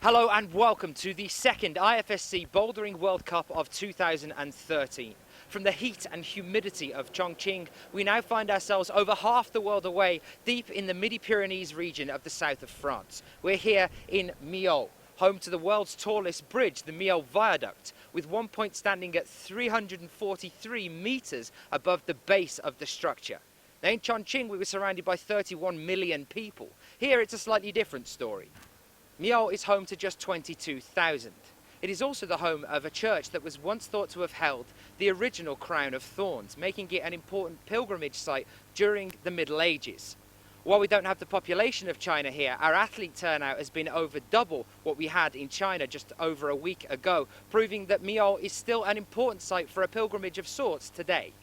Hello and welcome to the second IFSC Bouldering World Cup of 2013. From the heat and humidity of Chongqing, we now find ourselves over half the world away, deep in the Midi-Pyrenees region of the south of France. We're here in Millau, home to the world's tallest bridge, the Millau Viaduct, with one point standing at 343 meters above the base of the structure. Now in Chongqing, we were surrounded by 31 million people. Here it's a slightly different story. Millau is home to just 22,000. It is also the home of a church that was once thought to have held the original crown of thorns, making it an important pilgrimage site during the Middle Ages. While we don't have the population of China here, our athlete turnout has been over double what we had in China just over a week ago, proving that Millau is still an important site for a pilgrimage of sorts today.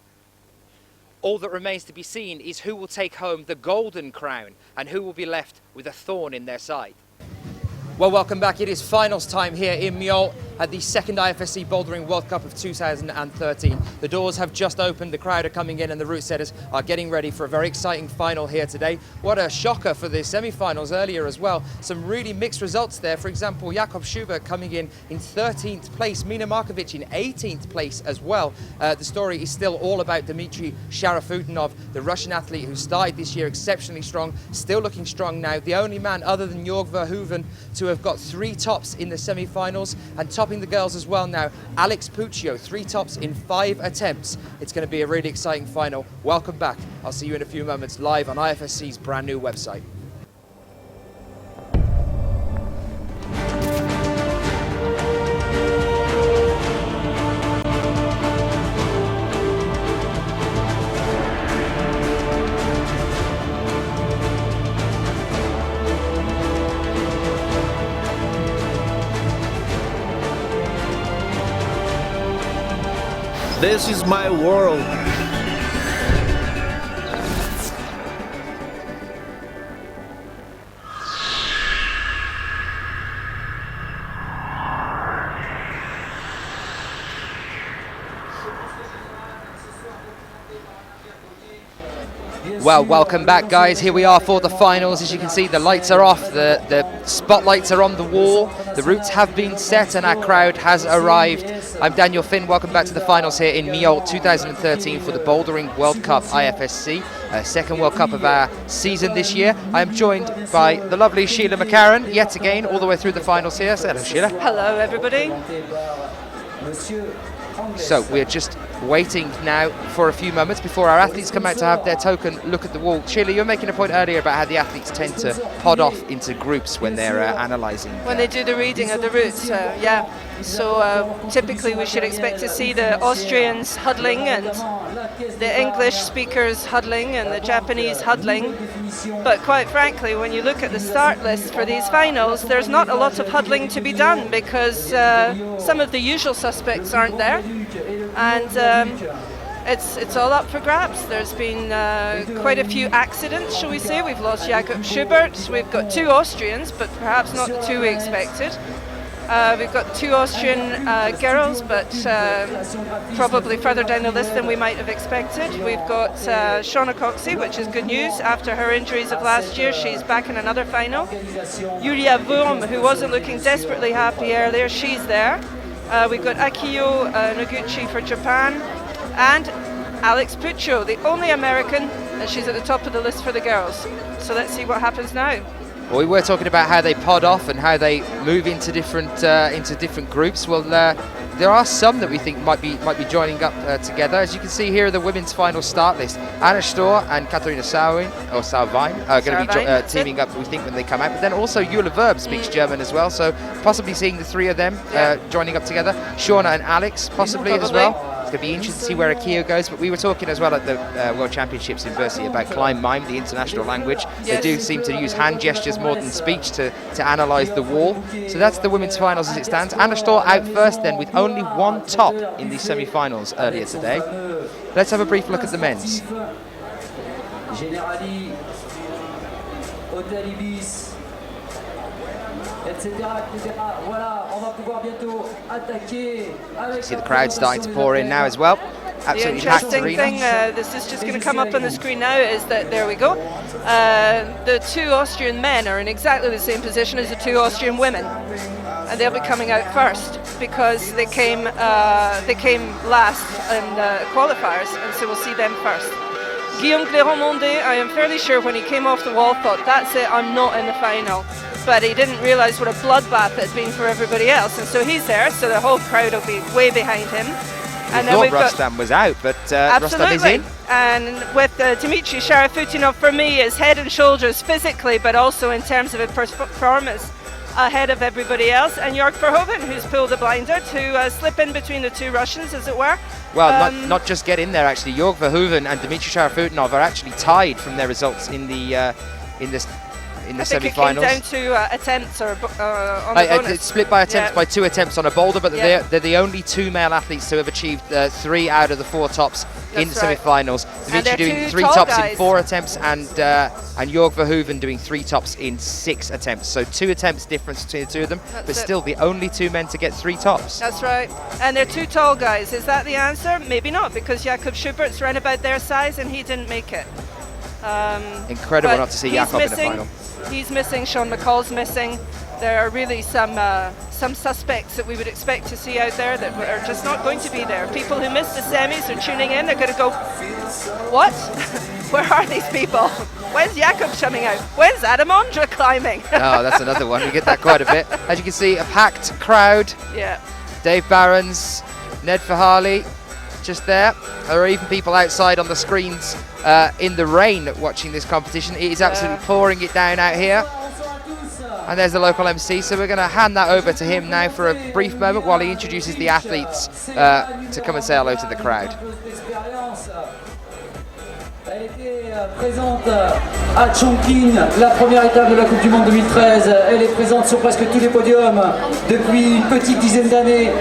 All that remains to be seen is who will take home the golden crown and who will be left with a thorn in their side. Well, welcome back. It is finals time here in Millau at the second IFSC Bouldering World Cup of 2013. The doors have just opened, the crowd are coming in and the route setters are getting ready for a very exciting final here today. What a shocker for the semi-finals earlier as well. Some really mixed results there. For example, Jakob Schubert coming in 13th place, Mina Markovic in 18th place as well. The story is still all about Dmitrii Sharafutdinov, the Russian athlete who started this year exceptionally strong, still looking strong now. The only man other than Jorg VERHOEVEN to have got 3 tops in the semi-finals, and topping the girls as well now, Alex Puccio, 3 tops in 5 attempts. It's going to be a really exciting final. Welcome back. I'll see you in a few moments live on IFSC's brand new website. This is my world. Well, welcome back, guys. Here we are for the finals. As you can see, the lights are off, the spotlights are on the wall, the routes have been set, and our crowd has arrived. I'm Daniel Finn. Welcome back to the finals here in Millau 2013 for the Bouldering World Cup IFSC, second World Cup of our season this year. I'm joined by the lovely Sheila McCarran, yet again, all the way through the finals here. So, hello, Sheila. Hello, everybody. So we're just waiting now for a few moments before our athletes come out to have their token look at the wall. Sheila, you're making a point earlier about how the athletes tend to pod off into groups when they're analysing. When they do the reading of the routes, yeah. So typically we should expect to see the Austrians huddling and the English speakers huddling and the Japanese huddling. But quite frankly, when you look at the start list for these finals, there's not a lot of huddling to be done because some of the usual suspects aren't there. And it's all up for grabs. There's been quite a few accidents, shall we say. We've lost Jakob Schubert. We've got 2 Austrians, but perhaps not the 2 we expected. We've got 2 Austrian girls, but probably further down the list than we might have expected. We've got Shauna COXSEY, which is good news. After her injuries of last year, she's back in another final. Yulia WURM, who wasn't looking desperately happy earlier, she's there. We've got Akiyo Noguchi for Japan, and Alex Puccio, the only American, and she's at the top of the list for the girls. So let's see what happens now. Well, we were talking about how they pod off and how they move into different groups. Well, there are some that we think might be joining up together. As you can see here, the women's final start list. Anna STÖHR and Katharina SAURWEIN are going to be teaming up, we think, when they come out. But then also Jule Verb speaks German as well, so possibly seeing the 3 of them joining up together. Shauna and Alex possibly as well. It's going to be interesting to see where Akiyo goes, but we were talking as well at the World Championships in Bercy about Climb Mime, the international language. They do seem to use hand gestures more than speech to analyse the wall. So that's the women's finals as it stands. Anna STÖHR out first then, with only 1 top in the semi-finals earlier today. Let's have a brief look at the men's. See the crowd starting to pour in now as well. absolutely the interesting packed thing, arena. this is just going to come up on the screen now, is that, there we go, the 2 Austrian men are in exactly the same position as the 2 Austrian women. And they'll be coming out first because they came last in the qualifiers, and so we'll see them first. Guillaume Mondet, I am fairly sure when he came off the wall thought, that's it, I'm not in the final. But he didn't realise what a bloodbath it had been for everybody else, and so he's there, so the whole crowd will be way behind him. And then we've Rustam was out, but Rustam is in. And with Dmitrii Sharafutinov, for me, is head and shoulders physically, but also in terms of his performance, ahead of everybody else. And Jorg Verhoeven, who's pulled a blinder to slip in between the 2 Russians, as it were. Well, not just get in there, actually. Jorg Verhoeven and Dmitrii Sharafutinov are actually tied from their results in the semi-finals. It came down to attempts or on the bonus. It's split by attempts, by 2 attempts on a boulder, but they're the only 2 male athletes to have achieved 3 out of the 4 tops in the semi-finals. Dmitrii doing 3 tops in 4 attempts, and Jorg Verhoeven doing 3 tops in 6 attempps. So 2 attempts difference between the 2 of them, but still the only 2 men to get 3 tops. That's right. And they're 2 tall guys. Is that the answer? Maybe not, because Jakob Schubert's around about their size and he didn't make it. Incredible not to see Jakob in the final. He's missing, Sean McCall's missing. There are really some suspects that we would expect to see out there that are just not going to be there. People who missed the semis are tuning in, they're going to go, what? Where are these people? When's Jakob coming out? When's Adam Ondra climbing? Oh, that's another one. We get that quite a bit. As you can see, a packed crowd. Yeah. Dave Barons, Ned Verharley, just there. There are even people outside on the screens in the rain watching this competition. It is absolutely pouring it down out here. And there's the local MC, so we're going to hand that over to him now for a brief moment while he introduces the athletes to come and say hello to the crowd. Elle était présente à Chongqing, la première étape de la Coupe du Monde 2013. Elle est présente sur presque tous les podiums depuis une petite dizaine d'années.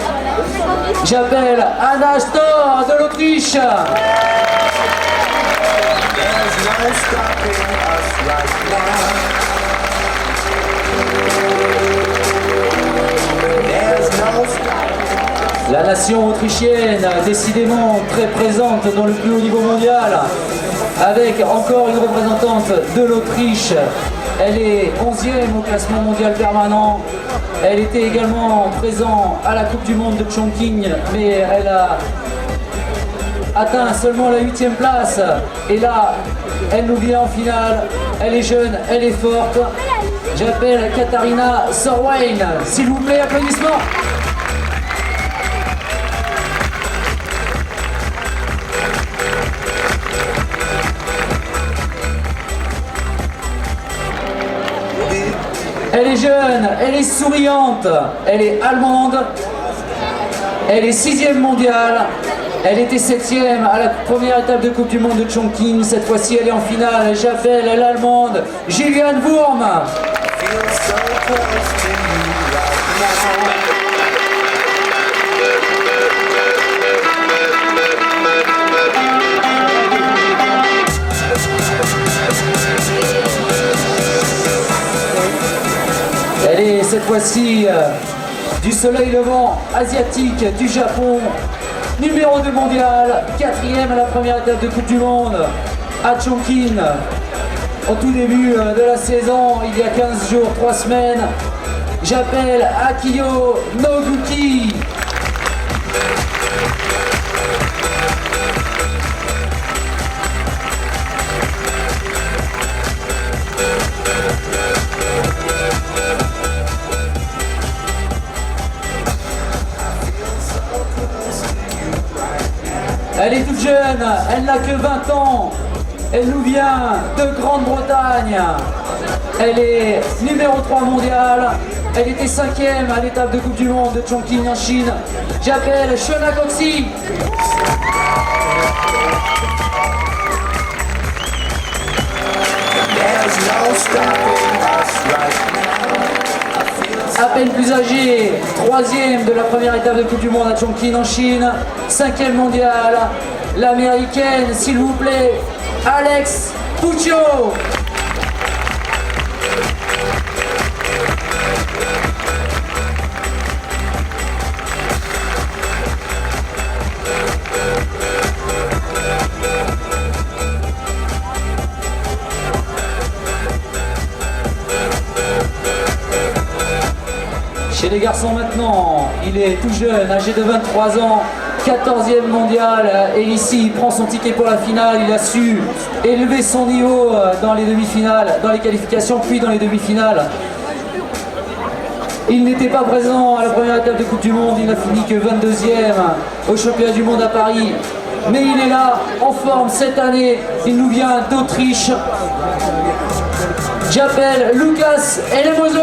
J'appelle Anna AUT de l'Autriche. La nation autrichienne, décidément très présente dans le plus haut niveau mondial, avec encore une représentante de l'Autriche. Elle est 11e au classement mondial permanent. Elle était également présente à la Coupe du Monde de Chongqing, mais elle a atteint seulement la 8e place. Et là, elle nous vient en finale. Elle est jeune, elle est forte. J'appelle Katharina SAURWEIN. S'il vous plaît, applaudissements. Elle est jeune, elle est souriante, elle est allemande, elle est 6e mondiale, elle était 7e à la première étape de Coupe du Monde de Chongqing. Cette fois-ci, elle est en finale. J'appelle l'Allemande Juliane WURM. Elle est cette fois-ci du soleil levant asiatique du Japon, numéro 2 mondial, 4e à la première étape de Coupe du Monde à Chongqing. Au tout début de la saison, il y a 15 jours, 3 semaines, j'appelle Akiyo Noguchi. Elle est toute jeune, elle n'a que 20 ans, elle nous vient de Grande-Bretagne, elle est numéro 3 mondial, elle était 5e à l'étape de Coupe du Monde de Chongqing en Chine. J'appelle Shauna GBR. À peine plus âgée, 3e de la première étape de Coupe du Monde à Chongqing en Chine, 5e mondiale, l'américaine, s'il vous plaît, Alex PUCCIO. Chez les garçons maintenant, il est tout jeune, âgé de 23 ans, 14e mondial, et ici il prend son ticket pour la finale. Il a su élever son niveau dans les demi-finales, dans les qualifications, puis dans les demi-finales. Il n'était pas présent à la première étape de Coupe du Monde, il n'a fini que 22e au championnat du monde à Paris. Mais il est là, en forme cette année, il nous vient d'Autriche. J'appelle Lukas ENNEMOSER.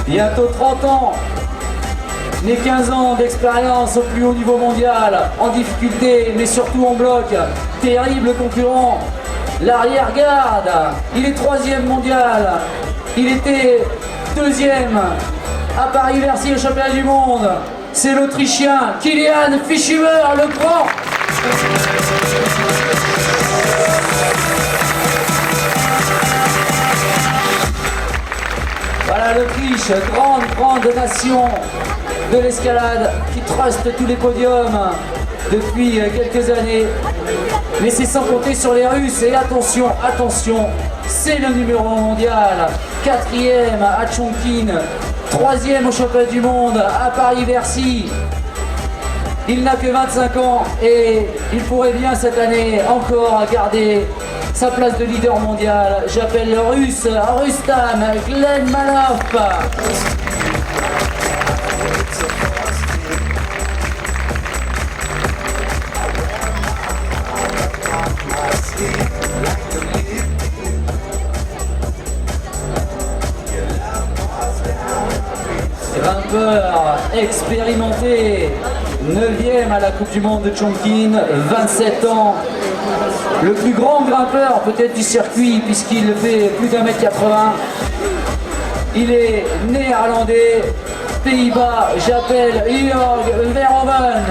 Bientôt 30 ans, les 15 ans d'expérience au plus haut niveau mondial, en difficulté, mais surtout en bloc. Terrible concurrent, l'arrière-garde, il est 3e mondial, il était 2e à Paris-Bercy au championnat du monde. C'est l'Autrichien Kilian FISCHHUBER, le grand. Voilà l'Autriche, grande nation de l'escalade qui truste tous les podiums depuis quelques années. Mais c'est sans compter sur les Russes. Et attention, c'est le numéro 1 mondial, 4e à Chongqing, 3e au championnat du monde à Paris-Bercy. Il n'a que 25 ans et il pourrait bien cette année encore garder sa place de leader mondial. J'appelle le Russe Rustam GLAIRON. Grimpeur expérimenté, 9e à la Coupe du Monde de Chongqing, 27 ans. Le plus grand grimpeur peut-être du circuit puisqu'il fait plus d'1m80. Il est néerlandais, Pays-Bas. J'appelle Jorg VERHOEVEN.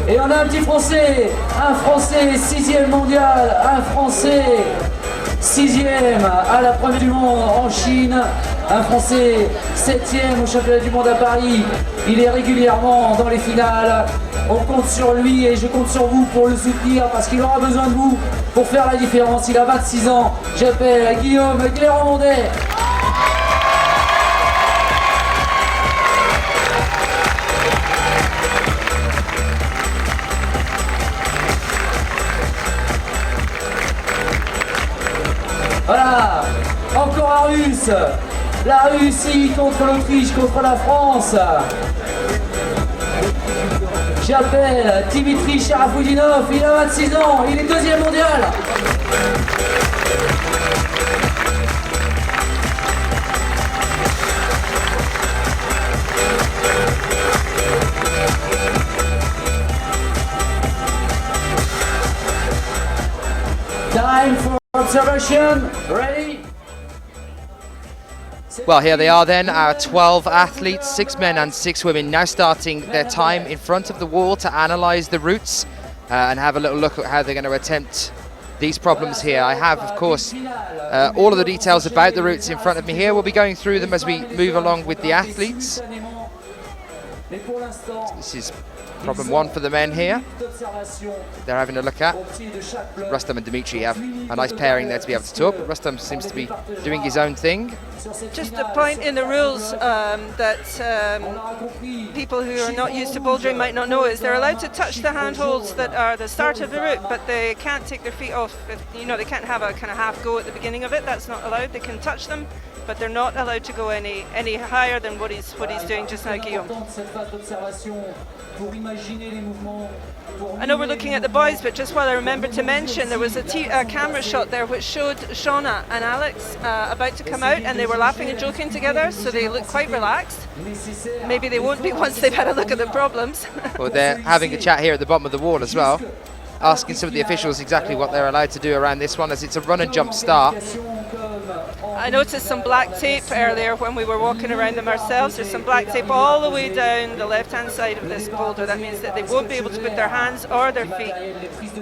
Et on a un petit Français, un Français 6e mondial, un Français 6e à la première du monde en Chine, un Français 7e au championnat du monde à Paris. Il est régulièrement dans les finales. On compte sur lui et je compte sur vous pour le soutenir parce qu'il aura besoin de vous pour faire la différence. Il a 26 ans. J'appelle Guillaume MONDET. Voilà, encore un Russe, la Russie contre l'Autriche, contre la France. J'appelle Dmitrii RUS, il a 26 ans, il est 2e mondial. Time for observation, ready? Well, here they are then, our 12 athletes, 6 men and 6 women, now starting their time in front of the wall to analyse the routes and have a little look at how they're going to attempt these problems here. I have, of course, all of the details about the routes in front of me here. We'll be going through them as we move along with the athletes. This is problem 1 for the men here. They're having a look at. Rustam and Dmitrii have a nice pairing there to be able to talk, but Rustam seems to be doing his own thing. Just a point in the rules that people who are not used to bouldering might not know is they're allowed to touch the handholds that are the start of the route, but they can't take their feet off. They can't have a kind of half go at the beginning of it. That's not allowed. They can touch them, but they're not allowed to go any higher than what he's doing just now, Guillaume. I know we're looking at the boys, but just while I remember to mention, there was a camera shot there which showed Shauna and Alex about to come out, and they were laughing and joking together, so they look quite relaxed. Maybe they won't be once they've had a look at the problems. Well, they're having a chat here at the bottom of the wall as well. asking some of the officials exactly what they're allowed to do around this one, as it's a run and jump start. I noticed some black tape earlier when we were walking around them ourselves. There's some black tape all the way down the left-hand side of this boulder. That means that they won't be able to put their hands or their feet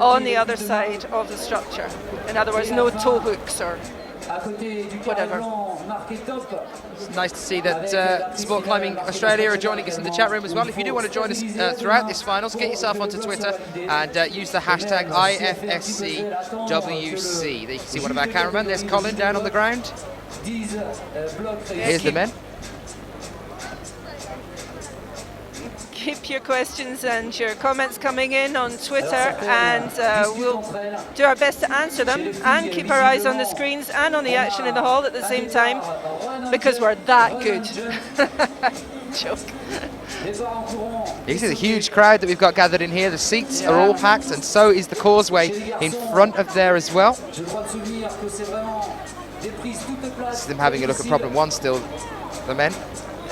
on the other side of the structure. In other words, no toe hooks or whatever. It's nice to see that Sport Climbing Australia are joining us in the chat room as well. If you do want to join us throughout this finals, get yourself onto Twitter and use the hashtag IFSCWC. There you can see one of our cameramen. There's Colin down on the ground. Here's the men. Keep your questions and your comments coming in on Twitter, and we'll do our best to answer them and keep our eyes on the screens and on the action in the hall at the same time, because we're that good. Joke. You can see the huge crowd that we've got gathered in here. The seats are all packed, and so is the causeway in front of there as well. This is them having a look at problem one still, the men.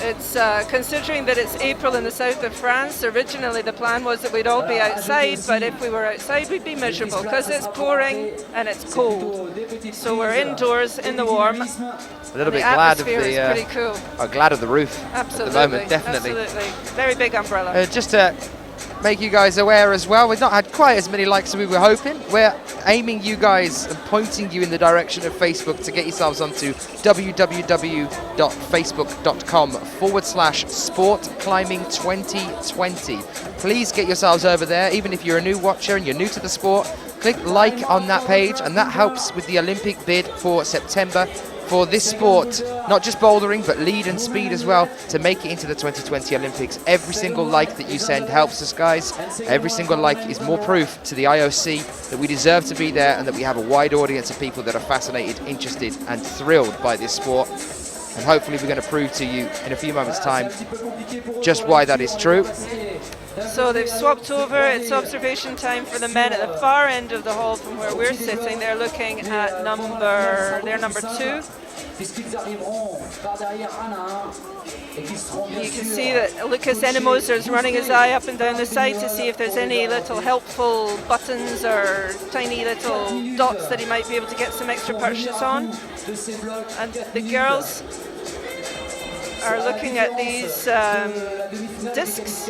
It's considering that it's April in the south of France. Originally the plan was that we'd all be outside, but if we were outside we'd be miserable because it's pouring and it's cold. So we're indoors in the warm. A little bit glad of the pretty cool. Glad of the roof. Absolutely, at the moment, definitely. Absolutely, very big umbrella. Just to make you guys aware as well, we've not had quite as many likes as we were hoping. We're aiming you guys and pointing you in the direction of Facebook to get yourselves onto www.facebook.com/sportclimbing2020. Please get yourselves over there. Even if you're a new watcher and you're new to the sport, click like on that page, and that helps with the Olympic bid for September for this sport, not just bouldering, but lead and speed as well, to make it into the 2020 Olympics. Every single like that you send helps us, guys. Every single like is more proof to the IOC that we deserve to be there and that we have a wide audience of people that are fascinated, interested, and thrilled by this sport. And hopefully we're going to prove to you in a few moments' time just why that is true. So they've swapped over. It's observation time for the men at the far end of the hall from where we're sitting. They're looking at number 2. You can see that Lukas Ennemoser is running his eye up and down the side to see if there's any little helpful buttons or tiny little dots that he might be able to get some extra purchase on. And the girls are looking at these discs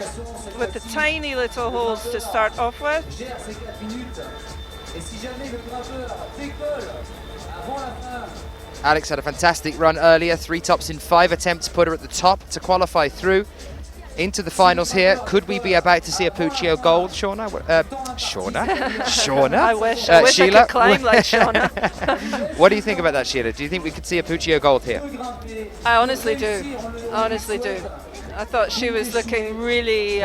with the tiny little holes to start off with. Alex had a fantastic run earlier, 3 tops in 5 attempts, put her at the top to qualify through into the finals here. Could we be about to see a PUCCIO gold, Shauna? Shauna? I wish I could climb like Shauna. What do you think about that, Sheila? Do you think we could see a PUCCIO gold here? I honestly do. I honestly do. I thought she was looking really,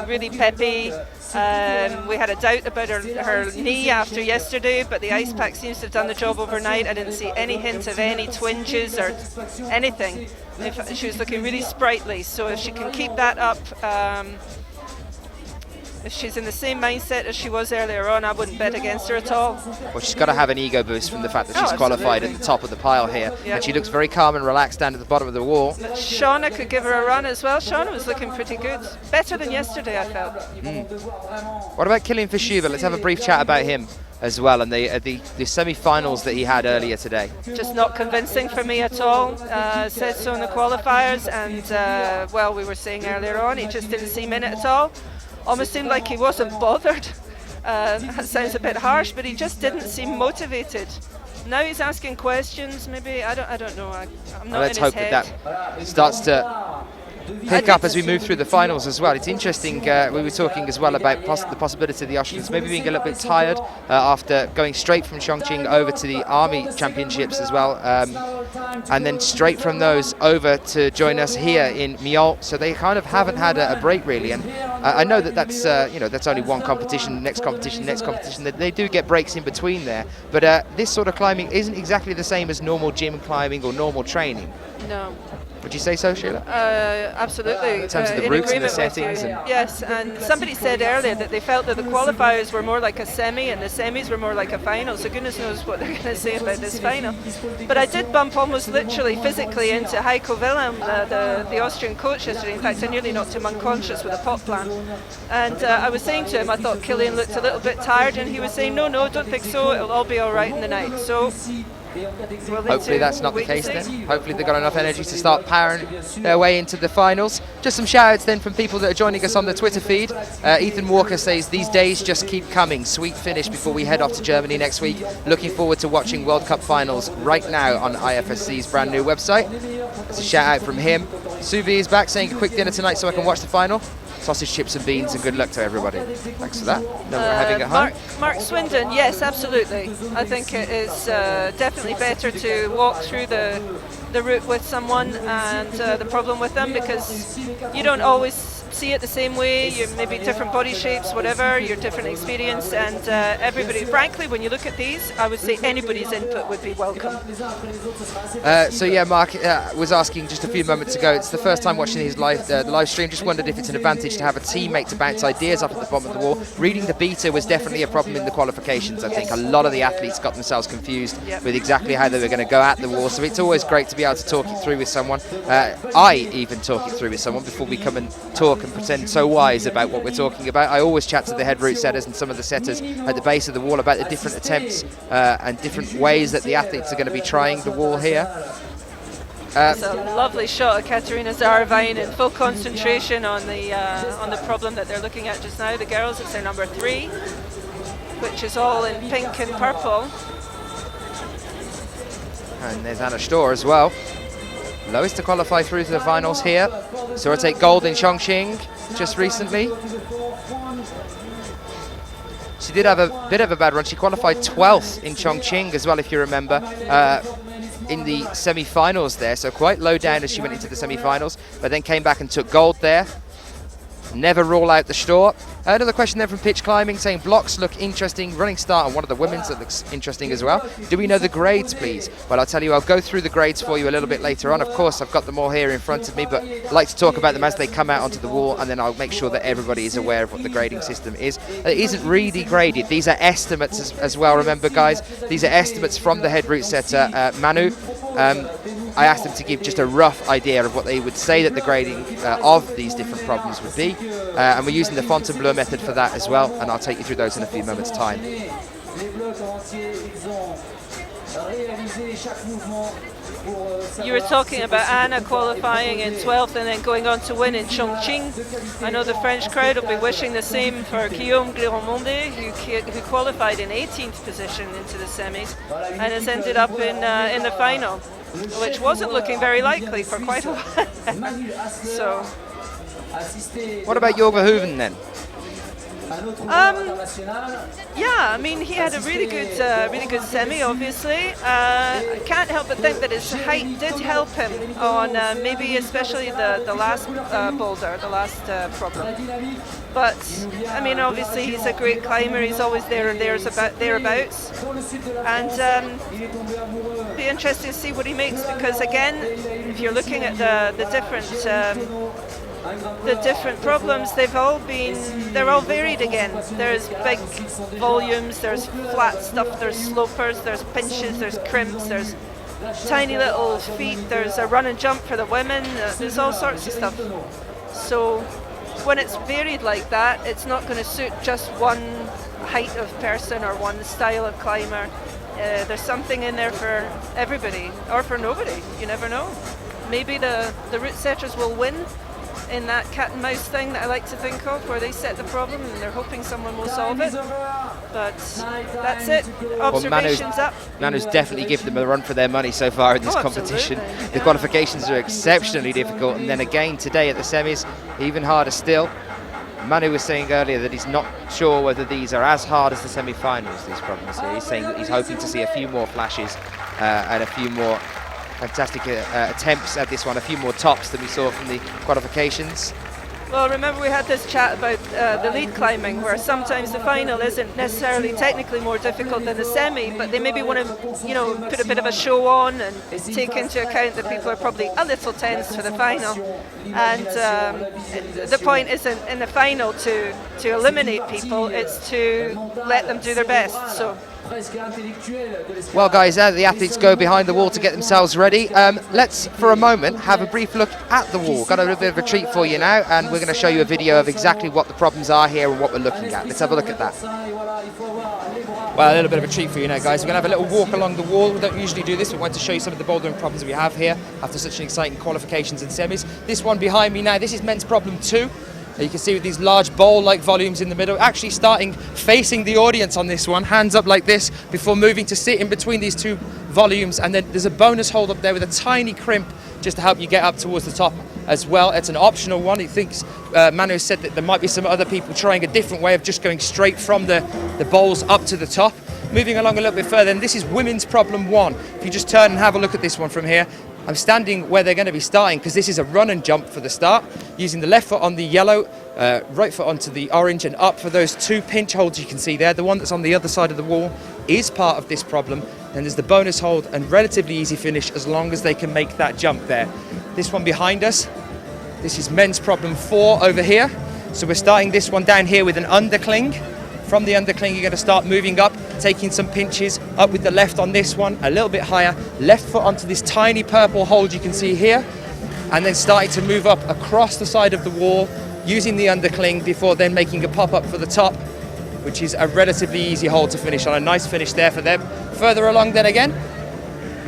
really peppy. We had a doubt about her knee after yesterday, but the ice pack seems to have done the job overnight. I didn't see any hint of any twinges or anything. She was looking really sprightly, so if she can keep that up, if she's in the same mindset as she was earlier on, I wouldn't bet against her at all. Well, she's got to have an ego boost from the fact that she's qualified at the top of the pile here. Yep. And she looks very calm and relaxed down at the bottom of the wall. But Shauna could give her a run as well. Shauna was looking pretty good. Better than yesterday, I felt. What about Kilian FISCHHUBER? Let's have a brief chat about him as well, and the semi-finals that he had earlier today. Just not convincing for me at all. Said so in the qualifiers, and well, we were saying earlier on, he just didn't seem in it at all. Almost seemed like he wasn't bothered. That sounds a bit harsh, but he just didn't seem motivated. Now he's asking questions. Maybe I don't know. I'm not. Let's in his hope head. that starts to pick up as we move through the finals as well. It's interesting, we were talking as well about the possibility of the Austrians maybe being a little bit tired after going straight from Chongqing over to the Army Championships as well, and then straight from those over to join us here in Millau. So they kind of haven't had a break really, and I know that that's that's only one competition, next competition. They do get breaks in between there, but this sort of climbing isn't exactly the same as normal gym climbing or normal training. No. Would you say so, Sheila? Absolutely. In terms of the routes and the settings. Yes, and somebody said earlier that they felt that the qualifiers were more like a semi and the semis were more like a final, so goodness knows what they're going to say about this final. But I did bump almost literally physically into Heiko Wilhelm, the Austrian coach yesterday. In fact, I nearly knocked him unconscious with a pot plant. And I was saying to him, I thought Kilian looked a little bit tired, and he was saying, no, don't think so, it'll all be all right in the night. So hopefully that's not the case then. Hopefully they've got enough energy to start powering their way into the finals. Just some shout-outs then from people that are joining us on the Twitter feed. Ethan Walker says, these days just keep coming. Sweet finish before we head off to Germany next week. Looking forward to watching World Cup finals right now on IFSC's brand new website. That's a shout-out from him. Suvi is back saying a quick dinner tonight so I can watch the final. Sausage, chips and beans, and good luck to everybody. Thanks for that. No, we're having it home. Mark Swindon, yes, absolutely. I think it is definitely better to walk through the route with someone and the problem with them, because you don't always see it the same way. You're maybe different body shapes, whatever, your different experience, and everybody, frankly, when you look at these, I would say anybody's input would be welcome. So yeah, Mark was asking just a few moments ago, it's the first time watching his the live stream, just wondered if it's an advantage to have a teammate to bounce ideas up at the bottom of the wall. Reading the beta was definitely a problem in the qualifications. I think a lot of the athletes got themselves confused with exactly how they were going to go at the wall, so it's always great to be able to talk it through with someone. I even talk it through with someone before we come and talk and pretend so wise about what we're talking about. I always chat to the head route setters and some of the setters at the base of the wall about the different attempts and different ways that the athletes are going to be trying the wall here. It's a lovely shot of Katarina Saurwein in full concentration on the problem that they're looking at just now. The girls, it's their number 3, which is all in pink and purple. And there's Anna STÖHR as well. Lowest to qualify through to the finals here. Saw her take gold in Chongqing just recently. She did have a bit of a bad run. She qualified 12th in Chongqing as well, if you remember, in the semi-finals there. So quite low down as she went into the semi-finals, but then came back and took gold there. Never rule out the STÖHR. Another question there from Pitch Climbing saying blocks look interesting, running start on one of the women's that looks interesting as well. Do we know the grades, please? Well, I'll tell you, I'll go through the grades for you a little bit later on. Of course, I've got them all here in front of me, but I'd like to talk about them as they come out onto the wall, and then I'll make sure that everybody is aware of what the grading system is. It isn't really graded. These are estimates as well, remember, guys. These are estimates from the head route setter, Manu. I asked them to give just a rough idea of what they would say that the grading of these different problems would be. And we're using the Fontainebleau method for that as well, and I'll take you through those in a few moments' time. You were talking about Anna qualifying in 12th and then going on to win in Chongqing. I know the French crowd will be wishing the same for Guillaume who qualified in 18th position into the semis and has ended up in the final, which wasn't looking very likely for quite a while. So, what about Jorg Verhoeven then? Yeah, I mean, he had a really good semi, obviously. I can't help but think that his height did help him on maybe especially the last boulder, the last problem. But, I mean, obviously he's a great climber. He's always thereabouts. And be interesting to see what he makes, because, again, if you're looking at the different problems, they're all varied again. There's big volumes, there's flat stuff, there's slopers, there's pinches, there's crimps, there's tiny little feet, there's a run and jump for the women, there's all sorts of stuff. So when it's varied like that, it's not going to suit just one height of person or one style of climber. There's something in there for everybody, or for nobody, you never know. Maybe the route setters will win in that cat and mouse thing that I like to think of, where they set the problem and they're hoping someone will solve it. But that's it. Observations up. Manu's definitely given them a run for their money so far in this competition. Absolutely. The qualifications are exceptionally difficult, and then again today at the semis, even harder still. Manu was saying earlier that he's not sure whether these are as hard as the semi-finals, these problems here. He's saying that he's hoping to see a few more flashes and a few more fantastic attempts at this one, a few more tops than we saw from the qualifications. Well, remember we had this chat about the lead climbing, where sometimes the final isn't necessarily technically more difficult than the semi, but they maybe want to, you know, put a bit of a show on and take into account that people are probably a little tense for the final. And the point isn't in the final to eliminate people, it's to let them do their best. So. Well, guys, now the athletes go behind the wall to get themselves ready. Let's, for a moment, have a brief look at the wall. Got a little bit of a treat for you now, and we're going to show you a video of exactly what the problems are here and what we're looking at. Let's have a look at that. Well, a little bit of a treat for you now, guys. We're going to have a little walk along the wall. We don't usually do this, but we want to show you some of the bouldering problems we have here after such an exciting qualifications and semis. This one behind me now, this is men's problem 2. You can see with these large bowl-like volumes in the middle, actually starting facing the audience on this one, hands up like this, before moving to sit in between these two volumes. And then there's a bonus hold up there with a tiny crimp just to help you get up towards the top as well. It's an optional one. He thinks, Manu said that there might be some other people trying a different way of just going straight from the bowls up to the top. Moving along a little bit further, and this is women's problem 1. If you just turn and have a look at this one from here, I'm standing where they're going to be starting because this is a run and jump for the start, using the left foot on the yellow, right foot onto the orange and up for those 2 pinch holds you can see there. The one that's on the other side of the wall is part of this problem. Then there's the bonus hold and relatively easy finish as long as they can make that jump there. This one behind us, this is men's problem 4 over here. So we're starting this one down here with an undercling. From the undercling, you're going to start moving up, taking some pinches, up with the left on this one, a little bit higher, left foot onto this tiny purple hold you can see here, and then starting to move up across the side of the wall, using the undercling before then making a pop-up for the top, which is a relatively easy hold to finish on. A nice finish there for them. Further along then again,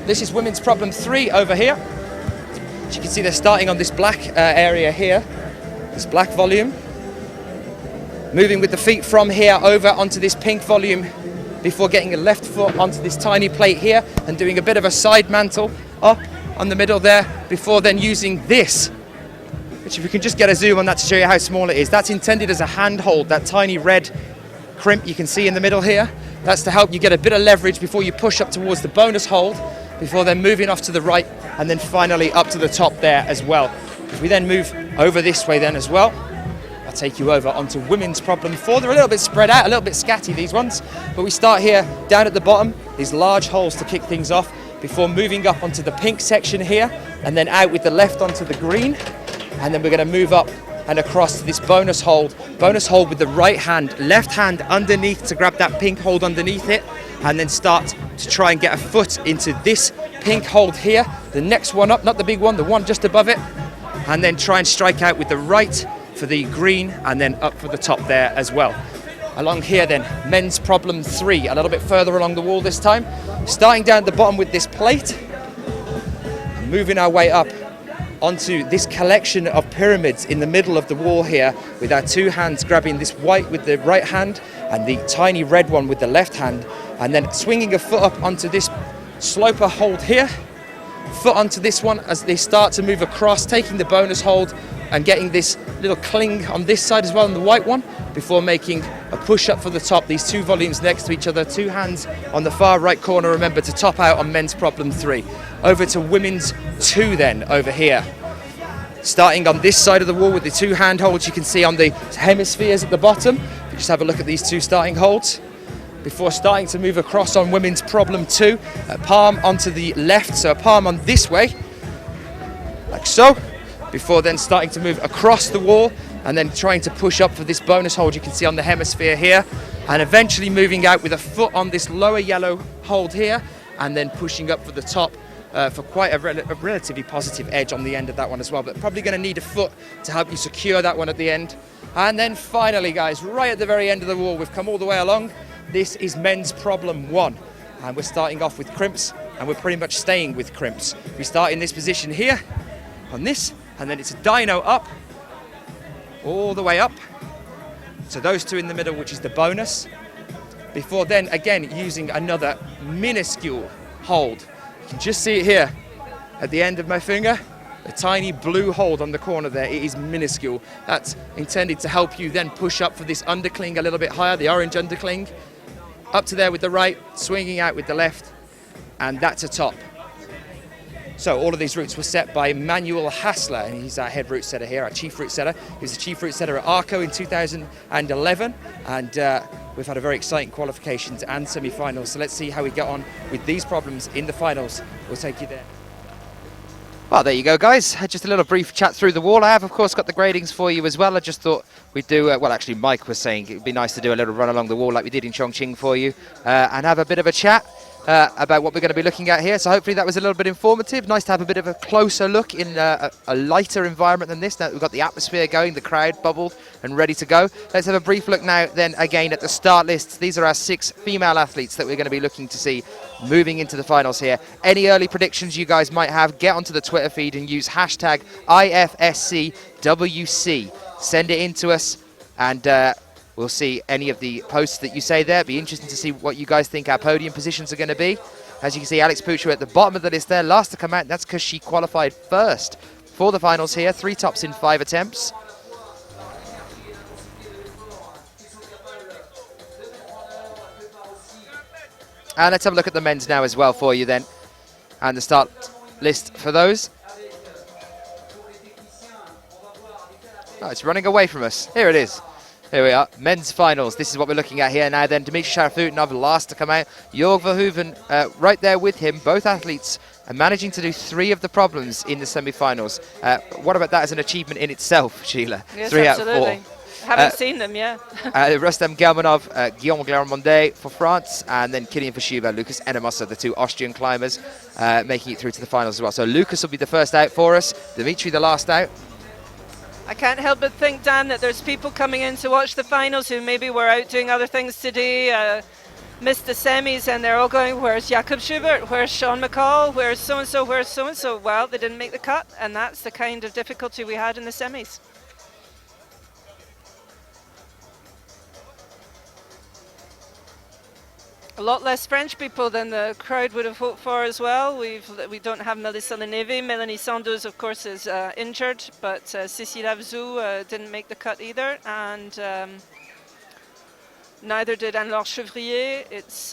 this is women's problem 3 over here. As you can see, they're starting on this black area here, this black volume. Moving with the feet from here over onto this pink volume before getting a left foot onto this tiny plate here and doing a bit of a side mantle up on the middle there before then using this, which if we can just get a zoom on that to show you how small it is, that's intended as a hand hold, that tiny red crimp you can see in the middle here. That's to help you get a bit of leverage before you push up towards the bonus hold, before then moving off to the right and then finally up to the top there as well. If we then move over this way then as well, I'll take you over onto women's problem 4. They're a little bit spread out, a little bit scatty, these ones. But we start here down at the bottom, these large holes to kick things off before moving up onto the pink section here and then out with the left onto the green. And then we're going to move up and across to this bonus hold with the right hand, left hand underneath to grab that pink hold underneath it, and then start to try and get a foot into this pink hold here. The next one up, not the big one, the one just above it, and then try and strike out with the right for the green and then up for the top there as well. Along here then, men's problem 3, a little bit further along the wall this time. Starting down at the bottom with this plate, moving our way up onto this collection of pyramids in the middle of the wall here with our 2 hands grabbing this white with the right hand and the tiny red one with the left hand, and then swinging a foot up onto this sloper hold here, foot onto this one as they start to move across, taking the bonus hold and getting this little cling on this side as well on the white one before making a push up for the top. These 2 volumes next to each other, 2 hands on the far right corner, remember, to top out on men's problem 3. Over to women's 2 then over here. Starting on this side of the wall with the 2 hand holds you can see on the hemispheres at the bottom. You just have a look at these 2 starting holds before starting to move across on women's problem 2. A palm onto the left, so a palm on this way, like so, before then starting to move across the wall and then trying to push up for this bonus hold you can see on the hemisphere here, and eventually moving out with a foot on this lower yellow hold here and then pushing up for the top for quite a relatively positive edge on the end of that one as well, but probably going to need a foot to help you secure that one at the end. And then finally, guys, right at the very end of the wall, we've come all the way along. This is men's problem 1, and we're starting off with crimps, and we're pretty much staying with crimps. We start in this position here on this, and then it's a dyno up, all the way up to those 2 in the middle, which is the bonus, before then again using another minuscule hold. You can just see it here at the end of my finger, a tiny blue hold on the corner there. It is minuscule. That's intended to help you then push up for this undercling a little bit higher, the orange undercling, up to there with the right, swinging out with the left, and that's a top. So all of these routes were set by Manuel Hassler, and he's our head route setter here, our chief route setter. He was the chief route setter at ARCO in 2011, and we've had a very exciting qualifications and semi-finals. So let's see how we get on with these problems in the finals. We'll take you there. Well, there you go, guys. Just a little brief chat through the wall. I have, of course, got the gradings for you as well. I just thought we'd do, well, actually, Mike was saying it would be nice to do a little run along the wall like we did in Chongqing for you and have a bit of a chat about what we're going to be looking at here. So hopefully that was a little bit informative. Nice to have a bit of a closer look in a lighter environment than this. Now that we've got the atmosphere going, the crowd bubbled and ready to go. Let's have a brief look now then again at the start lists. These are our 6 female athletes that we're going to be looking to see moving into the finals here. Any early predictions you guys might have, get onto the Twitter feed and use hashtag IFSCWC. Send it in to us, and we'll see any of the posts that you say there. It'd be interesting to see what you guys think our podium positions are going to be. As you can see, Alex PUCCIO at the bottom of the list there, last to come out. That's because she qualified first for the finals here. 3 tops in 5 attempts. And let's have a look at the men's now as well for you then, and the start list for those. Oh, it's running away from us. Here it is. Here we are, men's finals. This is what we're looking at here now then. Dmitrii SHARAFUTDINOV last to come out. Jorg VERHOEVEN right there with him. Both athletes are managing to do 3 of the problems in the semi-finals. What about that as an achievement in itself, Sheila? Yes, 3 absolutely. out of 4. Haven't seen them, yeah. Rustam GLAIRON, Guillaume MONDET for France, and then Kilian FISCHHUBER, Lukas ENNEMOSER, the 2 Austrian climbers, making it through to the finals as well. So Lukas will be the first out for us, Dmitrii the last out. I can't help but think, Dan, that there's people coming in to watch the finals who maybe were out doing other things today, missed the semis, and they're all going, where's Jakob Schubert, where's Sean McCall, where's so-and-so, where's so-and-so? Well, they didn't make the cut, and that's the kind of difficulty we had in the semis. A lot less French people than the crowd would have hoped for as well. We don't have Melissa Leneve. Melanie Sandoz, of course, is injured, but Cécile Avzou didn't make the cut either, and neither did Anne-Laure Chevrier. It's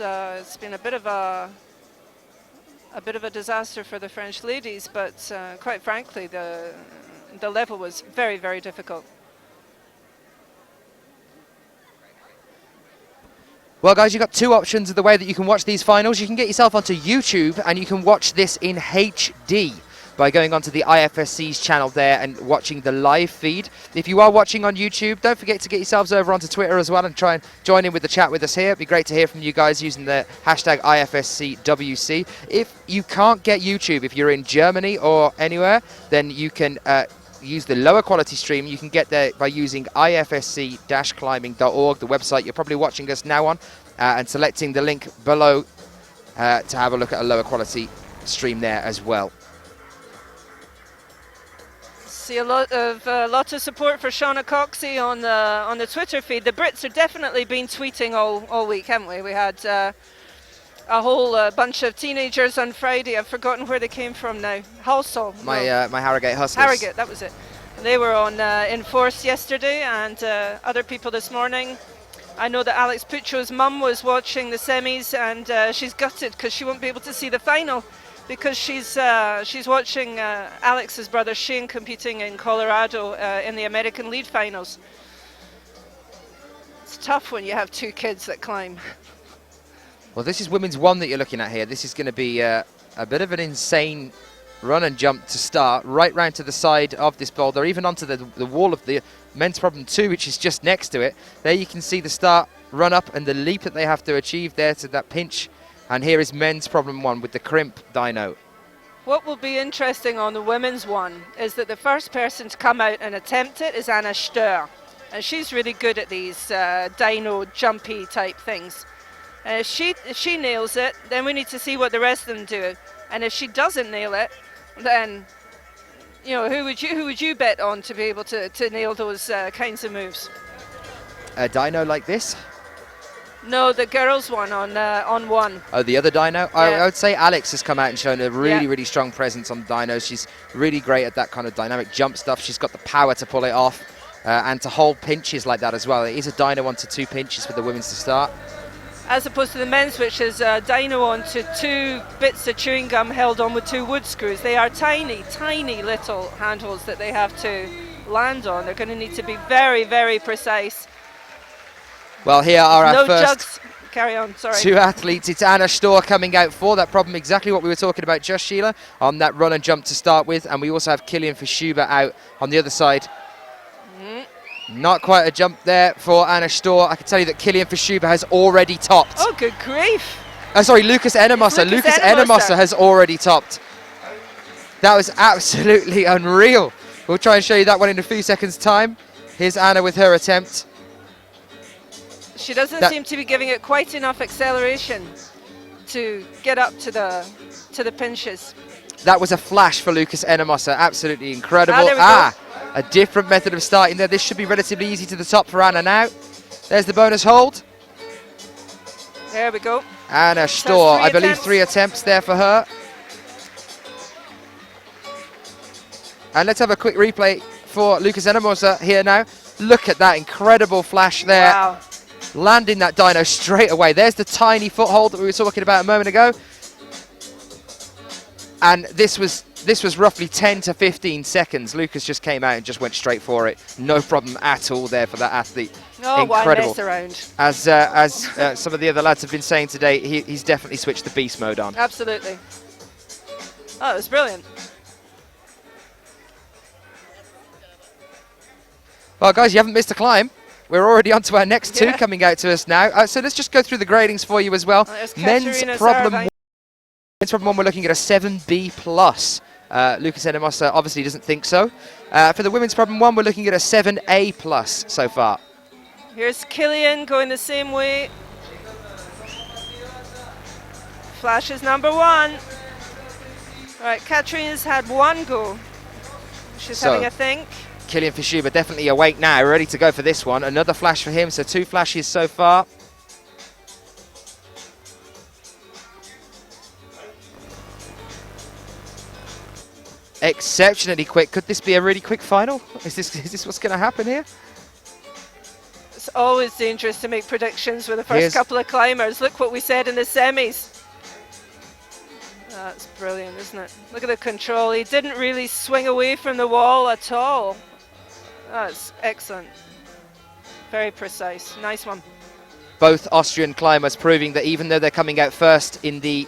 been a bit of a disaster for the French ladies, but quite frankly, the level was very, very difficult. Well, guys, you've got 2 options of the way that you can watch these finals. You can get yourself onto YouTube, and you can watch this in HD by going onto the IFSC's channel there and watching the live feed. If you are watching on YouTube, don't forget to get yourselves over onto Twitter as well and try and join in with the chat with us here. It'd be great to hear from you guys using the hashtag IFSCWC. If you can't get YouTube, if you're in Germany or anywhere, then you can use the lower quality stream. You can get there by using ifsc-climbing.org, the website you're probably watching us now on, and selecting the link below to have a look at a lower quality stream there as well. See a lot of support for Shauna COXSEY on the Twitter feed. The Brits have definitely been tweeting all week, haven't we? We had a whole bunch of teenagers on Friday. I've forgotten where they came from now. Halsall. My Harrogate Huskies. Harrogate, that was it. They were on in force yesterday, and other people this morning. I know that Alex PUCCIO's mum was watching the semis, and she's gutted because she won't be able to see the final, because she's watching Alex's brother Shane competing in Colorado in the American lead finals. It's tough when you have 2 kids that climb. Well, this is women's 1 that you're looking at here. This is going to be a bit of an insane run and jump to start, right round to the side of this boulder, even onto the wall of the men's problem 2, which is just next to it. There you can see the start, run up, and the leap that they have to achieve there to that pinch. And here is men's problem 1 with the crimp dyno. What will be interesting on the women's 1 is that the first person to come out and attempt it is Anna STÖHR. And she's really good at these dyno jumpy type things. And if she nails it, then we need to see what the rest of them do. And if she doesn't nail it, then you know, who would you bet on to be able to nail those kinds of moves? A dyno like this? No, the girls one on 1. Oh, the other dyno? Yeah. I would say Alex has come out and shown a really strong presence on dynos. She's really great at that kind of dynamic jump stuff. She's got the power to pull it off and to hold pinches like that as well. It is a dyno 1 to 2 pinches for the women's to start. as opposed to the men's, which is a dyno onto 2 bits of chewing gum held on with 2 wood screws. They are tiny, tiny little handholds that they have to land on. They're going to need to be very, very precise. Well, here are our No first jugs. Carry on, sorry. 2 athletes. It's Anna STÖHR coming out for that problem, exactly what we were talking about just, Sheila, on that run and jump to start with. And we also have Kilian FISCHHUBER out on the other side. Not quite a jump there for Anna STÖHR. I can tell you that Kilian FISCHHUBER has already topped. Oh, good grief. Sorry, Lucas ENNEMOSER. Lucas ENNEMOSER has already topped. That was absolutely unreal. We'll try and show you that one in a few seconds' time. Here's Anna with her attempt. She doesn't seem to be giving it quite enough acceleration to get up to the pinches. That was a flash for Lucas ENNEMOSER. Absolutely incredible. There we go. A different method of starting there. This should be relatively easy to the top for Anna now. There's the bonus hold. There we go. Anna STÖHR, I believe 3 attempts there for her. And let's have a quick replay for Lucas ENNEMOSER here now. Look at that incredible flash there. Wow. Landing that dyno straight away. There's the tiny foothold that we were talking about a moment ago. And this was roughly 10 to 15 seconds. Lucas just came out and just went straight for it. No problem at all there for that athlete. Oh, incredible. why mess around? As some of the other lads have been saying today, he's definitely switched the beast mode on. Absolutely. Oh, it was brilliant. Well, guys, you haven't missed a climb. We're already on to our next 2 coming out to us now. So let's just go through the gradings for you as well. Men's problem 1. Men's problem 1, we're looking at a 7B+. Lucas ENNEMOSER obviously doesn't think so. For the women's problem 1, we're looking at a 7A+ so far. Here's Kilian going the same way. Flash is number 1. All right, Katrina's had 1 go. She's having a think. Kilian FISCHHUBER definitely awake now, ready to go for this one. Another flash for him, so 2 flashes so far. Exceptionally quick. Could this be a really quick final? Is this what's going to happen here? It's always dangerous to make predictions with the first couple of climbers. Look what we said in the semis. That's brilliant, isn't it? Look at the control. He didn't really swing away from the wall at all. That's excellent. Very precise. Nice one. Both Austrian climbers proving that even though they're coming out first in the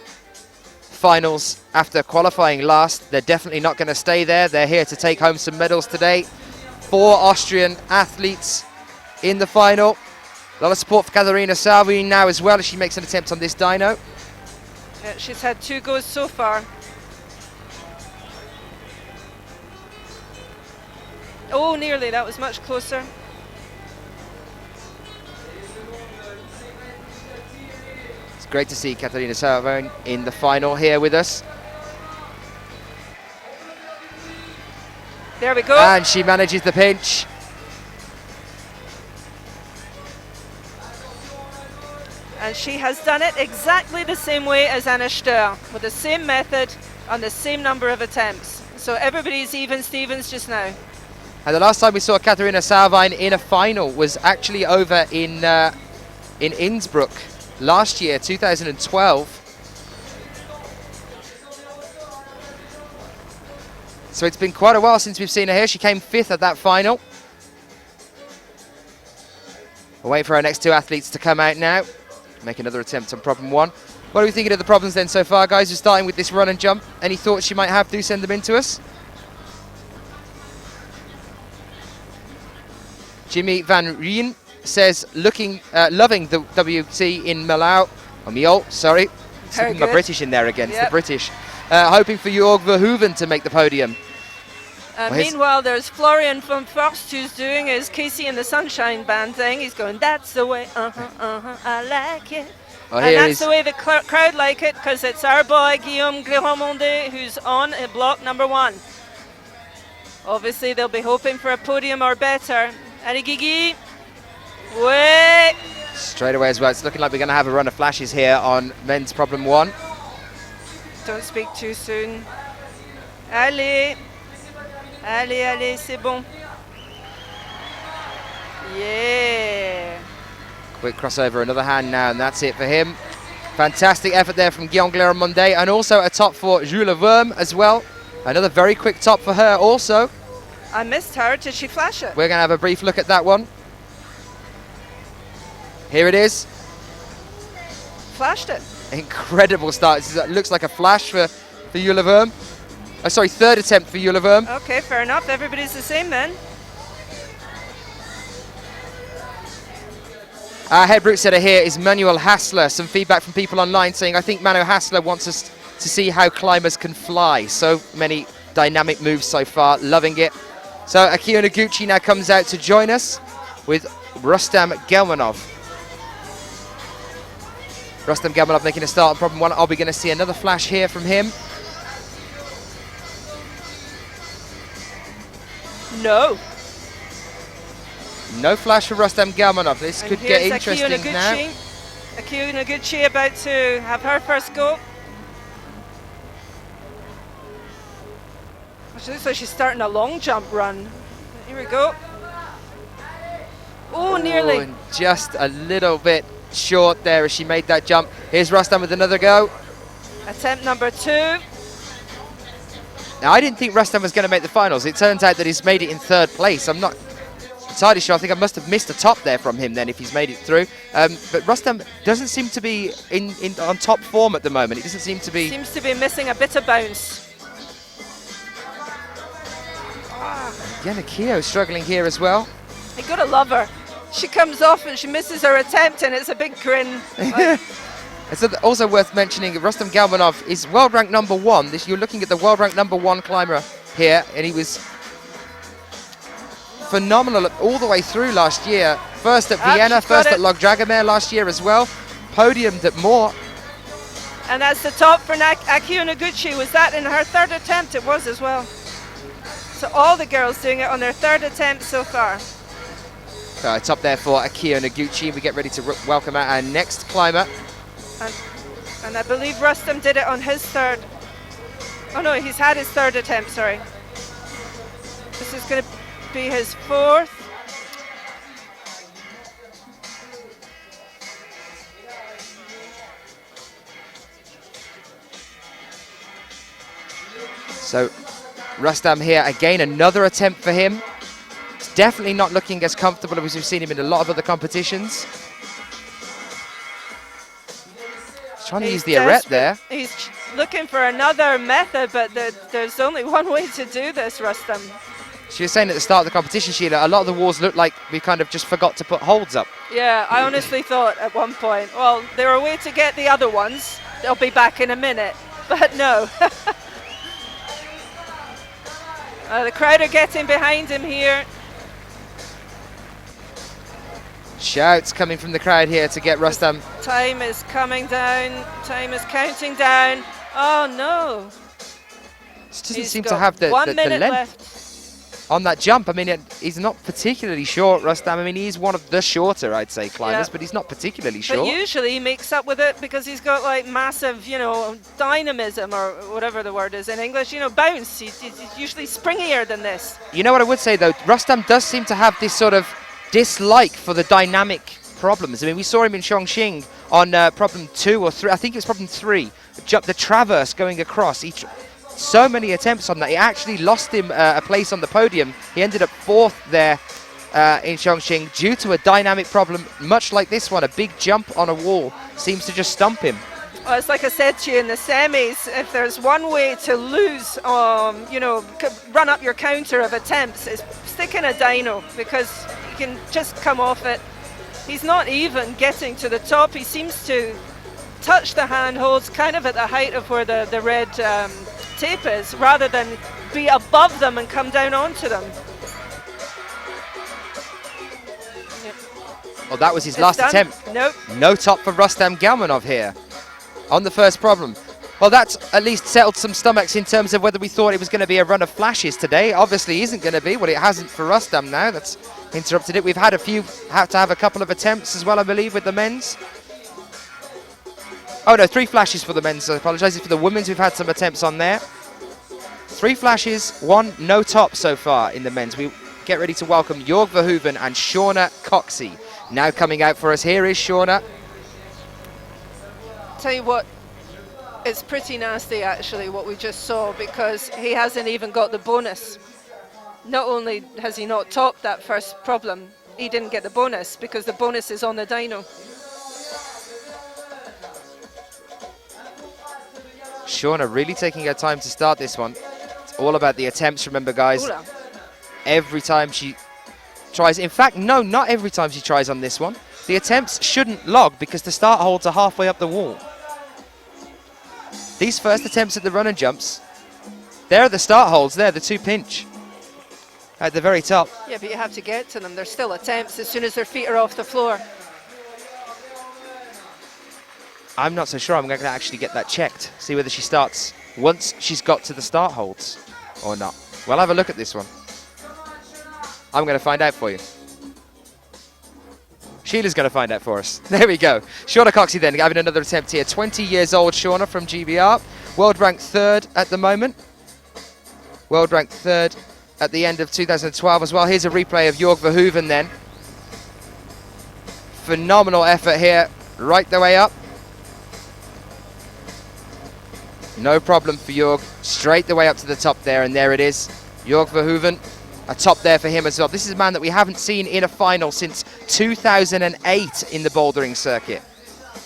finals after qualifying last, they're definitely not going to stay there. They're here to take home some medals today. 4 Austrian athletes in the final. A lot of support for Katharina SAURWEIN now as well as she makes an attempt on this dyno. Yeah, she's had 2 goes so far. Oh, nearly. That was much closer. It's great to see Katharina SAURWEIN in the final here with us. There we go. And she manages the pinch. And she has done it exactly the same way as Anna STÖHR, with the same method on the same number of attempts. So everybody's even Stevens just now. And the last time we saw Katharina SAURWEIN in a final was actually over in Innsbruck last year, 2012. So it's been quite a while since we've seen her here. She came 5th at that final. We'll wait for our next 2 athletes to come out now. Make another attempt on problem 1. What are we thinking of the problems then so far, guys? We're starting with this run and jump. Any thoughts you might have, do send them in to us. Jimmy Van Rijn says, loving the WT in Millau. Or Millau, sorry. Slipping my British in there again, it's the British. Hoping for Jorg VERHOEVEN to make the podium. Meanwhile, there's Florian from First, who's doing his Casey and the Sunshine Band thing. He's going, that's the way, I like it. Oh, and that's the way the crowd like it, because it's our boy, Guillaume who's on block number 1. Obviously, they'll be hoping for a podium or better. Allez, Guigui. Wait. Straight away as well. It's looking like we're going to have a run of flashes here on men's problem 1. Don't speak too soon. Allez. Allez, allez, c'est bon. Yeah. Quick crossover, another hand now, and that's it for him. Fantastic effort there from Guillaume MONDET, and also a top for Jules WURM as well. Another very quick top for her also. I missed her. Did she flash it? We're going to have a brief look at that one. Here it is. Flashed it. Incredible start. It looks like a flash for Jules WURM. Oh, sorry, third attempt for Jules WURM. Okay, fair enough. Everybody's the same then. Our head route setter here is Manuel Hassler. Some feedback from people online saying, I think Manuel Hassler wants us to see how climbers can fly. So many dynamic moves so far, loving it. So Akiyo Noguchi now comes out to join us with Rustam GELMANOV. Rustam GELMANOV making a start on problem 1. Are we going to see another flash here from him? No. No flash for Rustam GELMANOV. This And could get here's interesting Akiyo now. Noguchi. Akiyo Noguchi about to have her first go. She looks like she's starting a long jump run. Here we go. Oh, nearly. And just a little bit short there as she made that jump. Here's Rustam with another go. Attempt number 2. Now, I didn't think Rustam was going to make the finals. It turns out that he's made it in 3rd place. I'm not entirely sure. I think I must have missed a top there from him then if he's made it through. But Rustam doesn't seem to be on top form at the moment. It doesn't seem to be... Seems to be missing a bit of bounce. Again, Akiyo struggling here as well. You gotta love her. She comes off and she misses her attempt and it's a big grin. It's also worth mentioning that Rustam GELMANOV is world ranked number 1. You're looking at the world ranked number 1 climber here, and he was phenomenal all the way through last year. First at Vienna, first at Log Dragomir last year as well. Podiumed at Moore. And that's the top for Akiyo Noguchi. Was that in her 3rd attempt? It was as well. So all the girls doing it on their 3rd attempt so far. Top there for Akiyo Noguchi. We get ready to welcome out our next climber. And I believe Rustam did it on his 3rd. Oh no, he's had his 3rd attempt, sorry. This is going to be his 4th. So Rustam here again, another attempt for him. It's definitely not looking as comfortable as we've seen him in a lot of other competitions. He's trying to use the arete there. He's looking for another method, but there's only one way to do this, Rustam. She was saying at the start of the competition, Sheila, a lot of the walls looked like we kind of just forgot to put holds up. Yeah, I honestly thought at one point, well, they're a way to get the other ones. They'll be back in a minute. But no. The crowd are getting behind him here. Shouts coming from the crowd here to get Rustam. Time is coming down. Time is counting down. Oh no. Just doesn't seem to have the 1 minute length left on that jump. I mean, he's not particularly short, Rustam. I mean, he's one of the shorter, I'd say, climbers, but he's not particularly short. But usually he makes up with it because he's got like massive, you know, dynamism or whatever the word is in English, you know, bounce. He's usually springier than this. You know what I would say, though? Rustam does seem to have this sort of dislike for the dynamic problems. I mean, we saw him in Chongqing on problem 2 or 3. I think it's problem 3. The traverse going across. So many attempts on that. He actually lost him a place on the podium. He ended up 4th there in Chongqing due to a dynamic problem, much like this one. A big jump on a wall seems to just stump him. Well, it's like I said to you in the semis, if there's one way to lose, you know, run up your counter of attempts, is stick in a dyno, because you can just come off it. He's not even getting to the top. He seems to touch the handholds kind of at the height of where the red tape is, rather than be above them and come down onto them. Yep. Well, that was his last attempt. Nope. No top for Rustam GELMANOV here on the first problem. Well, that's at least settled some stomachs in terms of whether we thought it was going to be a run of flashes today. Obviously isn't going to be. Well, it hasn't for Rustam now. That's interrupted it. We've had to have a couple of attempts as well, I believe, with the men's. Oh no, 3 flashes for the men's. I apologise. For the women's, we've had some attempts on there. 3 flashes, 1 no top so far in the men's. We get ready to welcome Jorg VERHOEVEN and Shauna COXSEY Now coming out for us here is Shauna. Tell you what, it's pretty nasty actually what we just saw, because he hasn't even got the bonus. Not only has he not topped that first problem, he didn't get the bonus because the bonus is on the dyno. Shauna really taking her time to start this one. It's all about the attempts, remember guys. Oola. Every time she tries, in fact, no, not every time she tries on this one. The attempts shouldn't log because the start holds are halfway up the wall. These first attempts at the run and jumps, there are the start holds, there, the 2 pinch at the very top. Yeah, but you have to get to them. They're still attempts as soon as their feet are off the floor. I'm not so sure I'm going to actually get that checked, see whether she starts once she's got to the start holds or not. We'll have a look at this one. I'm going to find out for you. Sheila's going to find out for us. There we go. Shauna COXSEY then having another attempt here. 20 years old Shauna from GBR. World ranked 3rd at the moment. World ranked 3rd at the end of 2012 as well. Here's a replay of Jorg VERHOEVEN then. Phenomenal effort here, right the way up. No problem for Jorg. Straight the way up to the top there, and there it is. Jorg VERHOEVEN. A top there for him as well. This is a man that we haven't seen in a final since 2008 in the bouldering circuit.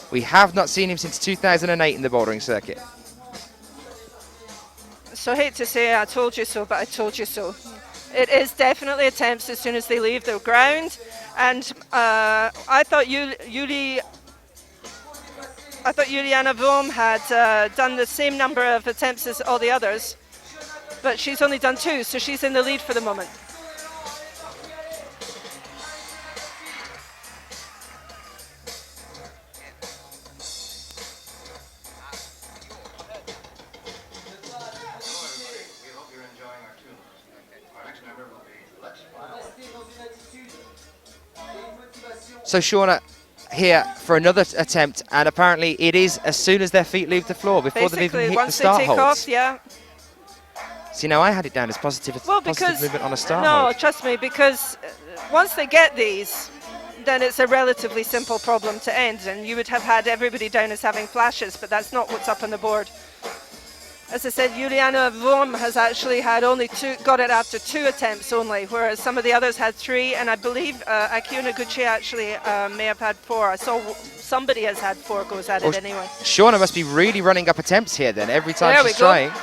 We have not seen him since 2008 in the bouldering circuit. So I hate to say I told you so, but I told you so. It is definitely attempts as soon as they leave the ground. And I thought Juliana WURM had done the same number of attempts as all the others. But she's only done 2, so she's in the lead for the moment. So Shauna here for another attempt, and apparently it is as soon as their feet leave the floor, before they've even hit the start holds. Once they take off, yeah. See, now I had it down as positive movement on a start hold. No, trust me, because once they get these, then it's a relatively simple problem to end, and you would have had everybody down as having flashes, but that's not what's up on the board. As I said, Juliana WURM has actually had only got it after 2 attempts only, whereas some of the others had 3, and I believe Akiyo NOGUCHI actually may have had 4. I saw somebody has had 4 goes at it anyway. Shauna must be really running up attempts here then, every time she's trying.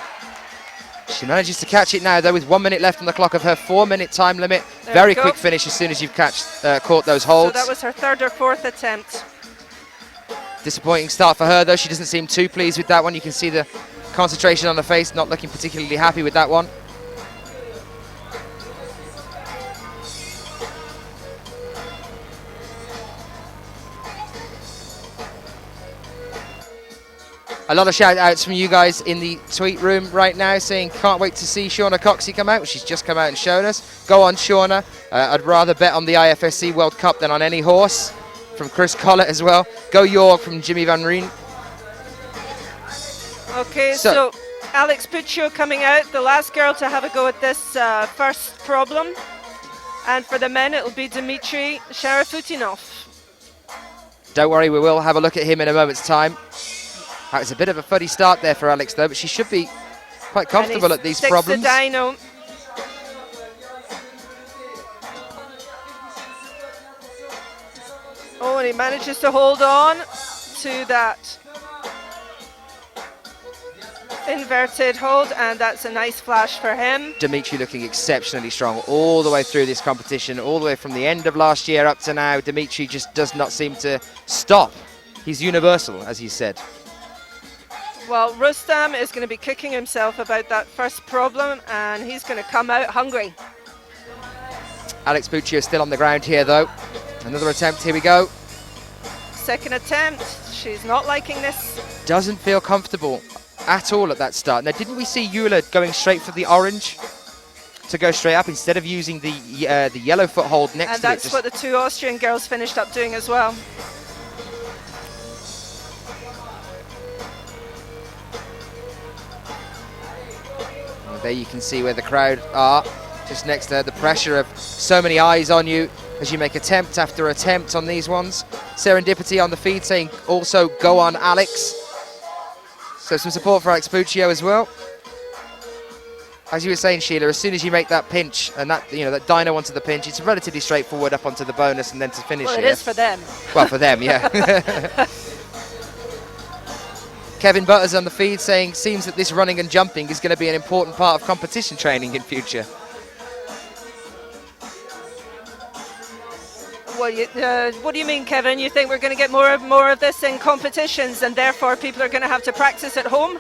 She manages to catch it now, though, with 1 minute left on the clock of her 4-minute time limit. Very quick finish as soon as you've caught those holds. So that was her 3rd or 4th attempt. Disappointing start for her, though. She doesn't seem too pleased with that one. You can see the concentration on her face, not looking particularly happy with that one. A lot of shout outs from you guys in the tweet room right now saying can't wait to see Shauna COXSEY come out. She's just come out and shown us. Go on, Shauna. I'd rather bet on the IFSC World Cup than on any horse. From Chris Collett as well. Go Jorg from Jimmy Van Reen. Okay, so Alex PUCCIO coming out, the last girl to have a go at this first problem. And for the men, it'll be Dmitrii RUS. Don't worry, we will have a look at him in a moment's time. It's a bit of a fuddy start there for Alex, though, but she should be quite comfortable at these problems. The dyno. Oh, and he manages to hold on to that inverted hold, and that's a nice flash for him. Dmitrii looking exceptionally strong all the way through this competition, all the way from the end of last year up to now. Dmitrii just does not seem to stop. He's universal, as he said. Well, Rustam is going to be kicking himself about that first problem, and he's going to come out hungry. Alex PUCCIO still on the ground here, though. Another attempt, here we go. Second attempt, she's not liking this. Doesn't feel comfortable at all at that start. Now, didn't we see Eula going straight for the orange to go straight up instead of using the yellow foothold next to it? And that's what the 2 Austrian girls finished up doing as well. Well, there you can see where the crowd are, just next to her. The pressure of so many eyes on you as you make attempt after attempt on these ones. Serendipity on the feed saying also go on Alex. So some support for Alex Puccio as well. As you were saying, Sheila, as soon as you make that pinch and that, you know, that dyno onto the pinch, it's relatively straightforward up onto the bonus and then to finish Well, it here. is for them. Well, for them, yeah. Kevin Butters on the feed saying, seems that this running and jumping is going to be an important part of competition training in future. Well, what do you mean, Kevin? You think we're going to get more of this in competitions and therefore people are going to have to practice at home?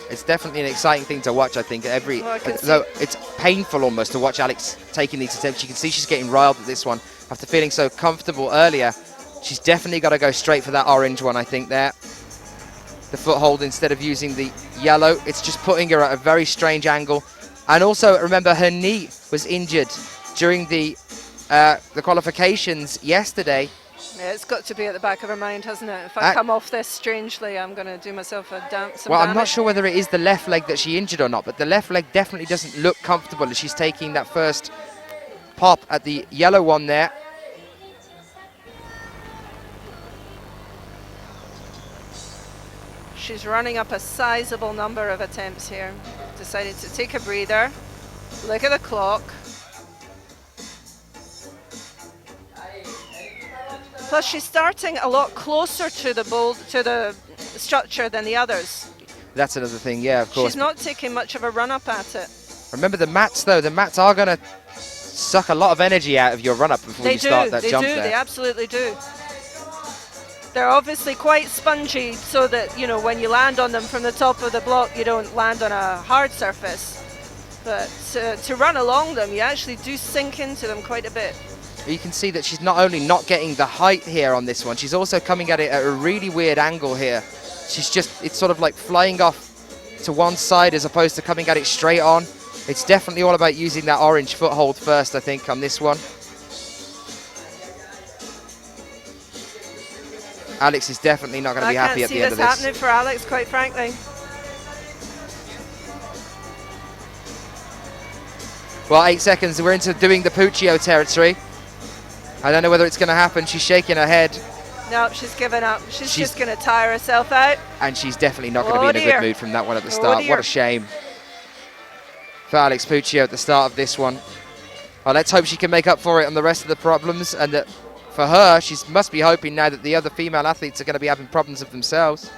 It's definitely an exciting thing to watch, I think. Though it's painful almost to watch Alex taking these attempts. You can see she's getting riled at this one. After feeling so comfortable earlier, she's definitely got to go straight for that orange one, I think, there. The foothold instead of using the yellow. It's just putting her at a very strange angle. And also, remember, her knee was injured during the qualifications yesterday. Yeah, it's got to be at the back of her mind, hasn't it? If I come off this strangely, I'm going to do myself some well, damage. I'm not sure whether it is the left leg that she injured or not, but the left leg definitely doesn't look comfortable as she's taking that first pop at the yellow one there. She's running up a sizable number of attempts here. Decided to take a breather. Look at the clock. Plus, she's starting a lot closer to the structure than the others. That's another thing, yeah, of course. She's not taking much of a run up at it. Remember the mats, though. The mats are going to suck a lot of energy out of your run up before you start that jump there. They absolutely do. They're obviously quite spongy, so that, you know, when you land on them from the top of the block, you don't land on a hard surface. But to run along them, you actually do sink into them quite a bit. You can see that she's not only not getting the height here on this one, she's also coming at it at a really weird angle here. It's sort of like flying off to one side as opposed to coming at it straight on. It's definitely all about using that orange foothold first, I think, on this one. Alex is definitely not going to be happy at the end of this. I can't see this happening for Alex, quite frankly. Well, 8 seconds, we're into doing the Puccio territory. I don't know whether it's going to happen. She's shaking her head. No, she's given up. She's just going to tire herself out. And she's definitely not going to be in a good mood from that one at the start. What a shame for Alex Puccio at the start of this one. Well, let's hope she can make up for it on the rest of the problems, and that for her, she must be hoping now that the other female athletes are going to be having problems of themselves.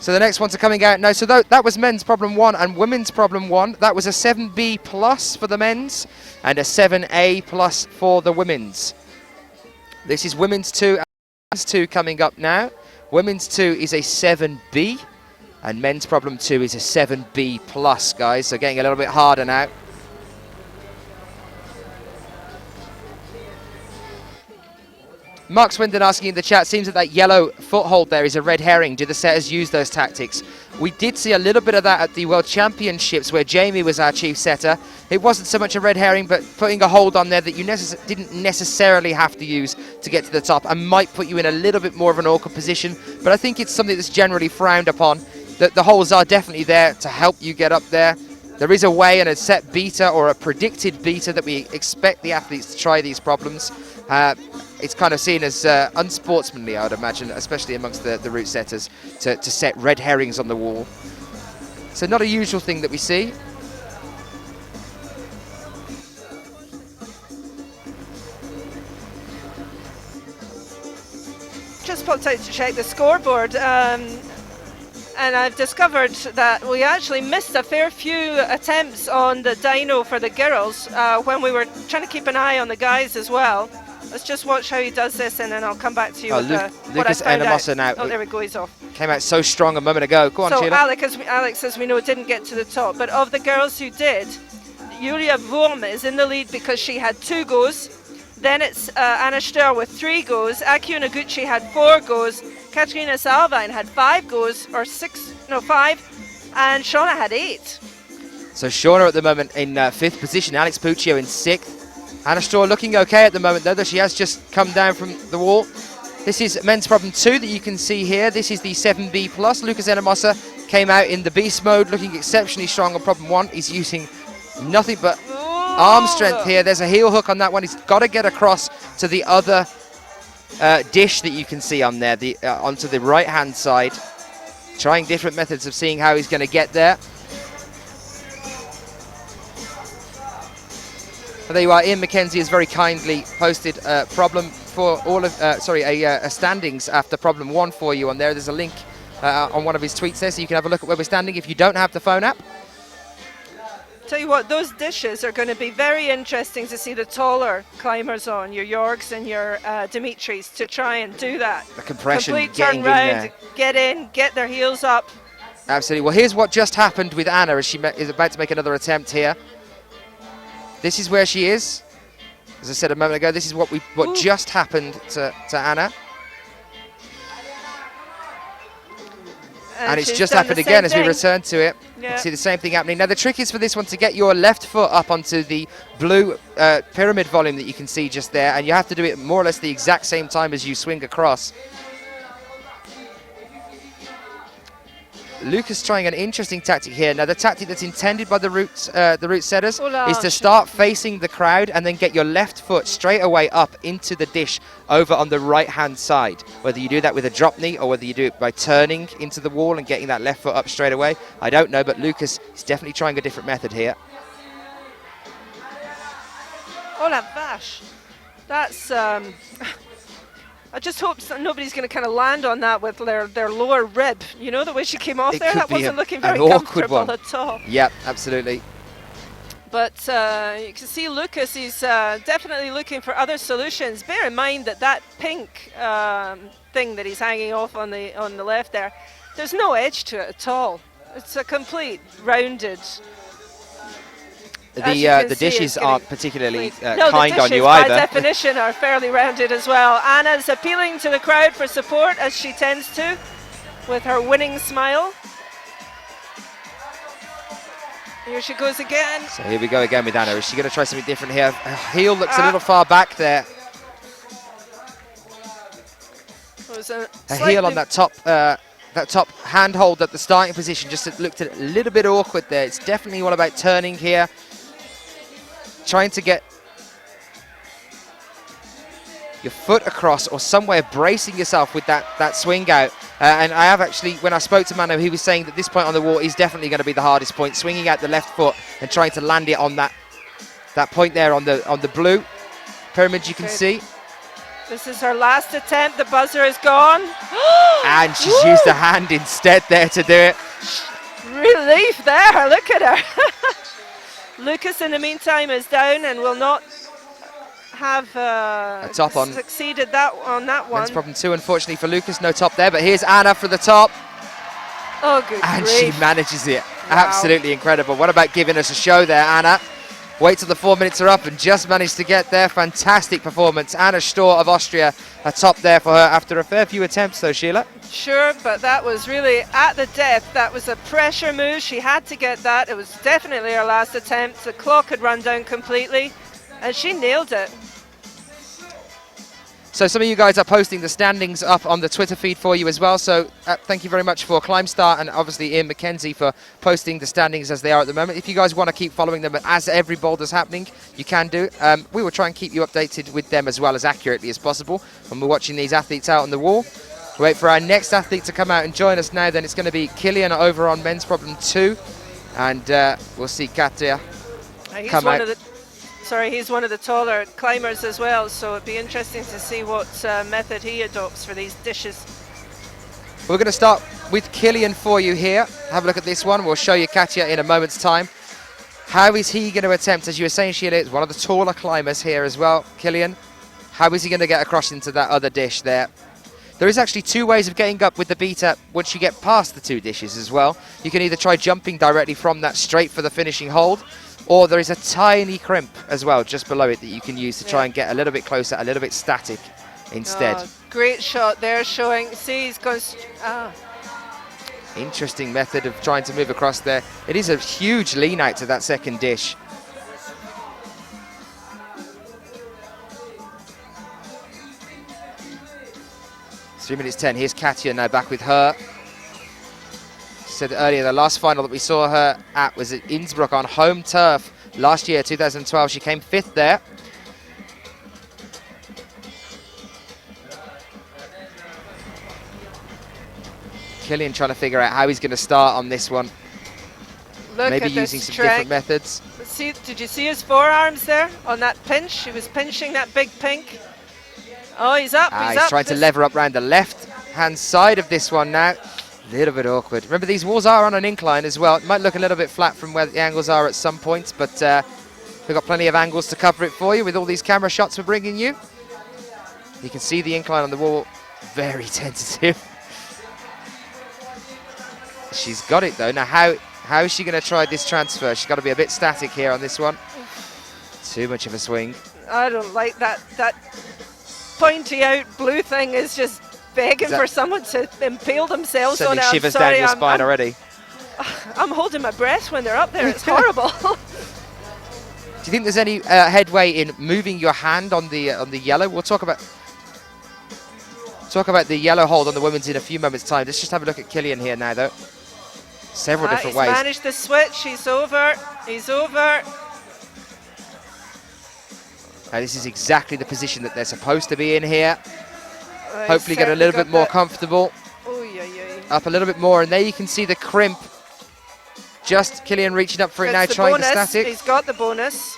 So the next ones are coming out now. So that was men's problem 1 and women's problem 1. That was a 7B plus for the men's and a 7A plus for the women's. This is women's 2 and men's 2 coming up now. Women's 2 is a 7B and men's problem 2 is a 7B plus, guys. So getting a little bit harder now. Mark Swindon asking in the chat, seems that yellow foothold there is a red herring. Do the setters use those tactics? We did see a little bit of that at the World Championships where Jamie was our chief setter. It wasn't so much a red herring, but putting a hold on there that you didn't necessarily have to use to get to the top and might put you in a little bit more of an awkward position. But I think it's something that's generally frowned upon. The holes are definitely there to help you get up there. There is a way and a set beta or a predicted beta that we expect the athletes to try these problems. It's kind of seen as unsportsmanly, I would imagine, especially amongst the route setters, to set red herrings on the wall. So not a usual thing that we see. Just popped out to check the scoreboard, and I've discovered that we actually missed a fair few attempts on the dyno for the girls when we were trying to keep an eye on the guys as well. Let's just watch how he does this, and then I'll come back to you with what I found out. Now, oh, there we go, he's off. Came out so strong a moment ago. Go on, so Sheila. Alex, as we know, didn't get to the top. But of the girls who did, Julia WURM is in the lead because she had 2 goes. Then it's Anna STÖHR with 3 goes. Akiyo Noguchi had 4 goes. Katharina SAURWEIN had 5 goes, or 5. And Shauna had 8. So Shauna at the moment in 5th position. Alex Puccio in 6th. Anna STÖHR looking okay at the moment, though she has just come down from the wall. This is men's problem 2 that you can see here. This is the 7B plus. Lukas ENNEMOSER came out in the beast mode, looking exceptionally strong on problem 1. He's using nothing but arm strength here. There's a heel hook on that one. He's got to get across to the other dish that you can see on there, onto the right-hand side. Trying different methods of seeing how he's going to get there. But there you are. Ian McKenzie has very kindly posted a problem for all of, a standings after problem 1 for you on there. There's a link on one of his tweets there, so you can have a look at where we're standing if you don't have the phone app. Tell you what, those dishes are going to be very interesting to see the taller climbers on, your Jorgs and your Dmitries, to try and do that. The compression, complete getting turn round, in there. get in, get their heels up. Absolutely. Well, here's what just happened with Anna as she is about to make another attempt here. This is where she is. As I said a moment ago, this is what just happened to Anna. And it's just happened again as we return to it. You can see the same thing happening. Now, the trick is for this one to get your left foot up onto the blue pyramid volume that you can see just there, and you have to do it more or less the exact same time as you swing across. Lucas trying an interesting tactic here. Now, the tactic that's intended by the route setters is to start facing the crowd and then get your left foot straight away up into the dish over on the right-hand side. Whether you do that with a drop knee or whether you do it by turning into the wall and getting that left foot up straight away, I don't know, but Lucas is definitely trying a different method here. Oh la vache. That's... I just hope nobody's going to kind of land on that with their lower rib. You know, the way she came off there? That wasn't looking very comfortable at all. Yep, absolutely. But you can see Lucas is definitely looking for other solutions. Bear in mind that pink thing that he's hanging off on the left there, there's no edge to it at all. It's a complete rounded... The dishes aren't particularly kind on you by either. definition are fairly rounded as well. Anna's appealing to the crowd for support, as she tends to, with her winning smile. Here she goes again. So here we go again with Anna. Is she going to try something different here? Her heel looks a little far back there. Her heel on that top handhold at the starting position just looked a little bit awkward there. It's definitely all about turning here. Trying to get your foot across or some way of bracing yourself with that swing out. And I have actually, when I spoke to Mano, he was saying that this point on the wall is definitely going to be the hardest point, swinging out the left foot and trying to land it on that point there on the blue pyramid you can see. This is her last attempt. The buzzer is gone. And she's used a hand instead there to do it. Relief there. Look at her. Lucas, in the meantime, is down and will not have succeeded on that one. That's problem 2, unfortunately, for Lucas. No top there, but here's Anna for the top. Oh, good And grief. she manages it. Wow. Absolutely incredible. What about giving us a show there, Anna? Wait till the 4 minutes are up and just managed to get there. Fantastic performance. Anna STÖHR of Austria, a top there for her after a fair few attempts, though, Sheila. Sure, but that was really at the depth. That was a pressure move. She had to get that. It was definitely her last attempt. The clock had run down completely, and she nailed it. So some of you guys are posting the standings up on the Twitter feed for you as well. So thank you very much for Climbstar and obviously Ian McKenzie for posting the standings as they are at the moment. If you guys want to keep following them as every boulder's happening, you can do. We will try and keep you updated with them as well as accurately as possible when we're watching these athletes out on the wall. We wait for our next athlete to come out and join us now. Then it's going to be Kilian over on men's problem 2. And we'll see Katja come out. He's one of the taller climbers as well, so it'd be interesting to see what method he adopts for these dishes. We're going to start with Kilian for you here. Have a look at this one. We'll show you Katja in a moment's time. How is he going to attempt, as you were saying, Sheila, is one of the taller climbers here as well, Kilian. How is he going to get across into that other dish there? There is actually 2 ways of getting up with the beater once you get past the 2 dishes as well. You can either try jumping directly from that straight for the finishing hold, or there is a tiny crimp as well just below it that you can use to try and get a little bit closer, a little bit static instead. Oh, great shot there showing, see he's gone, Interesting method of trying to move across there. It is a huge lean out to that second dish. It's 3 minutes 10, here's Katja now back with her. Said earlier, the last final that we saw her at was at Innsbruck on home turf last year, 2012. She came 5th there. Kilian trying to figure out how he's going to start on this one. Look Maybe at using this some trick. different methods. See, did you see his forearms there on that pinch? He was pinching that big pink. Oh, he's up, he's He's up. trying to lever up around the left-hand side of this one now. A little bit awkward. Remember, these walls are on an incline as well. It might look a little bit flat from where the angles are at some points, but we've got plenty of angles to cover it for you with all these camera shots we're bringing you. You can see the incline on the wall. Very tentative. She's got it, though. Now, how is she going to try this transfer? She's got to be a bit static here on this one. Too much of a swing. I don't like that. That pointy out blue thing is just begging for someone to impale themselves on Sending it. shivers down your spine already. I'm holding my breath when they're up there. It's horrible. Do you think there's any headway in moving your hand on the yellow? We'll talk about the yellow hold on the women's in a few moments' time. Let's just have a look at Kilian here now, though. Several different ways. He's managed the switch. He's over. He's over. Now, this is exactly the position that they're supposed to be in here. He's Hopefully get a little bit more comfortable. Up a little bit more, and there you can see the crimp. Just Kilian reaching up for it now, trying the static. He's got the bonus.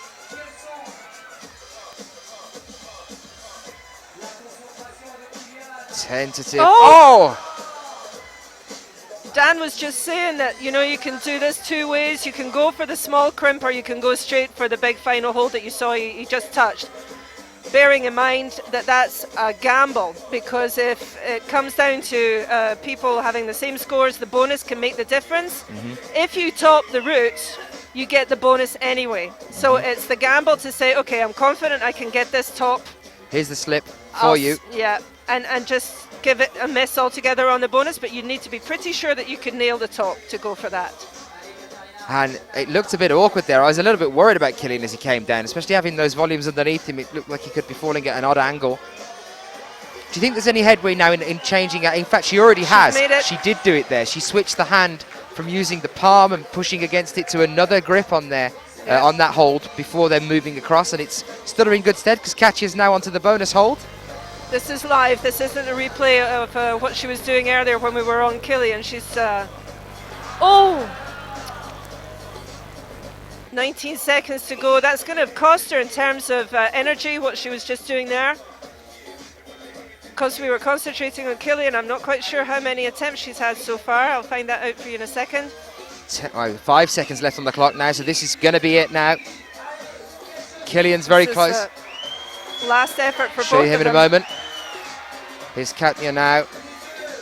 Tentative. Oh! Dan was just saying that, you know, you can do this two ways. You can go for the small crimp or you can go straight for the big final hold that you saw he just touched. Bearing in mind that that's a gamble, because if it comes down to people having the same scores, the bonus can make the difference. If you top the route, you get the bonus anyway. So it's the gamble to say, okay, I'm confident I can get this top. Here's the slip for you. Yeah, and just give it a miss altogether on the bonus, but you need to be pretty sure that you can nail the top to go for that. And it looked a bit awkward there. I was a little bit worried about Kilian as he came down, especially having those volumes underneath him. It looked like he could be falling at an odd angle. Do you think there's any headway now in changing it? In fact, she already has. She did do it there. She switched the hand from using the palm and pushing against it to another grip on there, on that hold before then moving across, and it's stood her in good stead because Katya is now onto the bonus hold. This is live. This isn't a replay of what she was doing earlier when we were on Kilian. She's... 19 seconds to go. That's going to have cost her in terms of energy, what she was just doing there. Because we were concentrating on Kilian, I'm not quite sure how many attempts she's had so far. I'll find that out for you in a second. 5 seconds left on the clock now, so this is going to be it now. Kilian's very close. Last effort for both of them. Show you him in a moment. Here's Katya now.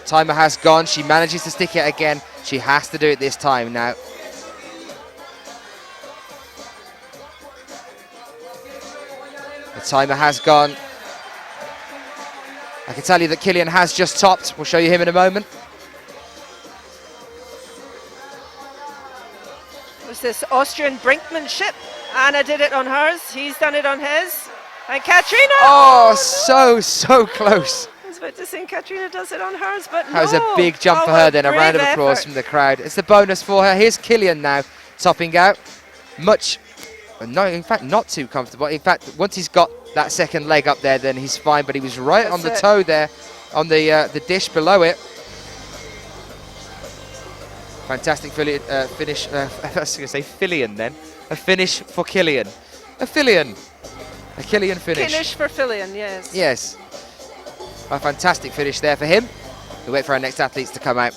Timer has gone. She manages to stick it again. She has to do it this time now. The timer has gone. I can tell you that Kilian has just topped. We'll show you him in a moment. Was this Austrian brinkmanship? Anna did it on hers. He's done it on his. And Katrina! Oh, so close. I was about to say Katrina does it on hers, but That was a big jump for her then. A round of applause from the crowd. It's the bonus for her. Here's Kilian now, topping out. No, in fact, not too comfortable. In fact, once he's got that second leg up there, then he's fine, but he was right on the toe there, on the dish below it. Fantastic finish. I was going to say Filian then. A finish for Kilian. A Kilian finish. Finish for Filian, yes. Yes. A fantastic finish there for him. We'll wait for our next athletes to come out.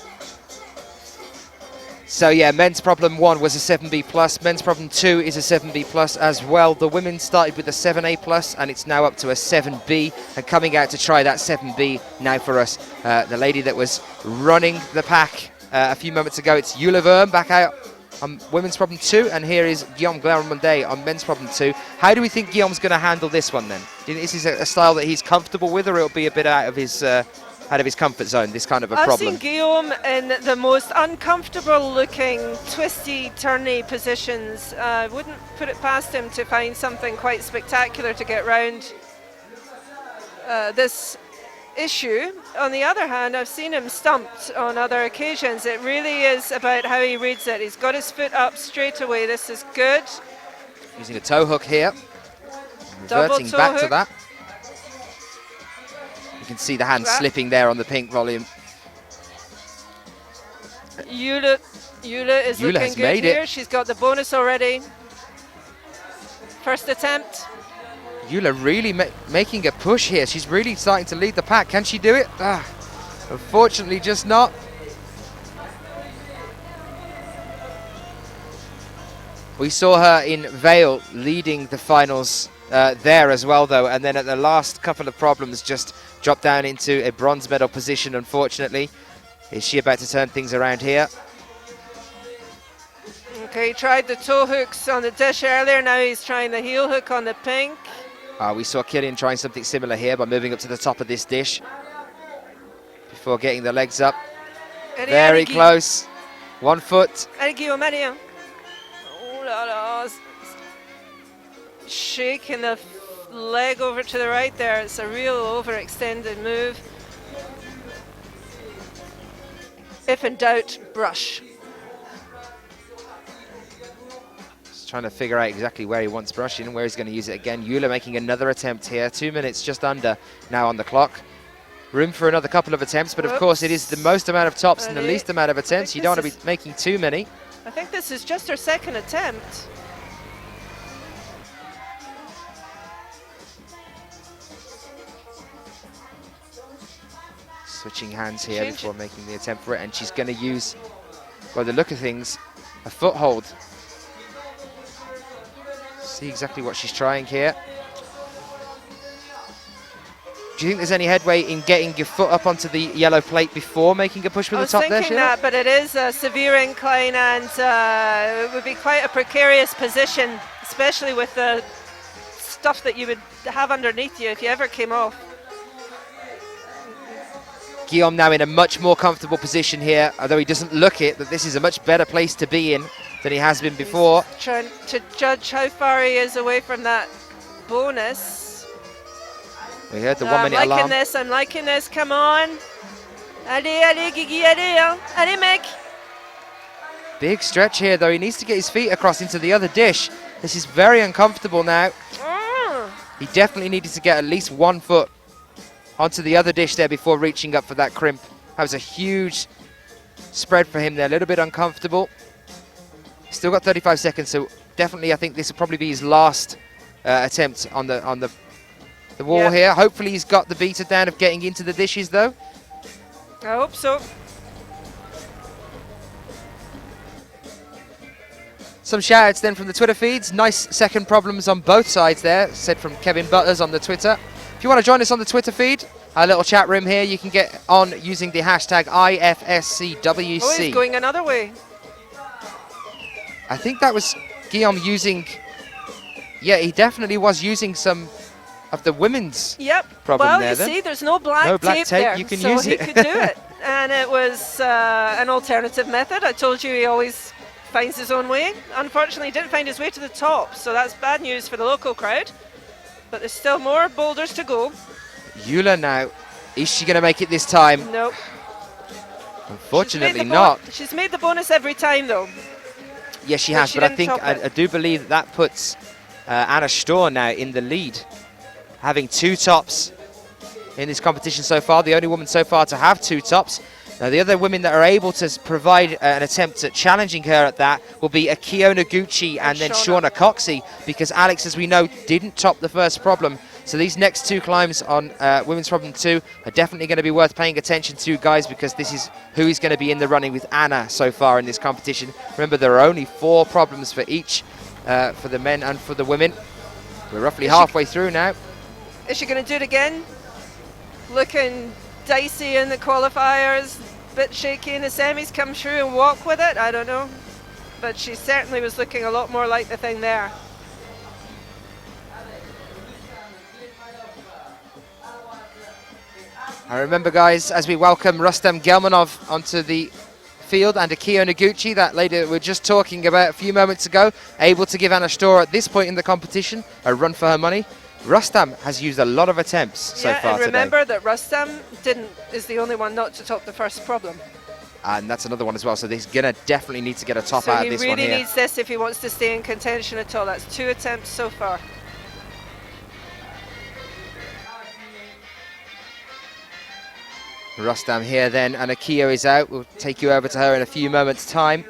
So yeah, men's problem 1 was a 7B+, men's problem 2 is a 7B+ as well. The women started with a 7A+, and it's now up to a 7B, and coming out to try that 7B now for us. The lady that was running the pack a few moments ago, it's Yulia WURM back out on women's problem 2, and here is Guillaume Mondet on men's problem 2. How do we think Guillaume's going to handle this one then? Do you think this is a style that he's comfortable with, or it'll be a bit out of his comfort zone, this kind of a problem? I've seen Guillaume in the most uncomfortable looking, twisty, turny positions. Wouldn't put it past him to find something quite spectacular to get round this issue. On the other hand, I've seen him stumped on other occasions. It really is about how he reads it. He's got his foot up straight away. This is good. Using a toe hook here. Double Reverting toe back to hook. that. You can see the hand slipping there on the pink volume. Yula is looking has good made here. it. She's got the bonus already. First attempt. Yula really making a push here. She's really starting to lead the pack. Can she do it? Unfortunately, just not. We saw her in Vale leading the finals there as well, though, and then at the last couple of problems just dropped down into a bronze medal position, unfortunately. Is she about to turn things around here? Okay, he tried the toe hooks on the dish earlier. Now he's trying the heel hook on the pink. We saw Kilian trying something similar here by moving up to the top of this dish before getting the legs up. Very close. 1 foot. Guillaume. Oh la la. Shaking the leg over to the right there. It's a real overextended move. If in doubt, brush. Just trying to figure out exactly where he wants brushing and where he's going to use it again. Yula making another attempt here. 2 minutes just under now on the clock. Room for another couple of attempts, but of course it is the most amount of tops and the least amount of attempts. You don't want to be making too many. I think this is just her second attempt. Switching hands here before making the attempt for it, and she's going to use, by the look of things, a foothold. See exactly what she's trying here. Do you think there's any headway in getting your foot up onto the yellow plate before making a push with the top there, I was thinking that, but it is a severe incline, and it would be quite a precarious position, especially with the stuff that you would have underneath you if you ever came off. Guillaume now in a much more comfortable position here, although he doesn't look it, that this is a much better place to be in than he has been before. He's trying to judge how far he is away from that bonus. We heard the 1 minute alarm. I'm liking this, come on. Allez, Guigui, allez, mec. Big stretch here though, he needs to get his feet across into the other dish. This is very uncomfortable now. He definitely needed to get at least 1 foot onto the other dish there before reaching up for that crimp. That was a huge spread for him there, a little bit uncomfortable. Still got 35 seconds, so definitely I think this will probably be his last attempt on the wall here. Hopefully he's got the beater down of getting into the dishes though. I hope so. Some shout-outs then from the Twitter feeds. Nice second problems on both sides there, said from Kevin Butters on the Twitter. If you want to join us on the Twitter feed, our little chat room here, you can get on using the hashtag IFSCWC. Oh, he's going another way. I think that was Guillaume using, yeah, he definitely was using some of the women's problem well, there. Well, you see, there's no black tape there, you can so use he it. could do it. And it was an alternative method. I told you he always finds his own way. Unfortunately, he didn't find his way to the top, so that's bad news for the local crowd. But there's still more boulders to go. Yula now, is she going to make it this time? Nope. Unfortunately not. She's made the bonus every time though. Yes, she has, but I think, I do believe that puts Anna STÖHR now in the lead, having 2 tops in this competition so far, the only woman so far to have 2 tops. Now the other women that are able to provide an attempt at challenging her at that will be Akiyo Noguchi and then Shauna COXSEY, because Alex, as we know, didn't top the first problem. So these next 2 climbs on women's problem 2 are definitely going to be worth paying attention to, guys, because this is who is going to be in the running with Anna so far in this competition. Remember, there are only 4 problems for each, for the men and for the women. We're roughly halfway through now. Is she going to do it again? Looking dicey in the qualifiers, bit shaky in the semis, come through and walk with it, I don't know. But she certainly was looking a lot more like the thing there. I remember, guys, as we welcome Rustam GELMANOV onto the field and Akiyo Noguchi, that lady that we were just talking about a few moments ago, able to give Anna STÖHR at this point in the competition a run for her money. Rustam has used a lot of attempts so far and remember today. that Rustam is the only one not to top the first problem. And that's another one as well. So he's going to definitely need to get a top out of this one here. So he really needs this if he wants to stay in contention at all. That's 2 attempts so far. Rustam here then, and Akiyo is out. We'll take you over to her in a few moments' time.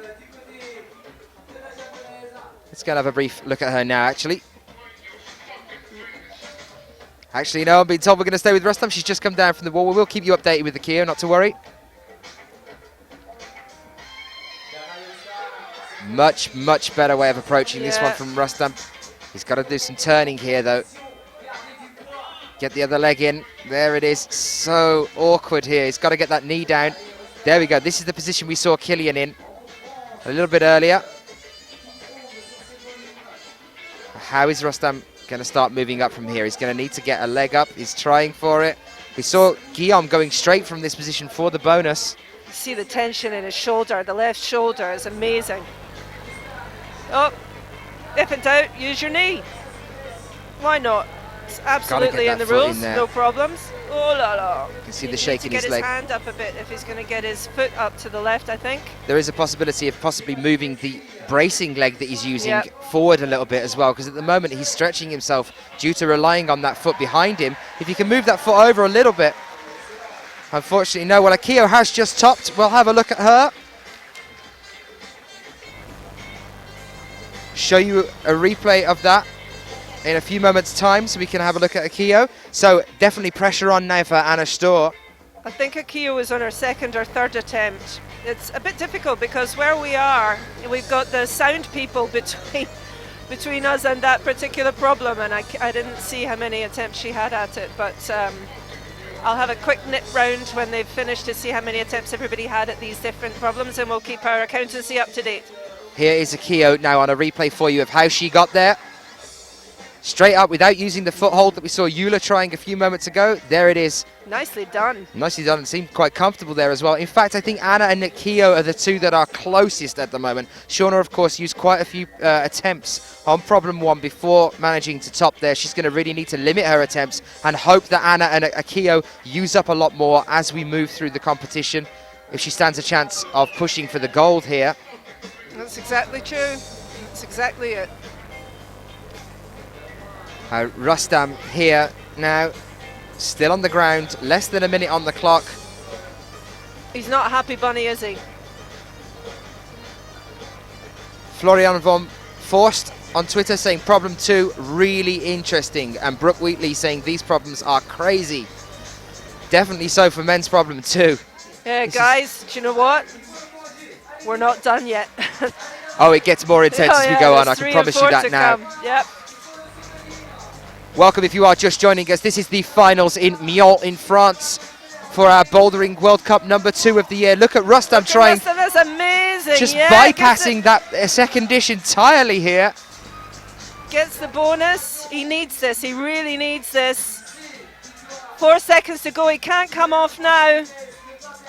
Let's go and have a brief look at her now, actually. Actually, no, I'm being told we're going to stay with Rustam. She's just come down from the wall. We will keep you updated with Akiyo, not to worry. Much, much better way of approaching this one from Rustam. He's got to do some turning here, though. Get the other leg in. There it is. So awkward here. He's got to get that knee down. There we go. This is the position we saw Kilian in a little bit earlier. How is Rustam going to start moving up from here? He's going to need to get a leg up. He's trying for it. We saw Guillaume going straight from this position for the bonus. You see the tension in his shoulder. The left shoulder is amazing. Oh, if in doubt, use your knee. Why not? It's absolutely in the rules, no problems. Oh la la. You can see the shake in his leg. Get his hand up a bit if he's going to get his foot up to the left, I think. There is a possibility of possibly moving the bracing leg that he's using forward a little bit as well, because at the moment he's stretching himself due to relying on that foot behind him. If you can move that foot over a little bit. Unfortunately, no. Well, Akiyo has just topped. We'll have a look at her. Show you a replay of that in a few moments' time so we can have a look at Akiyo. So definitely pressure on now for Anna STÖHR. I think Akiyo was on her 2nd or 3rd attempt. It's a bit difficult because where we are, we've got the sound people between us and that particular problem, and I didn't see how many attempts she had at it, but I'll have a quick nip round when they've finished to see how many attempts everybody had at these different problems, and we'll keep our accountancy up to date. Here is Akiyo now on a replay for you of how she got there. Straight up without using the foothold that we saw Eula trying a few moments ago. There it is. Nicely done. Nicely done. It seemed quite comfortable there as well. In fact, I think Anna and Akiyo are the two that are closest at the moment. Shauna, of course, used quite a few attempts on problem 1 before managing to top there. She's going to really need to limit her attempts and hope that Anna and Akiyo use up a lot more as we move through the competition, if she stands a chance of pushing for the gold here. That's exactly true. That's exactly it. Rustam here now, still on the ground, less than a minute on the clock. He's not a happy bunny, is he? Florian von Forst on Twitter saying problem 2 really interesting, and Brooke Wheatley saying these problems are crazy. Definitely so for men's problem 2. Yeah, guys, do you know what? We're not done yet. Oh, it gets more intense as we go on, I can promise you that now. Yep. Welcome if you are just joining us. This is the finals in Millau in France for our Bouldering World Cup number 2 of the year. Look at Rustam trying, Rustam, that's amazing. just bypassing that second dish entirely here. Gets the bonus. He needs this. He really needs this. 4 seconds to go. He can't come off now.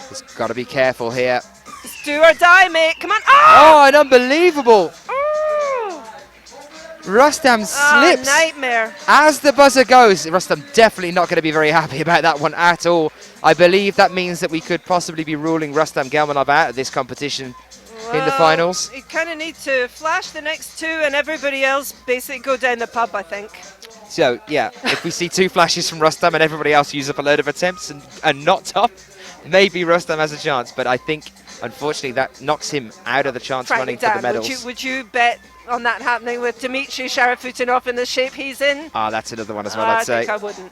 He's got to be careful here. It's do or die, mate. Come on. Oh, an unbelievable. Rustam slips. Nightmare. As the buzzer goes. Rustam definitely not going to be very happy about that one at all. I believe that means that we could possibly be ruling Rustam GELMANOV out of this competition in the finals. You kind of need to flash the next 2 and everybody else basically go down the pub, I think. So, yeah, if we see 2 flashes from Rustam and everybody else use up a load of attempts and not top, maybe Rustam has a chance. But I think, unfortunately, that knocks him out of the chance running for the medals. Would you bet on that happening with Dmitrii SHARAFUTDINOV in the shape he's in? Ah, that's another one as well, I'd say. I think I wouldn't.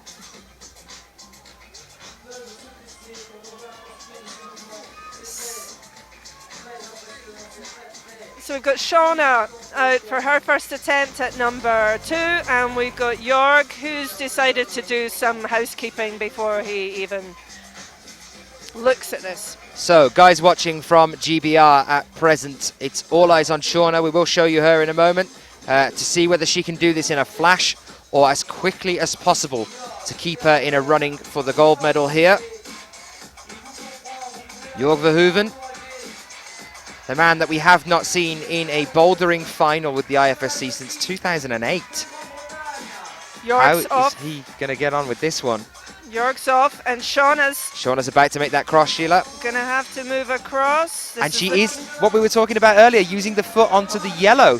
So we've got Shauna out for her first attempt at number 2, and we've got Jorg, who's decided to do some housekeeping before he even looks at this. So, guys watching from GBR at present, it's all eyes on Shauna. We will show you her in a moment to see whether she can do this in a flash or as quickly as possible to keep her in a running for the gold medal here. Jorg Verhoeven, the man that we have not seen in a bouldering final with the IFSC since 2008. How is he going to get on with this one? Jorg's off, and Shauna's about to make that cross, Sheila. gonna have to move across. And she is, what we were talking about earlier, using the foot onto the yellow.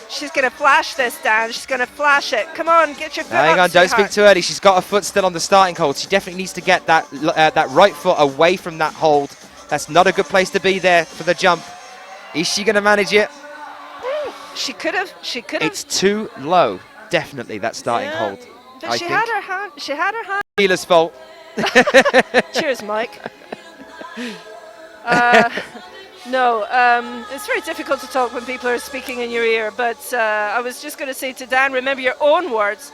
She's gonna flash this, Dan. She's gonna flash it. Come on, get your foot Hang up, on, don't sweetheart. speak too early. She's got her foot still on the starting hold. She definitely needs to get that that right foot away from that hold. That's not a good place to be there for the jump. Is she gonna manage it? She could have. It's too low, definitely, that starting hold. But I she think. had her hand. She had her hand. Sheila's fault. Cheers, Mike. No, it's very difficult to talk when people are speaking in your ear, but I was just going to say to Dan, remember your own words,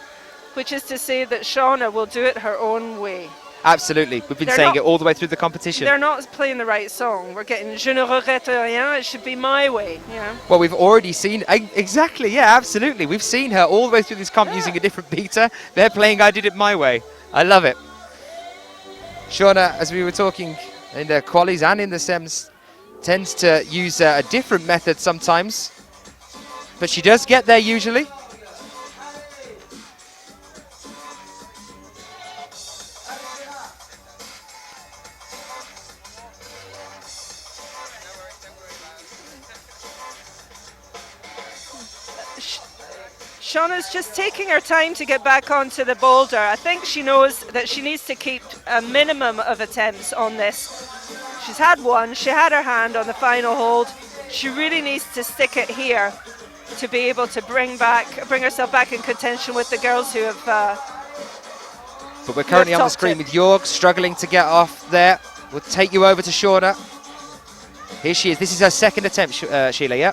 which is to say that Shauna will do it her own way. Absolutely. We've been saying it all the way through the competition. They're not playing the right song. We're getting Je ne regrette rien, it should be my way, you know. Well, we've already seen, exactly, yeah, absolutely. We've seen her all the way through this comp using a different beater. They're playing I Did It My Way. I love it. Shauna, as we were talking in the qualies and in the sems, tends to use a different method sometimes, but she does get there usually. Shauna's just taking her time to get back onto the boulder. I think she knows that she needs to keep a minimum of attempts on this. She's had one, she had her hand on the final hold. She really needs to stick it here to be able to bring herself back in contention with the girls who have But we're currently on the screen with Jorg struggling to get off there. We'll take you over to Shauna. Here she is. This is her second attempt, Sheila, yeah?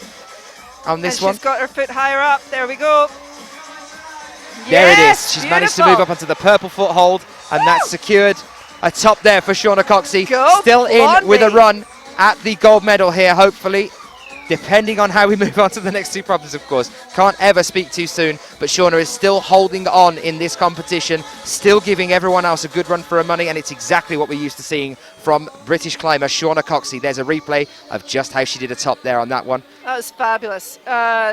On this one. She's got her foot higher up. There we go. There it Yes, is. She's beautiful. managed to move up onto the purple foothold, and that's secured a top there for Shauna COXSEY. Go Still in Blondie. with a run at the gold medal here, hopefully. Depending on how we move on to the next two problems, of course. Can't ever speak too soon, but Shauna is still holding on in this competition, still giving everyone else a good run for her money, and it's exactly what we're used to seeing from British climber Shauna COXSEY. There's a replay of just how she did a top there on that one. That was fabulous.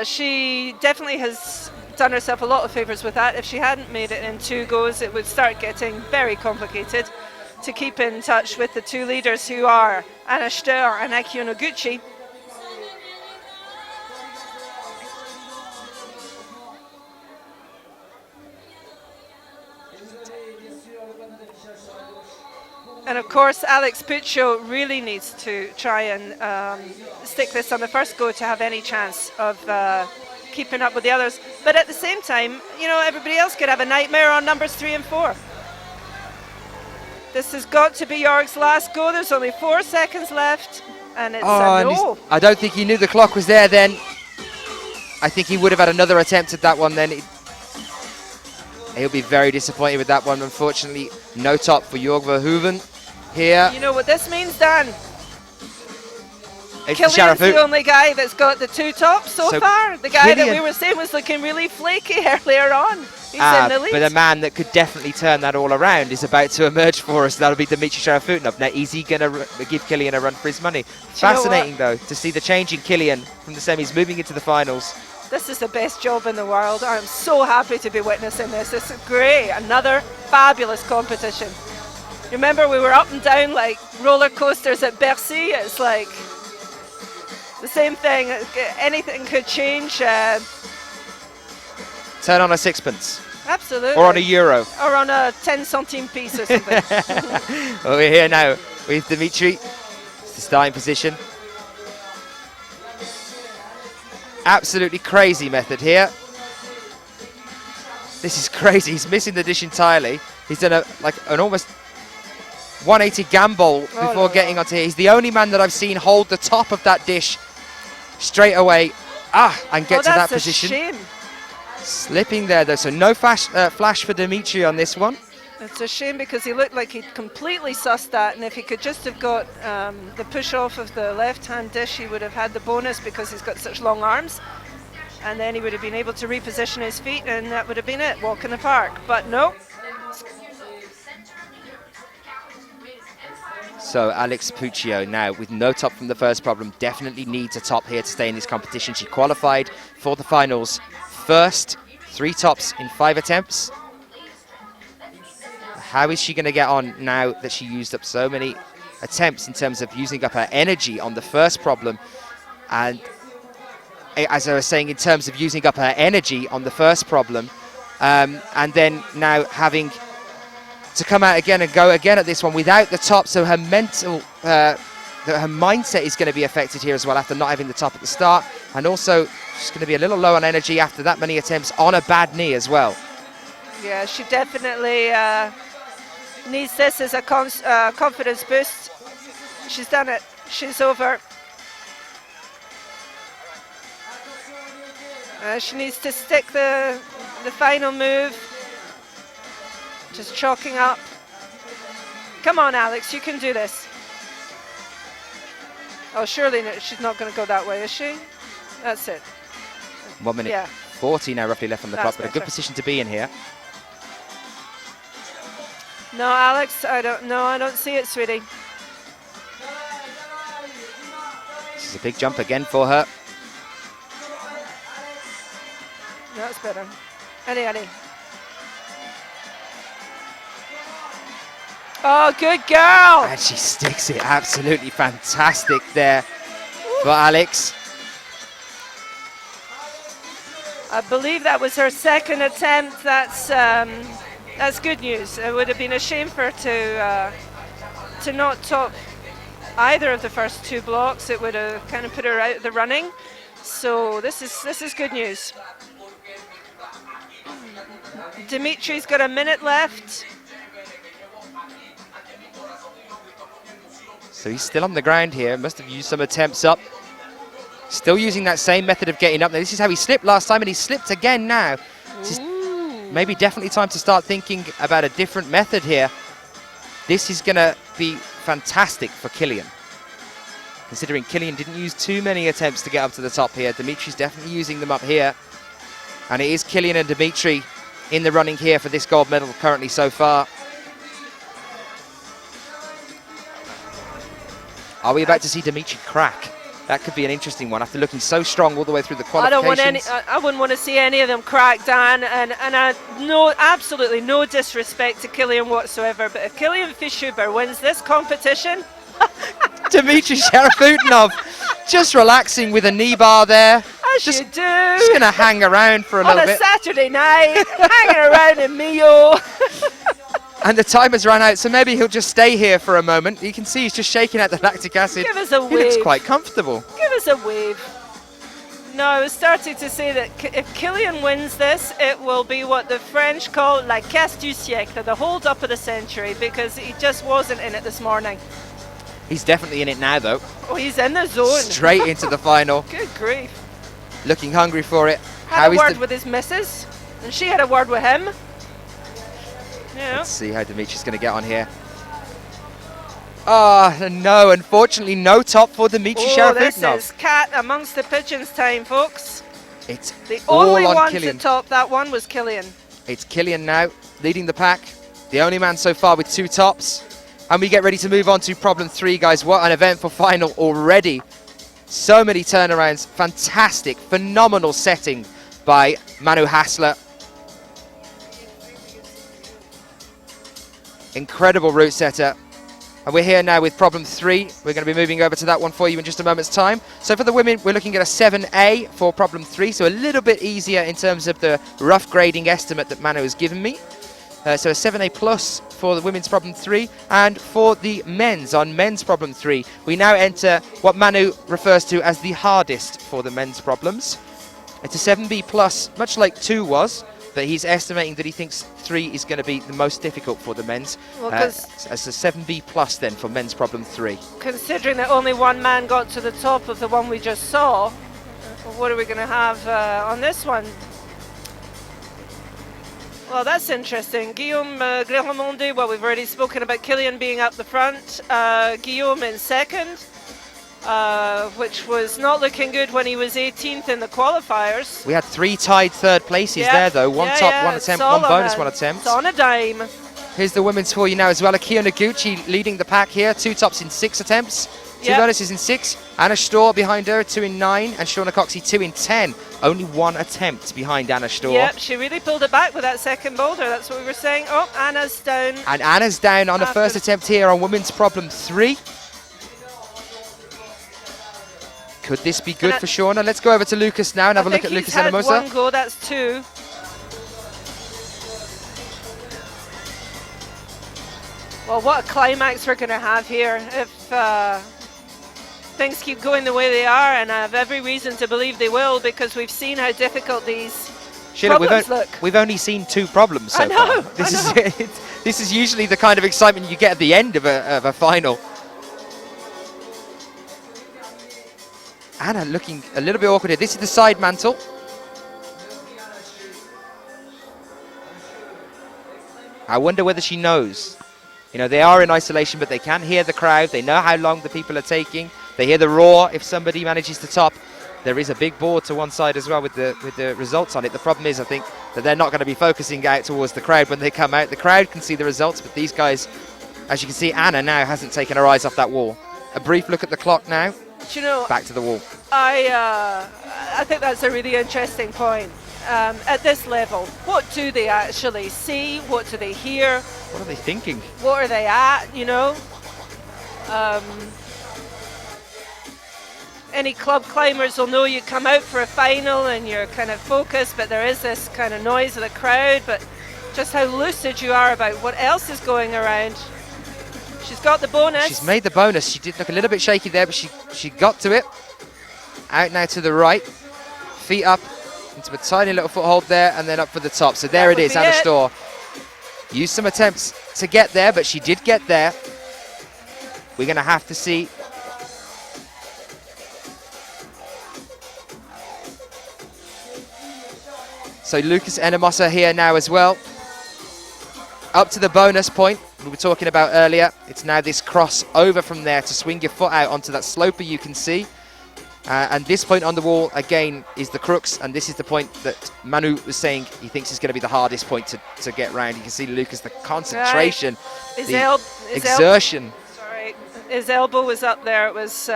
She definitely has done herself a lot of favours with that. If she hadn't made it in 2 goes, it would start getting very complicated to keep in touch with the 2 leaders who are Anna STÖHR and Akiyo Noguchi. And of course, Alex PUCCIO really needs to try and stick this on the first go to have any chance of keeping up with the others. But at the same time, you know, everybody else could have a nightmare on numbers 3 and 4. This has got to be Jorg's last go. There's only 4 seconds left, and it's a no. I don't think he knew the clock was there then. I think he would have had another attempt at that one then. He'll be very disappointed with that one. Unfortunately, no top for Jorg VERHOEVEN here. You know what this means, Dan? It's Kilian's the the only guy that's got the 2 tops so far. The guy that we Kilian- were saying was looking really flaky earlier on. He's in the lead. But a man that could definitely turn that all around is about to emerge for us. That'll be Dmitrii SHARAFUTDINOV. Now, is he going to give Kilian a run for his money? Fascinating, though, to see the change in Kilian from the semis moving into the finals. This is the best job in the world. I'm so happy to be witnessing this. This is great. Another fabulous competition. Remember, we were up and down like roller coasters at Bercy. It's like the same thing. Anything could change. Turn on a sixpence. Absolutely. Or on a euro. Or on a 10 centime piece or something. Well, we're here now with Dmitrii. It's the starting position. Absolutely crazy method here. This is crazy. He's missing the dish entirely. He's done an almost 180 gambol before getting onto here. He's the only man that I've seen hold the top of that dish straight away and get to that position. That's a shame. Slipping there though, so no flash for Dmitrii on this one. It's a shame because he looked like he'd completely sussed that, and if he could just have got the push off of the left-hand dish, he would have had the bonus because he's got such long arms, and then he would have been able to reposition his feet, and that would have been it, walk in the park. But no. So Alex PUCCIO now with no top from the first problem, definitely needs a top here to stay in this competition. She qualified for the finals first, 3 tops in 5 attempts. How is she going to get on now that she used up so many attempts in terms of using up her energy on the first problem? And as I was saying, in terms of using up her energy on the first problem, and then now having to come out again and go again at this one without the top, so her mental, her mindset is going to be affected here as well after not having the top at the start, and also she's going to be a little low on energy after that many attempts on a bad knee as well. Yeah, she definitely needs this as a confidence boost. She's done it. She's over. She needs to stick the final move. Just chalking up. Come on, Alex, you can do this. Oh, surely she's not going to go that way, is she? That's it. 1 minute 40 now roughly left on the clock, but a good position to be in here. No, Alex, I don't see it, sweetie. This is a big jump again for her. That's better. Any. Oh, good girl! And she sticks it. Absolutely fantastic there for Alex. I believe that was her second attempt. That's good news. It would have been a shame for her to not top either of the first two blocks. It would have kind of put her out of the running. So this is good news. Dmitrii's got a minute left. So he's still on the ground here. Must have used some attempts up. Still using that same method of getting up. Now, this is how he slipped last time, and he slipped again now. This is maybe definitely time to start thinking about a different method here. This is going to be fantastic for Kilian. Considering Kilian didn't use too many attempts to get up to the top here. Dmitrii's definitely using them up here. And it is Kilian and Dmitrii in the running here for this gold medal currently so far. Are we about to see Dmitrii crack? That could be an interesting one after looking so strong all the way through the qualifications. I wouldn't want to see any of them crack, Dan, and absolutely no disrespect to Kilian whatsoever, but if Kilian FISCHHUBER wins this competition... Dmitrii SHARAFUTDINOV just relaxing with a knee bar there. As you do. Just going to hang around for a little bit. On a Saturday night, hanging around in Millau. And the time has run out, so maybe he'll just stay here for a moment. You can see he's just shaking out the lactic acid. Give us a wave. He looks quite comfortable. Give us a wave. No, I was starting to say that if Kilian wins this, it will be what the French call la casse du siècle, the hold up of the century, because he just wasn't in it this morning. He's definitely in it now, though. Oh, he's in the zone. Straight into the final. Good grief. Looking hungry for it. Had a word with his missus, and she had a word with him. Yeah. Let's see how Dmitrii's going to get on here. Oh, no, unfortunately, no top for Dmitrii SHARAFUTDINOV. This is cat amongst the pigeons time, folks. It's the all only on one Kilian. to top that one was Kilian. It's Kilian now, leading the pack. The only man so far with 2 tops. And we get ready to move on to problem 3, guys. What an eventful final already. So many turnarounds. Fantastic, phenomenal setting by Manu Hassler. Incredible route setter. And we're here now with problem 3. We're going to be moving over to that one for you in just a moment's time. So for the women, we're looking at a 7A for problem 3. So a little bit easier in terms of the rough grading estimate that Manu has given me. So a 7A plus for the women's problem 3. And for the men's, on men's problem 3, we now enter what Manu refers to as the hardest for the men's problems. It's a 7B plus, much like 2 was. But he's estimating that he thinks 3 is going to be the most difficult for the men's. Well, as a 7B plus then for men's problem 3. Considering that only one man got to the top of the one we just saw, what are we going to have on this one? Well, that's interesting. Guillaume Grelmonde, well, we've already spoken about Kilian being up the front. Guillaume in second. Which was not looking good when he was 18th in the qualifiers. We had 3 tied third places there, though. One top, one attempt, one bonus, one attempt. It's on a dime. Here's the women's for you now as well. Akiyo Noguchi leading the pack here. 2 tops in 6 attempts. Two bonuses in 6. Anna STÖHR behind her, 2 in 9, and Shauna COXSEY 2 in 10. Only 1 attempt behind Anna STÖHR. Yep, she really pulled it back with that second boulder. That's what we were saying. Oh, Anna's down. And Anna's down on the first attempt here on women's problem 3. Could this be good for Shauna? Let's go over to Lucas now and have a look at Lucas Ennemoser. One go, that's 2. Well, what a climax we're going to have here if things keep going the way they are, and I have every reason to believe they will, because we've seen how difficult these problems look. We've only seen 2 problems so far. This is usually the kind of excitement you get at the end of a final. Anna looking a little bit awkward here. This is the side mantle. I wonder whether she knows. You know, they are in isolation, but they can hear the crowd. They know how long the people are taking. They hear the roar if somebody manages to top. There is a big board to one side as well with the results on it. The problem is, I think, that they're not going to be focusing out towards the crowd when they come out. The crowd can see the results, but these guys, as you can see, Anna now hasn't taken her eyes off that wall. A brief look at the clock now. Do you know, back to the wall. I think that's a really interesting point. At this level, what do they actually see? What do they hear? What are they thinking? What are they at, you know? Any club climbers will know you come out for a final and you're kind of focused, but there is this kind of noise of the crowd, but just how lucid you are about what else is going around. She's got the bonus. She's made the bonus. She did look a little bit shaky there, but she got to it. Out now to the right. Feet up into a tiny little foothold there, and then up for the top. So there it is, Anna STÖHR. Used some attempts to get there, but she did get there. We're going to have to see. So Lucas Ennemoser here now as well. Up to the bonus point we were talking about earlier. It's now this cross over from there to swing your foot out onto that sloper you can see. And this point on the wall, again, is the crux. And this is the point that Manu was saying he thinks is going to be the hardest point to get round. You can see, Lucas, the concentration, the exertion. Sorry, his elbow was up there. It was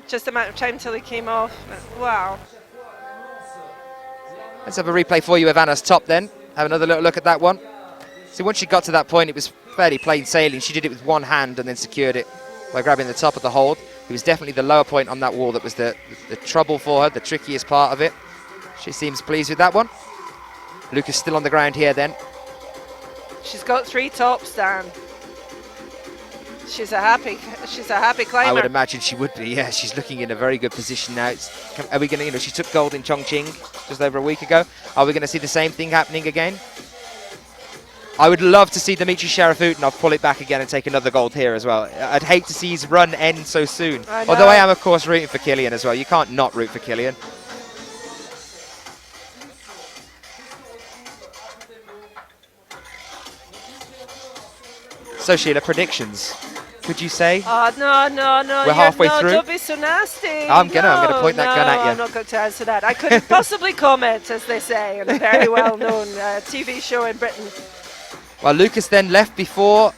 just a matter of time till he came off. Wow. Let's have a replay for you of Anna's top then. Have another little look at that one. See, once she got to that point, it was fairly plain sailing. She did it with one hand and then secured it by grabbing the top of the hold. It was definitely the lower point on that wall that was the trouble for her, the trickiest part of it. She seems pleased with that one. Lucas still on the ground here then. She's got 3 tops, Dan. She's a happy climber. I would imagine she would be, yeah. She's looking in a very good position now. Are we going to, you know, she took gold in Chongqing just over a week ago. Are we going to see the same thing happening again? I would love to see Dmitrii SHARAFUTDINOV pull it back again and take another gold here as well. I'd hate to see his run end so soon. Although I am, of course, rooting for Kilian as well. You can't not root for Kilian. So, Sheila, predictions. Could you say? Oh, no. We're halfway through. Don't be so nasty. I'm gonna point that gun at you. I'm not going to answer that. I couldn't possibly comment, as they say, in a very well-known TV show in Britain. Well, Lucas then left before,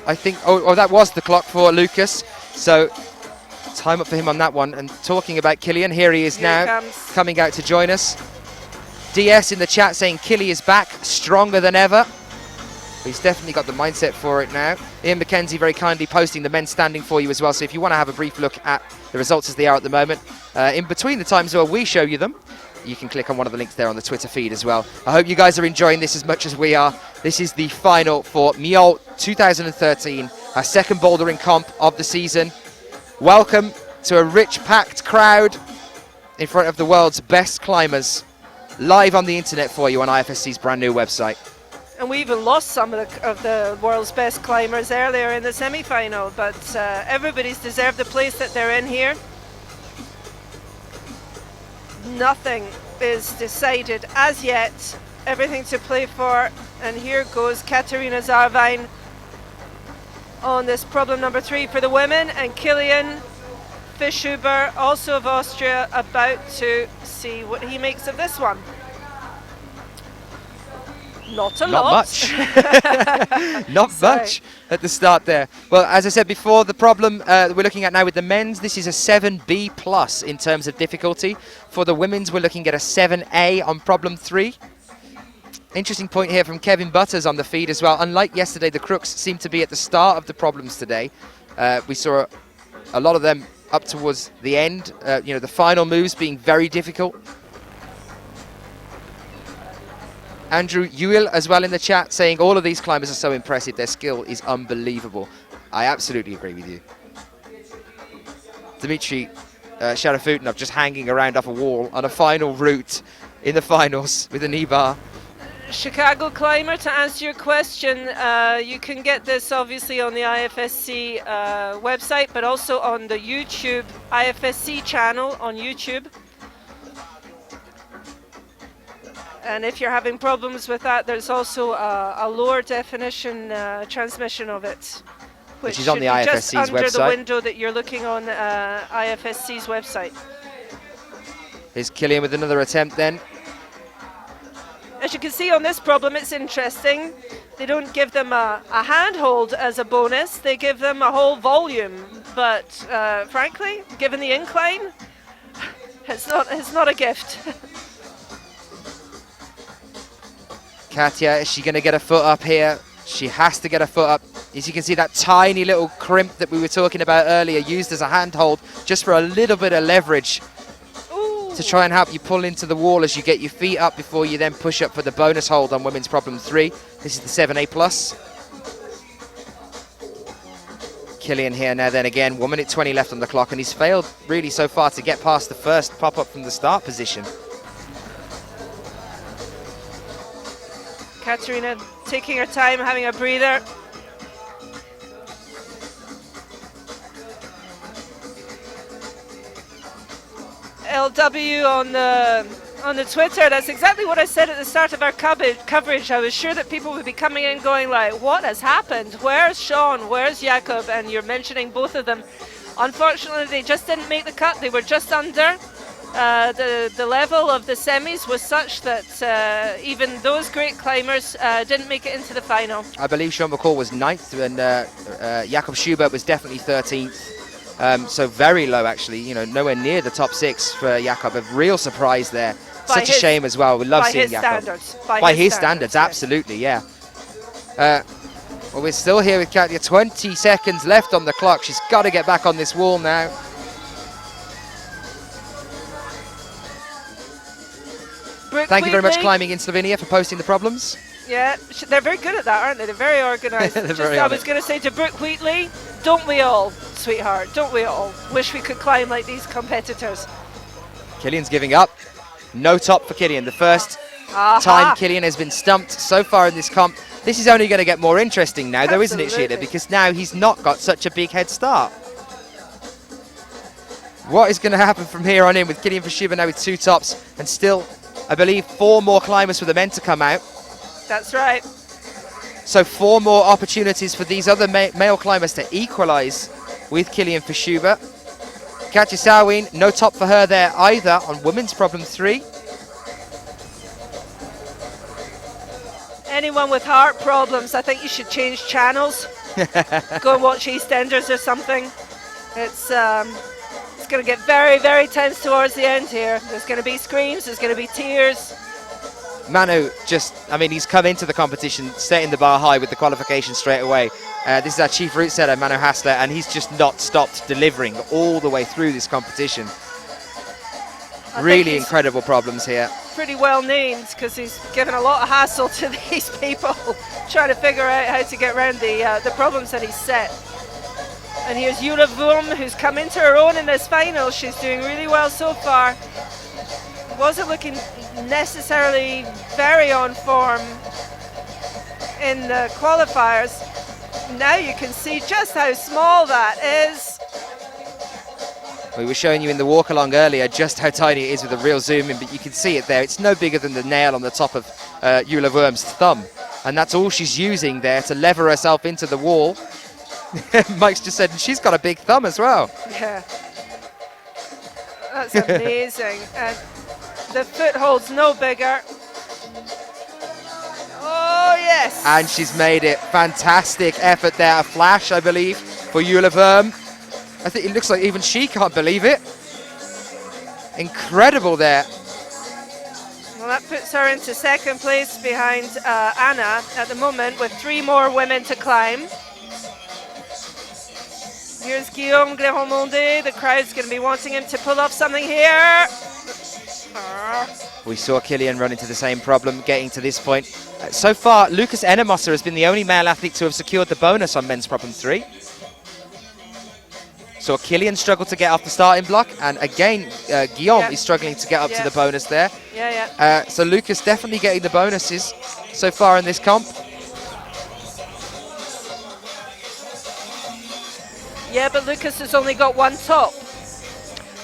I think, oh, that was the clock for Lucas. So, time up for him on that one. And talking about Kilian, here he is now, coming out to join us. DS in the chat saying Killy is back, stronger than ever. He's definitely got the mindset for it now. Ian McKenzie very kindly posting the men's standing for you as well. So if you want to have a brief look at the results as they are at the moment, in between the times where we show you them, you can click on one of the links there on the Twitter feed as well. I hope you guys are enjoying this as much as we are. This is the final for Millau 2013, our second bouldering comp of the season. Welcome to a rich, packed crowd in front of the world's best climbers, live on the internet for you on IFSC's brand new website. And we even lost some of the world's best climbers earlier in the semi-final, but everybody's deserved the place that they're in here. Nothing is decided as yet. Everything to play for. And here goes Katharina SAURWEIN on this problem number 3 for the women, and Kilian FISCHHUBER, also of Austria, about to see what he makes of this one. Not a Not lot. much. Not much at the start there. Well, as I said before, the problem we're looking at now with the men's, this is a 7B plus in terms of difficulty. For the women's, we're looking at a 7A on problem 3. Interesting point here from Kevin Butters on the feed as well. Unlike yesterday, the crooks seem to be at the start of the problems today. We saw a lot of them up towards the end, you know, the final moves being very difficult. Andrew Ewell as well in the chat saying all of these climbers are so impressive, their skill is unbelievable. I absolutely agree with you. Dmitrii SHARAFUTDINOV just hanging around off a wall on a final route in the finals with a knee bar. Chicago Climber, to answer your question, you can get this obviously on the IFSC website, but also on the YouTube IFSC channel on YouTube. And if you're having problems with that, there's also a lower definition transmission of it, which is on the IFSC's just under website. the window that you're looking on IFSC's website. Here's Kilian with another attempt then. As you can see on this problem, it's interesting. They don't give them a handhold as a bonus, they give them a whole volume. But frankly, given the incline, it's not a gift. Katja, is she going to get a foot up here? She has to get a foot up. As you can see, that tiny little crimp that we were talking about earlier, used as a handhold, just for a little bit of leverage. Ooh. To try and help you pull into the wall as you get your feet up before you then push up for the bonus hold on women's problem 3. This is the 7A plus. Kilian here now then again, 1 minute 20 left on the clock, and he's failed really so far to get past the first pop-up from the start position. Katharina taking her time, having a breather. LW on the Twitter, that's exactly what I said at the start of our coverage. I was sure that people would be coming in going like, what has happened? Where's Sean? Where's Jakob? And you're mentioning both of them. Unfortunately, they just didn't make the cut. They were just under. The level of the semis was such that even those great climbers didn't make it into the final. I believe Sean McCall was 9th and Jakob Schubert was definitely 13th. So very low actually, you know, nowhere near the top 6 for Jakob. A real surprise there. Such a shame as well. We love seeing Jakob. By his standards, absolutely, yeah. Well, we're still here with Katja. 20 seconds left on the clock. She's got to get back on this wall now. Thank you very much, Climbing in Slovenia, for posting the problems. Yeah, they're very good at that, aren't they? They're very organised. I was going to say to Brooke Wheatley, don't we all, sweetheart, don't we all wish we could climb like these competitors? Kilian's giving up. No top for Kilian. The first time Kilian has been stumped so far in this comp. This is only going to get more interesting now, though, isn't it, Sheila? Because now he's not got such a big head start. What is going to happen from here on in with Kilian Fischuber now with 2 tops and still, I believe, 4 more climbers for the men to come out? That's right. So 4 more opportunities for these other male climbers to equalise with Kilian Fischuber. Katja Sauerwein, no top for her there either on women's problem 3. Anyone with heart problems, I think you should change channels. Go and watch EastEnders or something. It's going to get very, very tense towards the end here. There's going to be screams, there's going to be tears. Manu just, I mean, he's come into the competition setting the bar high with the qualification straight away. This is our chief route setter, Manu Hassler, and he's just not stopped delivering all the way through this competition. Really incredible problems here. Pretty well named because he's given a lot of hassle to these people trying to figure out how to get around the problems that he's set. And here's Jule WURM, who's come into her own in this final. She's doing really well so far. Wasn't looking necessarily very on form in the qualifiers. Now you can see just how small that is. We were showing you in the walk along earlier just how tiny it is with a real zoom in, but you can see it there. It's no bigger than the nail on the top of Jule WURM's thumb. And that's all she's using there to lever herself into the wall. Mike's just said, and she's got a big thumb as well. Yeah. That's amazing. And the foothold's no bigger. Oh, yes. And she's made it. Fantastic effort there. A flash, I believe, for Jule Worm. I think it looks like even she can't believe it. Incredible there. Well, that puts her into second place behind Anna at the moment with 3 more women to climb. Here's Guillaume Mondet. The crowd's going to be wanting him to pull off something here. We saw Kilian run into the same problem getting to this point. So far, Lukas Ennemoser has been the only male athlete to have secured the bonus on men's problem 3. So Kilian struggled to get off the starting block, and again, Guillaume is struggling to get up to the bonus there. So Lukas definitely getting the bonuses so far in this comp. Yeah, but Lukas has only got 1 top.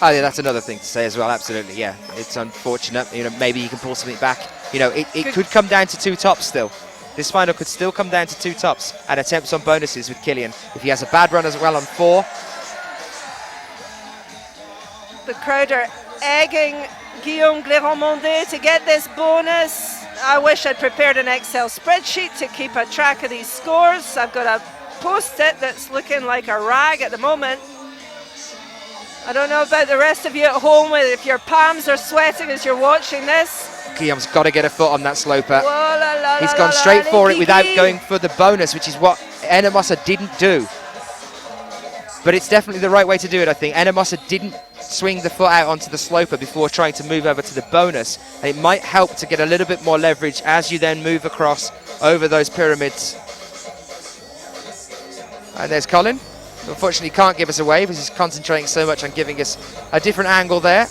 Oh yeah, that's another thing to say as well, absolutely, yeah. It's unfortunate, you know, maybe he can pull something back. You know, it could come down to 2 tops still. This final could still come down to 2 tops and attempts on bonuses with Kilian. If he has a bad run as well on 4. The crowd are egging Guillaume Mondet to get this bonus. I wish I'd prepared an Excel spreadsheet to keep a track of these scores. I've got a post-it that's looking like a rag at the moment. I don't know about the rest of you at home, if your palms are sweating as you're watching this. Guillaume's got to get a foot on that sloper. He's gone straight for it without going for the bonus, which is what Ennemoser didn't do. But it's definitely the right way to do it, I think. Ennemoser didn't swing the foot out onto the sloper before trying to move over to the bonus. And it might help to get a little bit more leverage as you then move across over those pyramids. And there's Colin. Unfortunately, can't give us away because he's concentrating so much on giving us a different angle there.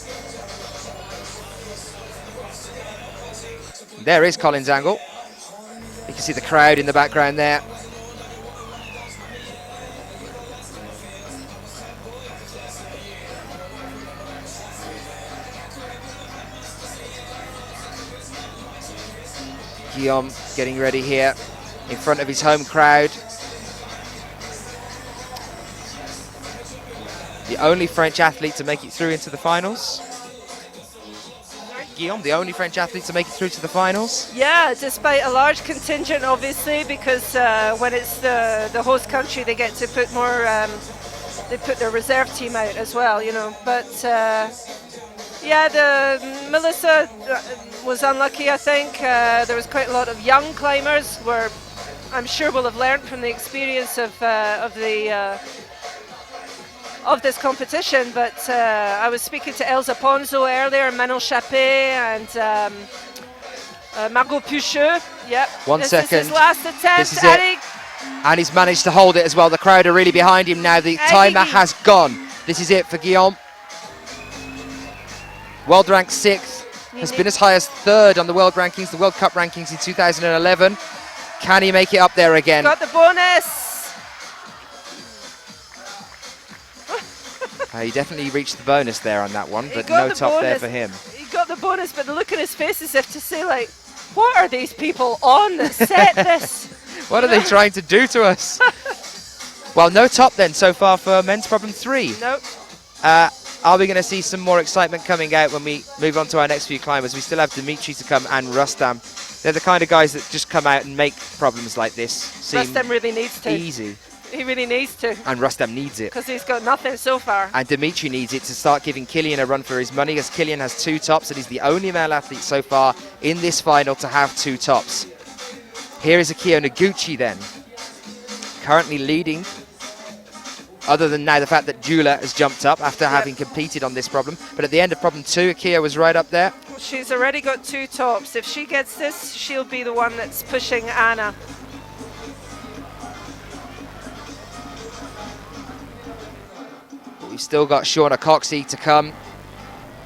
There is Colin's angle. You can see the crowd in the background there. Guillaume getting ready here in front of his home crowd. The only French athlete to make it through into the finals. Guillaume, the only French athlete to make it through to the finals. Yeah, despite a large contingent, obviously, because when it's the host country, they get to put more, they put their reserve team out as well, you know. But yeah, Melissa was unlucky, I think. There was quite a lot of young climbers where I'm sure will have learned from the experience of this competition, but I was speaking to Elsa Ponzo earlier, Manon Chappé and Margot Pucheux. Yep. This is his last attempt. This is it. And he's managed to hold it as well. The crowd are really behind him now. The timer has gone. This is it for Guillaume. World ranked 6th. Has been as high as 3rd on the world rankings, the World Cup rankings in 2011. Can he make it up there again? Got the bonus. He definitely reached the bonus there on that one, but no top there for him. He got the bonus, but the look on his face is as if to say, like, what are these people on that set this? What are they trying to do to us? Well, no top then so far for men's problem 3. Nope. Are we going to see some more excitement coming out when we move on to our next few climbers? We still have Dmitrii to come and Rustam. They're the kind of guys that just come out and make problems like this seem Rustam really needs to. Easy. He really needs to. And Rustam needs it. Because he's got nothing so far. And Dmitrii needs it to start giving Kilian a run for his money, as Kilian has 2 tops and he's the only male athlete so far in this final to have 2 tops. Here is Akiyo Noguchi then, currently leading, other than now the fact that Jule has jumped up after having competed on this problem. But at the end of problem 2, Akiyo was right up there. She's already got 2 tops. If she gets this, she'll be the one that's pushing Anna. We've still got Shauna COXSEY to come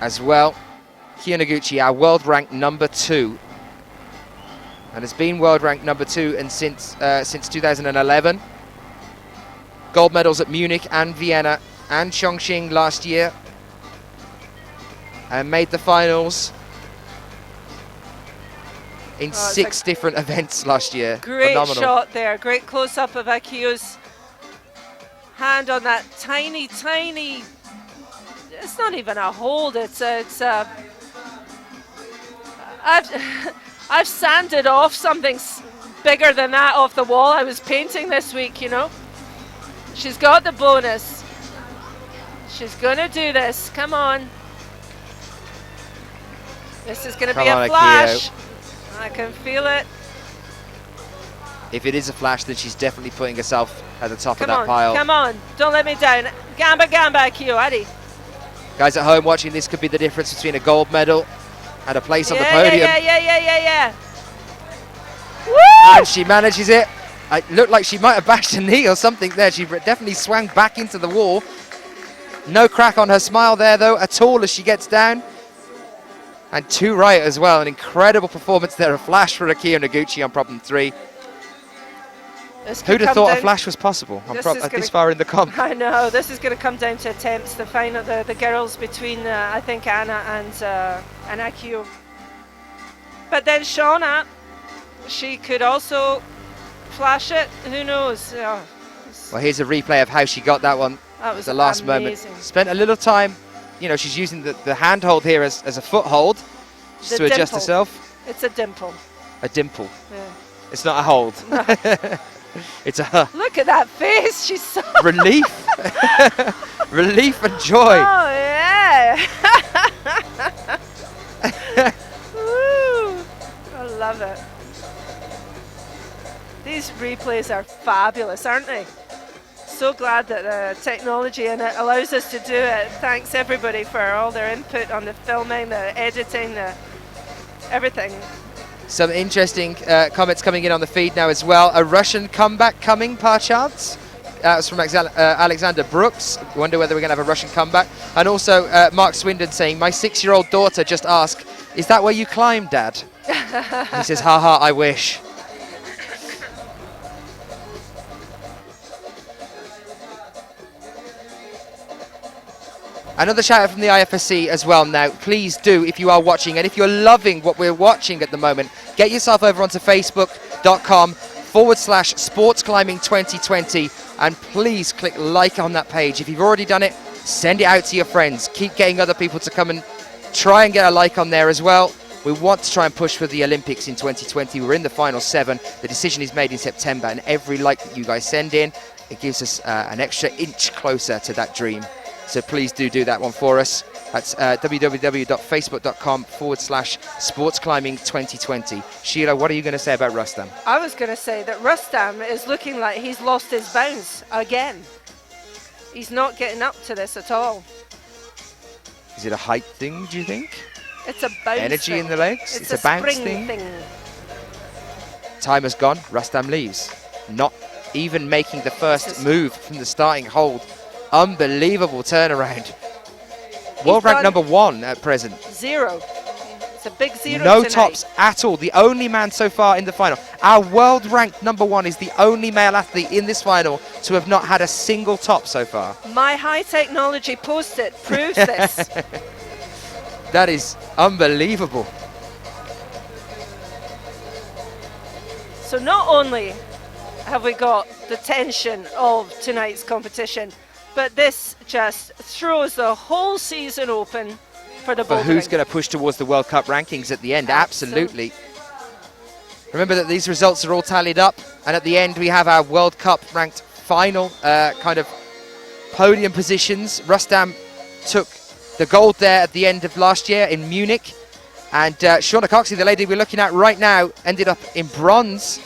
as well. Akiyo Noguchi, our world ranked number 2. And has been world ranked number 2 and since 2011. Gold medals at Munich and Vienna and Chongqing last year. And made the finals in 6 different events last year. Great Phenomenal. shot there. Great close-up of Akiyo's hand on that tiny, tiny, it's not even a hold, I've sanded off something bigger than that off the wall I was painting this week, you know. She's got the bonus. She's gonna do this. Come on. This is gonna be a flash. I can feel it. If it is a flash, then she's definitely putting herself at the top of that pile. Come on, don't let me down. Gamba, gamba, Akiyo, Adi. Guys at home watching this could be the difference between a gold medal and a place on the podium. Yeah. Woo! And she manages it. It looked like she might have bashed a knee or something there. She definitely swung back into the wall. No crack on her smile there, though, at all as she gets down. And 2 right as well. An incredible performance there. A flash for Akiyo Noguchi on problem 3. Who'd have thought a flash was possible this far in the comp? I know, this is going to come down to attempts, the final, the girls between, I think, Anna and Akiyo. But then Shauna, she could also flash it, who knows? Oh, well, here's a replay of how she got that one. That was the last moment. Spent a little time, you know, she's using the handhold here as a foothold just to adjust herself. It's a dimple. A dimple. Yeah. It's not a hold. No. It's a look at that face. She's so relief. Relief and joy. Oh yeah. Woo. I love it. These replays are fabulous, aren't they? So glad that the technology in it allows us to do it. Thanks everybody for all their input on the filming, the editing, the everything. Some interesting comments coming in on the feed now as well. A Russian comeback coming, par chance. It's from Alexander Brooks. Wonder whether we're going to have a Russian comeback. And also Mark Swindon saying, my 6-year-old daughter just asked, is that where you climb, Dad? He says, haha, I wish. Another shout out from the IFSC as well now. Please do, if you are watching, and if you're loving what we're watching at the moment, get yourself over onto facebook.com/sportsclimbing2020 and please click like on that page. If you've already done it, send it out to your friends. Keep getting other people to come and try and get a like on there as well. We want to try and push for the Olympics in 2020. We're in the final 7. The decision is made in September, and every like that you guys send in, it gives us an extra inch closer to that dream. So please do that one for us. That's www.facebook.com/sportsclimbing2020. Sheila, what are you going to say about Rustam? I was going to say that Rustam is looking like he's lost his bounce again. He's not getting up to this at all. Is it a height thing, do you think? It's a bounce Energy thing. in the legs? It's a bounce thing. Time has gone. Rustam leaves. Not even making the first move from the starting hold. Unbelievable turnaround. World rank number 1 at present. 0. It's a big 0 No tonight. tops at all. The only man so far in the final. Our world ranked number 1 is the only male athlete in this final to have not had a single top so far. My high technology post-it proves this. That is unbelievable. So not only have we got the tension of tonight's competition, but this just throws the whole season open for the bouldering. But who's going to push towards the World Cup rankings at the end? Absolutely. Remember that these results are all tallied up, and at the end we have our World Cup ranked final kind of podium positions. Rustam took the gold there at the end of last year in Munich, and Shauna COXSEY, the lady we're looking at right now, ended up in bronze,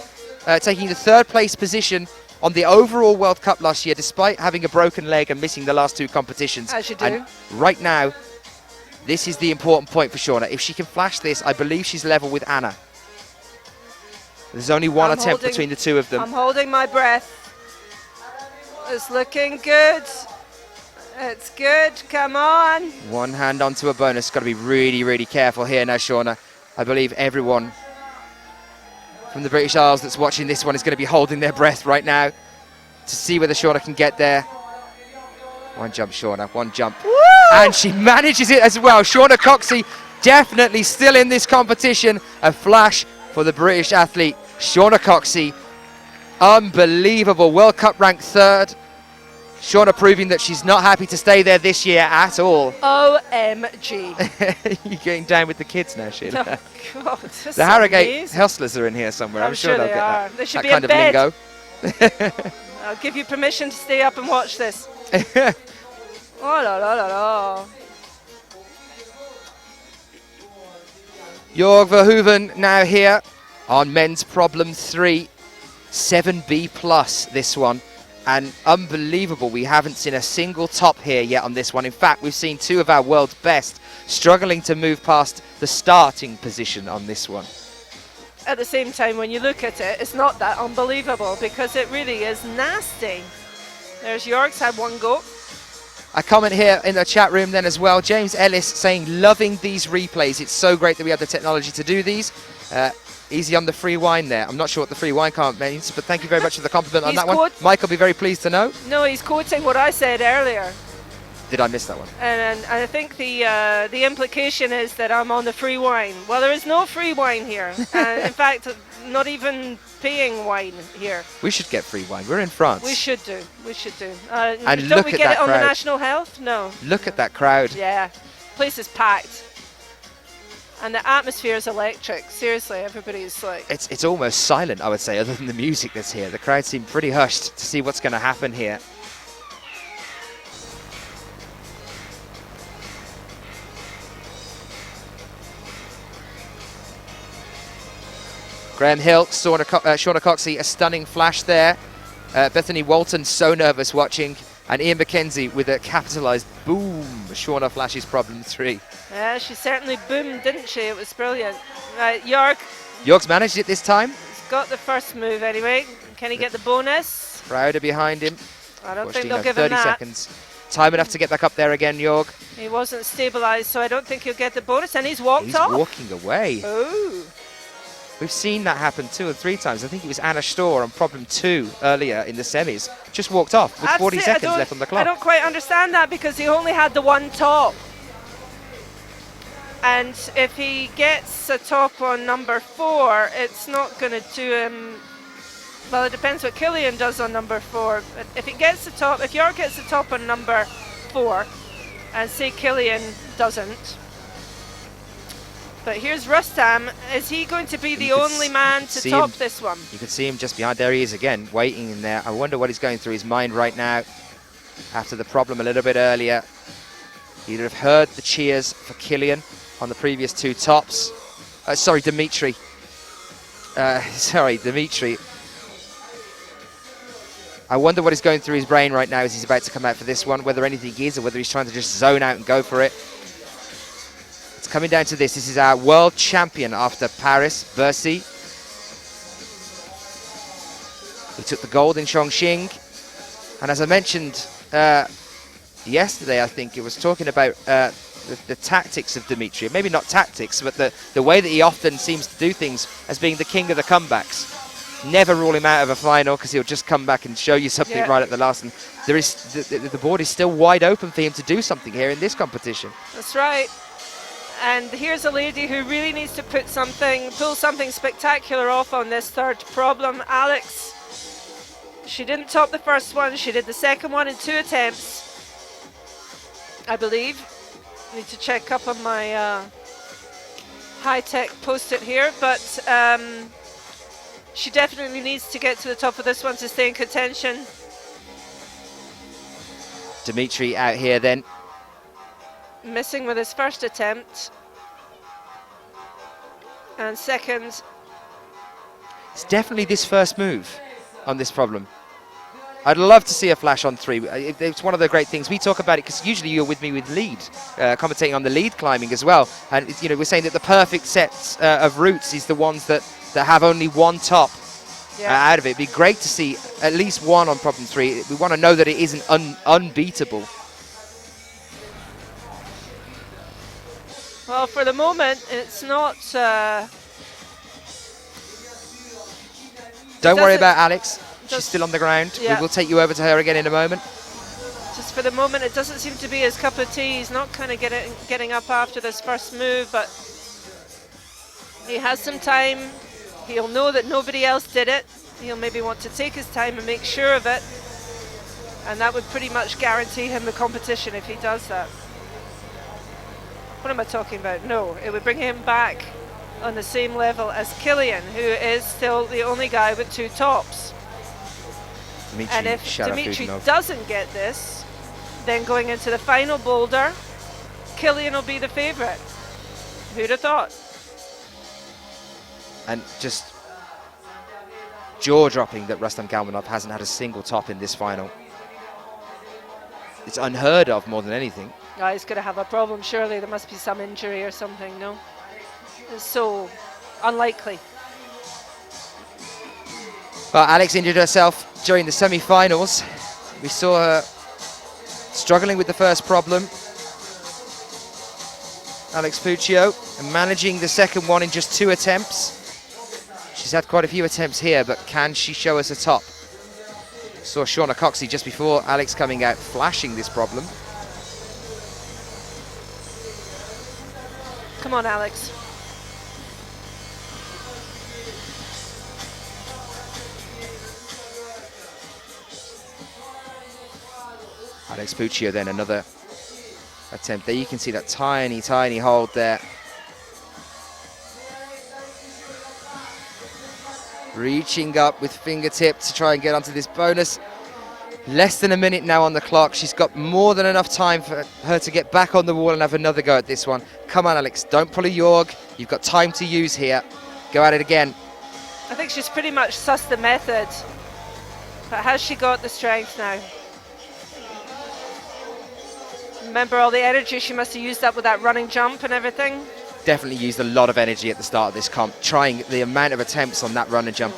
taking the 3rd place position on the overall World Cup last year, despite having a broken leg and missing the last 2 competitions. As you do. And right now, this is the important point for Shauna. If she can flash this, I believe she's level with Anna. There's only one attempt between the 2 of them. I'm holding my breath. It's looking good. It's good. Come on. One hand onto a bonus. Got to be really, really careful here now, Shauna. I believe everyone from the British Isles that's watching this one is going to be holding their breath right now to see whether Shauna can get there. One jump, Shauna, one jump. Woo! And she manages it as well. Shauna COXSEY definitely still in this competition. A flash for the British athlete, Shauna COXSEY. Unbelievable. World Cup ranked 3rd. Shauna proving that she's not happy to stay there this year at all. OMG. You're getting down with the kids now, Sheila. Oh, God. That's The Harrogate amazing. hustlers are in here somewhere. I'm sure they'll they get are. that, They should that be kind in of bed. lingo. I'll give you permission to stay up and watch this. Oh, la, la, la, la. Jorg Verhoeven now here on men's problem 3. 7B plus this one. And unbelievable, we haven't seen a single top here yet on this one. In fact, we've seen 2 of our world's best struggling to move past the starting position on this one. At the same time, when you look at it, it's not that unbelievable because it really is nasty. There's Jorg's had one go. A comment here in the chat room then as well. James Ellis saying, loving these replays. It's so great that we have the technology to do these. Easy on the free wine there. I'm not sure what the free wine comment means, but thank you very much for the compliment on that one. Mike will be very pleased to know. No, he's quoting what I said earlier. Did I miss that one? And I think the implication is that I'm on the free wine. Well, there is no free wine here. In fact, not even paying wine here. We should get free wine. We're in France. We should do. We should do. And don't look we at get that it on the crowd. National Health? No. Look at that crowd. Yeah. Place is packed. And the atmosphere is electric. Seriously, everybody's like... It's almost silent, I would say, other than the music that's here. The crowd seem pretty hushed to see what's going to happen here. Graham Hill, Shauna Coxsey, a stunning flash there. Bethany Walton so nervous watching. And Ian McKenzie with a capitalised boom. Shauna flashes problem 3. Yeah, she certainly boomed, didn't she? It was brilliant. Jorg. Jorg's managed it this time. He's got the first move anyway. Can he get the bonus? Crowd are behind him. I don't think they'll give him 30 that. seconds. Time enough to get back up there again, Jorg. He wasn't stabilised, so I don't think he'll get the bonus. And he's walked off. He's walking away. Oh. We've seen that happen 2 or 3 times. I think it was Anna Storr on problem 2 earlier in the semis. Just walked off with 40 seconds left on the clock. I don't quite understand that because he only had the one top. And if he gets a top on number 4, it's not going to do him... Well, it depends what Kilian does on number 4. But if he gets the top, if Jorg gets the top on number 4, and say Kilian doesn't... But here's Rustam. Is he going to be the only man to top this one? You can see him just behind. There he is again, waiting in there. I wonder what he's going through his mind right now after the problem a little bit earlier. He'd have heard the cheers for Kilian on the previous 2 tops. Sorry, Dmitrii. Dmitrii. I wonder what is going through his brain right now as he's about to come out for this one, whether anything is or whether he's trying to just zone out and go for it. It's coming down to this. This is our world champion after Paris, Bercy. He took the gold in Chongqing. And as I mentioned yesterday, I think it was talking about the tactics of Dmitrii. Maybe not tactics, but the way that he often seems to do things as being the king of the comebacks. Never rule him out of a final because he'll just come back and show you something right at the last. And there is the board is still wide open for him to do something here in this competition. That's right. And here's a lady who really needs to pull something spectacular off on this 3rd problem. Alex, she didn't top the first one. She did the second one in 2 attempts, I believe. Need to check up on my high-tech post-it here, but she definitely needs to get to the top of this one to stay in contention. Dmitrii out here then. Missing with his first attempt. And second. It's definitely this first move on this problem. I'd love to see a flash on 3. It's one of the great things. We talk about it because usually you're with me with lead, commentating on the lead climbing as well. And you know, we're saying that the perfect sets of routes is the ones that have only one top out of it. It'd be great to see at least one on problem 3. We want to know that it isn't unbeatable. Well, for the moment, it's not... Don't worry about Alex. She's still on the ground. Yeah. We will take you over to her again in a moment. Just for the moment, it doesn't seem to be his cup of tea. He's not kind of getting up after this first move, but he has some time. He'll know that nobody else did it. He'll maybe want to take his time and make sure of it. And that would pretty much guarantee him the competition if he does that. What am I talking about? No, it would bring him back on the same level as Kilian, who is still the only guy with 2 tops. And if Dmitrii doesn't get this, then going into the final boulder, Kilian will be the favourite. Who'd have thought? And just jaw-dropping that Rustam GELMANOV hasn't had a single top in this final. It's unheard of more than anything. Oh, he's going to have a problem, surely. There must be some injury or something, no? It's so unlikely. Well, Alex injured herself during the semi-finals. We saw her struggling with the first problem. Alex PUCCIO managing the second one in just 2 attempts. She's had quite a few attempts here, but can she show us a top? Saw Shauna COXSEY just before Alex coming out flashing this problem. Come on, Alex. Alex PUCCIO then another attempt there. You can see that tiny, tiny hold there. Reaching up with fingertips to try and get onto this bonus. Less than a minute now on the clock. She's got more than enough time for her to get back on the wall and have another go at this one. Come on, Alex, don't pull a Jorg. You've got time to use here. Go at it again. I think she's pretty much sussed the method. But has she got the strength now? Remember all the energy she must have used up with that running jump and everything? Definitely used a lot of energy at the start of this comp, trying the amount of attempts on that run and jump.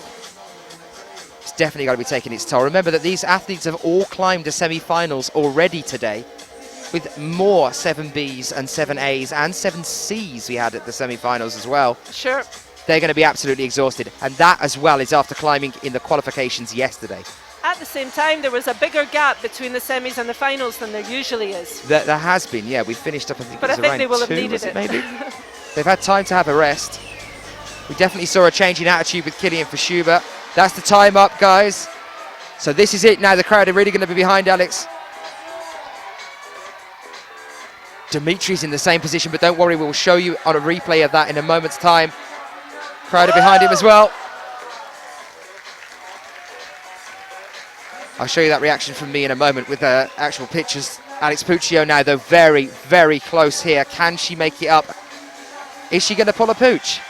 It's definitely got to be taking its toll. Remember that these athletes have all climbed to semi-finals already today, with more 7Bs and 7As and 7Cs we had at the semi-finals as well. Sure. They're going to be absolutely exhausted, and that as well is after climbing in the qualifications yesterday. At the same time, there was a bigger gap between the semis and the finals than there usually is. There has been, yeah. We finished up, I think, but I think they will have needed it. Maybe. They've had time to have a rest. We definitely saw a change in attitude with Kilian FISCHHUBER. That's the time up, guys. So this is it now. The crowd are really going to be behind Alex. Dmitrii's in the same position, but don't worry, we'll show you on a replay of that in a moment's time. Crowd are behind him as well. I'll show you that reaction from me in a moment with actual pictures. Alex PUCCIO now, though, very, very close here. Can she make it up? Is she going to pull a pooch?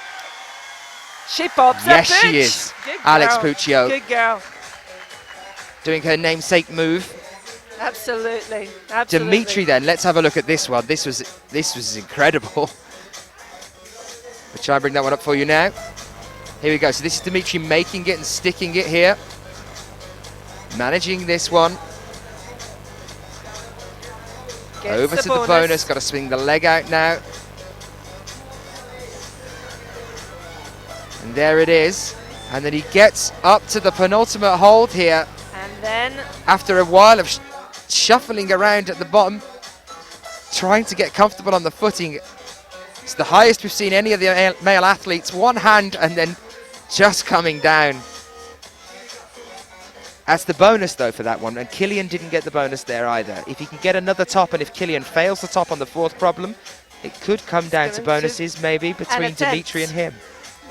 She pops a yes, pooch. She is. Good Alex girl. PUCCIO. Good girl. Doing her namesake move. Absolutely. Absolutely. Dmitrii then, let's have a look at this one. This was incredible. We'll try and bring that one up for you now. Here we go. So this is Dmitrii making it and sticking it here. Managing this one. Gets over to the bonus. Got to swing the leg out now. And there it is. And then he gets up to the penultimate hold here. And then, after a while of shuffling around at the bottom, trying to get comfortable on the footing. It's the highest we've seen any of the male athletes. One hand and then just coming down. That's the bonus, though, for that one. And Kilian didn't get the bonus there either. If he can get another top, and if Kilian fails the top on the 4th problem, it could come down to bonuses, maybe, between Dmitrii and him.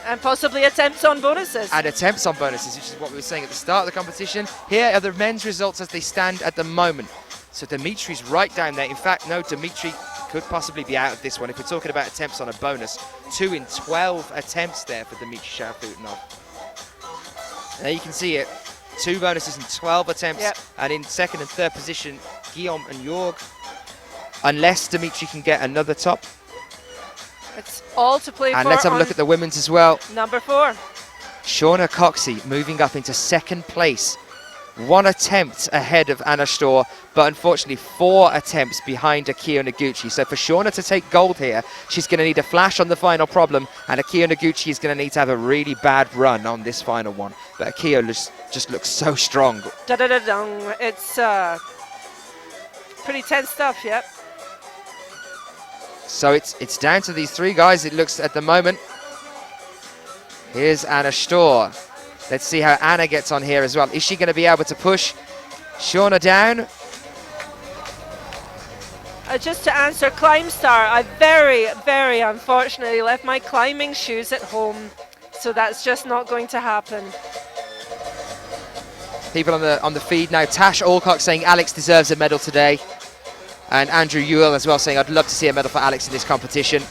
And possibly attempts on bonuses. And attempts on bonuses, which is what we were saying at the start of the competition. Here are the men's results as they stand at the moment. So Dmitrii's right down there. In fact, no, Dmitrii could possibly be out of this one if we're talking about attempts on a bonus. 2 in 12 attempts there for Dmitrii SHARAFUTDINOV. There you can see it. 2 bonuses and 12 attempts. Yep. And in 2nd and 3rd position, Guillaume and Jorg. Unless Dmitrii can get another top. It's all to play for. And let's have a look at the women's as well. Number 4. Shauna COXSEY moving up into 2nd place. 1 attempt ahead of Anna STÖHR, but unfortunately 4 attempts behind Akiyo Noguchi. So for Shauna to take gold here, she's going to need a flash on the final problem, and Akiyo Noguchi is going to need to have a really bad run on this final one. But Akiyo just looks so strong. Da-da-da-dong. It's pretty tense stuff, yep. So it's down to these 3 guys, it looks at the moment. Here's Anna STÖHR. Let's see how Anna gets on here as well. Is she going to be able to push? Shauna down. Just to answer Climb Star, I very, very unfortunately left my climbing shoes at home, so that's just not going to happen. People on the feed now. Tash Alcock saying Alex deserves a medal today. And Andrew Ewell as well saying I'd love to see a medal for Alex in this competition.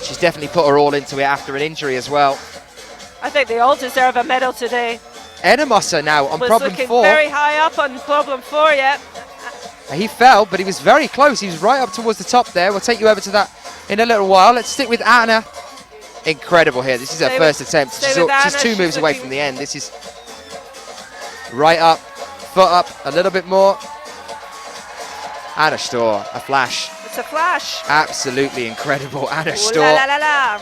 She's definitely put her all into it after an injury as well. I think they all deserve a medal today. ENNEMOSER now on problem 4. Looking very high up on problem 4 yet. He fell, but he was very close. He was right up towards the top there. We'll take you over to that in a little while. Let's stick with Anna. Incredible here. This is her first attempt. She's 2 moves away from the end. This is right up, foot up, a little bit more. Anna STÖHR, a flash. It's a flash. Absolutely incredible, Anna Ooh, STÖHR. la, la, la, la.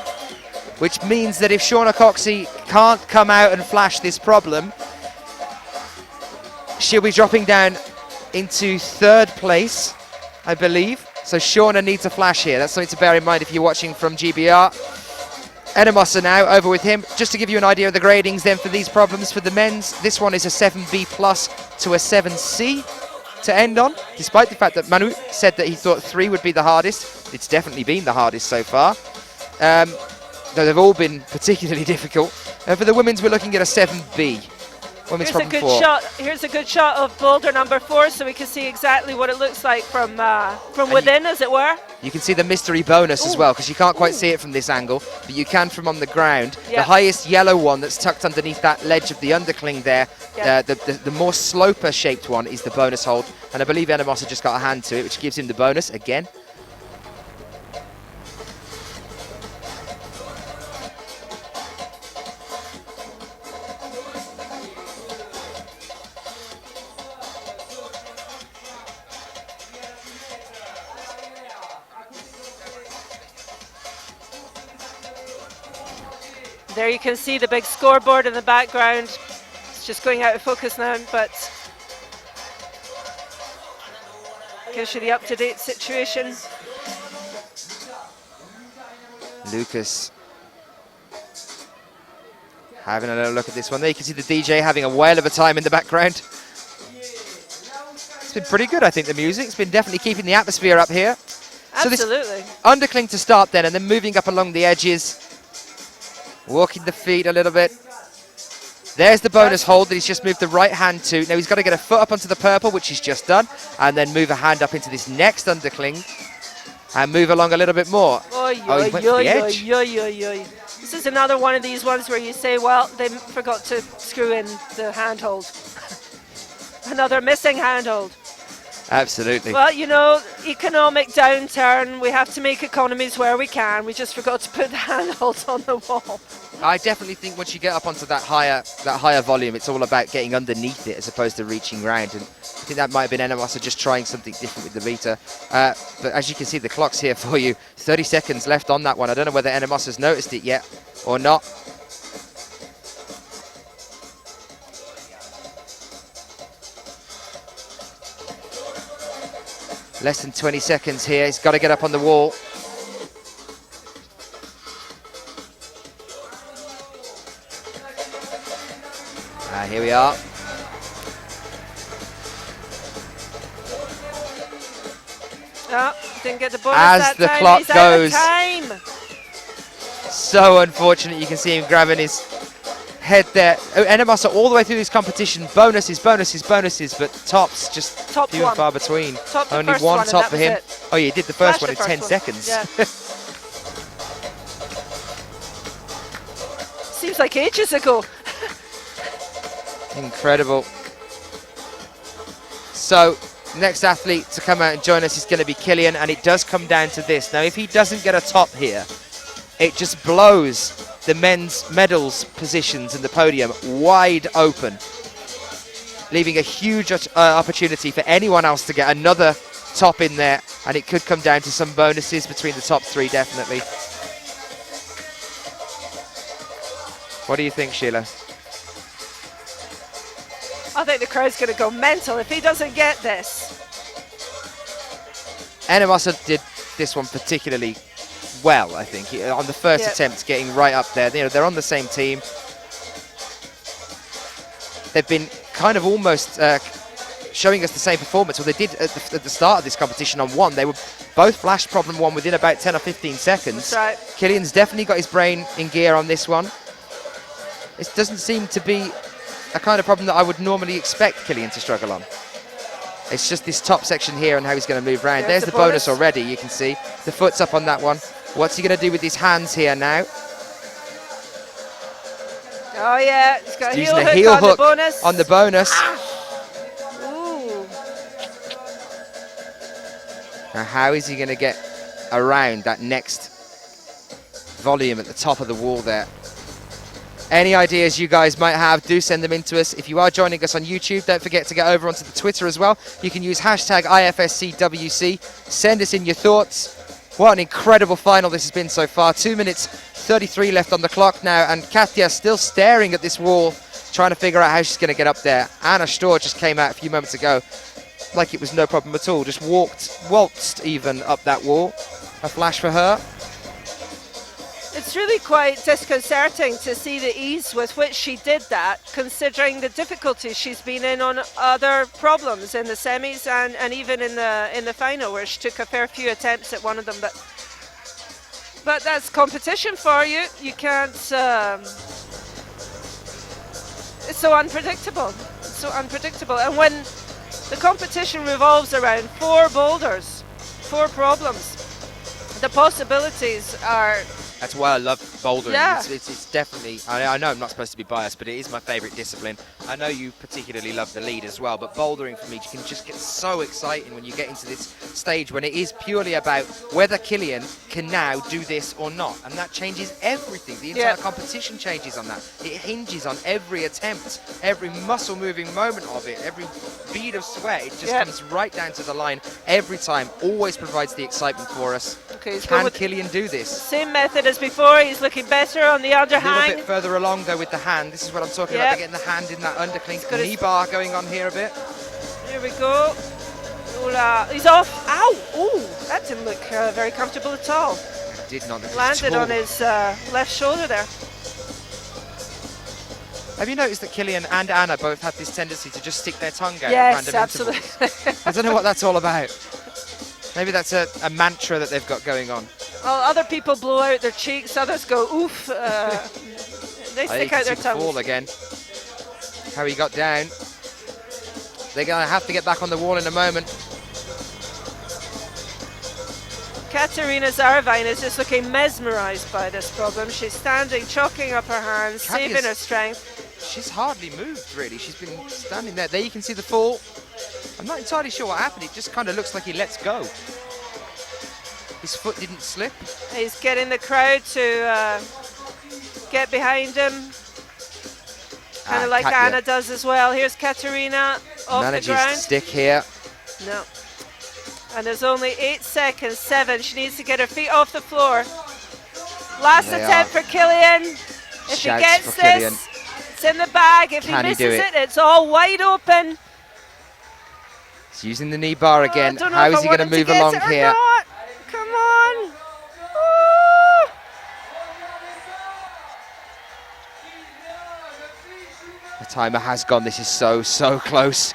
Which means that if Shauna COXSEY can't come out and flash this problem, she'll be dropping down into 3rd place, I believe. So Shauna needs a flash here. That's something to bear in mind if you're watching from GBR. ENNEMOSER now, over with him. Just to give you an idea of the gradings then for these problems for the men's, this one is a 7B plus to a 7C to end on, despite the fact that Manu said that he thought 3 would be the hardest. It's definitely been the hardest so far. Though they've all been particularly difficult. For the women's, we're looking at a 7B. Women's Here's a good shot. Here's a good shot of boulder number 4, so we can see exactly what it looks like from within, as it were. You can see the mystery bonus as well, because you can't quite see it from this angle, but you can from on the ground. Yep. The highest yellow one that's tucked underneath that ledge of the undercling there, Yep. the more sloper shaped one is the bonus hold, and I believe ENNEMOSER just got a hand to it, which gives him the bonus again. There you can see the big scoreboard in the background. It's just going out of focus now, but gives you the up-to-date situation. Lucas having a little look at this one there. You can see the DJ having a whale of a time in the background. It's been pretty good, I think, the music. It's been definitely keeping the atmosphere up here. Absolutely. So this undercling to start then, and then moving up along the edges. Walking the feet a little bit. There's the bonus hold that he's just moved the right hand to. Now he's got to get a foot up onto the purple, which he's just done, and then move a hand up into this next undercling and move along a little bit more. Oy, Oh, he oy, went for oy, the edge. oy, oy, oy, oy. This is another one of these ones where you say, well, they forgot to screw in the handhold. Another missing handhold. Absolutely. Well, you know, economic downturn, we have to make economies where we can. We just forgot to put the handholds on the wall. I definitely think once you get up onto that higher volume, it's all about getting underneath it as opposed to reaching round. And I think that might have been ENNEMOSER just trying something different with the meter. But as you can see, the clock's here for you. 30 seconds left on that one. I don't know whether ENNEMOSER's noticed it yet or not. Less than 20 seconds here. He's got to get up on the wall. Here we are. Oh, didn't get the bonus As that the time. clock He's out of goes. time. So unfortunate. You can see him grabbing his head there. Oh, ENNEMOSER all the way through this competition. Bonuses, bonuses, bonuses, but tops just Top few and one. far between. Top the Only first one one, and top that for was him. it. Oh, yeah, he did the first one in Flash 10 the first seconds. one. Yeah. Seems like ages ago. Incredible. So, next athlete to come out and join us is going to be Kilian, and it does come down to this. Now, if he doesn't get a top here, it just blows the men's medals positions in the podium wide open, leaving a huge opportunity for anyone else to get another top in there, and it could come down to some bonuses between the top 3, definitely. What do you think, Sheila? I think the crowd's going to go mental if he doesn't get this. ENNEMOSER did this one particularly well, I think. On the first attempt, getting right up there. You know, they're on the same team. They've been kind of almost showing us the same performance. Well, they did at the start of this competition on one. They were both flash problem one within about 10 or 15 seconds. That's right. Kilian's definitely got his brain in gear on this one. It doesn't seem to be a kind of problem that I would normally expect Kilian to struggle on. It's just this top section here and how he's going to move around. There's the bonus already, you can see. The foot's up on that one. What's he going to do with his hands here now? Oh yeah, he's got He's using a heel hook on the bonus. Ooh. Now how is he going to get around that next volume at the top of the wall there? Any ideas you guys might have, do send them in to us. If you are joining us on YouTube, don't forget to get over onto the Twitter as well. You can use hashtag IFSCWC. Send us in your thoughts. What an incredible final this has been so far. 2 minutes 33 left on the clock now, and Katja still staring at this wall, trying to figure out how she's going to get up there. Anna STÖHR just came out a few moments ago like it was no problem at all. Just waltzed even up that wall. A flash for her. It's really quite disconcerting to see the ease with which she did that, considering the difficulties she's been in on other problems in the semis and even in the final, where she took a fair few attempts at one of them. But that's competition for you. You can't. It's so unpredictable. It's so unpredictable. And when the competition revolves around 4 boulders, 4 problems, the possibilities are. That's why I love bouldering. Yeah. It's definitely, I know I'm not supposed to be biased, but it is my favourite discipline. I know you particularly love the lead as well, but bouldering for me can just get so exciting when you get into this stage when it is purely about whether Kilian can now do this or not. And that changes everything. The entire competition changes on that. It hinges on every attempt, every muscle moving moment of it, every bead of sweat. It just comes right down to the line every time. Always provides the excitement for us. Okay, can Kilian do this? Same method as before. He's looking better on the underhand. A little bit further along though with the hand. This is what I'm talking about. They're getting the hand in that underclink. Knee bar going on here a bit. Here we go. He's off. Ow! Ooh, that didn't look very comfortable at all. It did not look landed on his left shoulder there. Have you noticed that Kilian and Anna both have this tendency to just stick their tongue out yes, at random intervals? I don't know what that's all about. Maybe that's a mantra that they've got going on. Well, other people blow out their cheeks, others go oof. They stick out their tongues. Fall again. How he got down. They're going to have to get back on the wall in a moment. Katharina SAURWEIN is just looking mesmerised by this problem. She's standing, chalking up her hands, saving her strength. She's hardly moved, really. She's been standing there. There you can see the fall. I'm not entirely sure what happened. It just kind of looks like he lets go. His foot didn't slip. He's getting the crowd to get behind him. Kind of like Anna does as well. Here's Katharina off the ground. Manages to stick here. No. And there's only 8 seconds, 7. She needs to get her feet off the floor. Last attempt for Kilian. If he gets this, it's in the bag. If he misses it, it's all wide open. He's using the knee bar again. How is he going to move along here? Come on. The timer has gone. This is so close.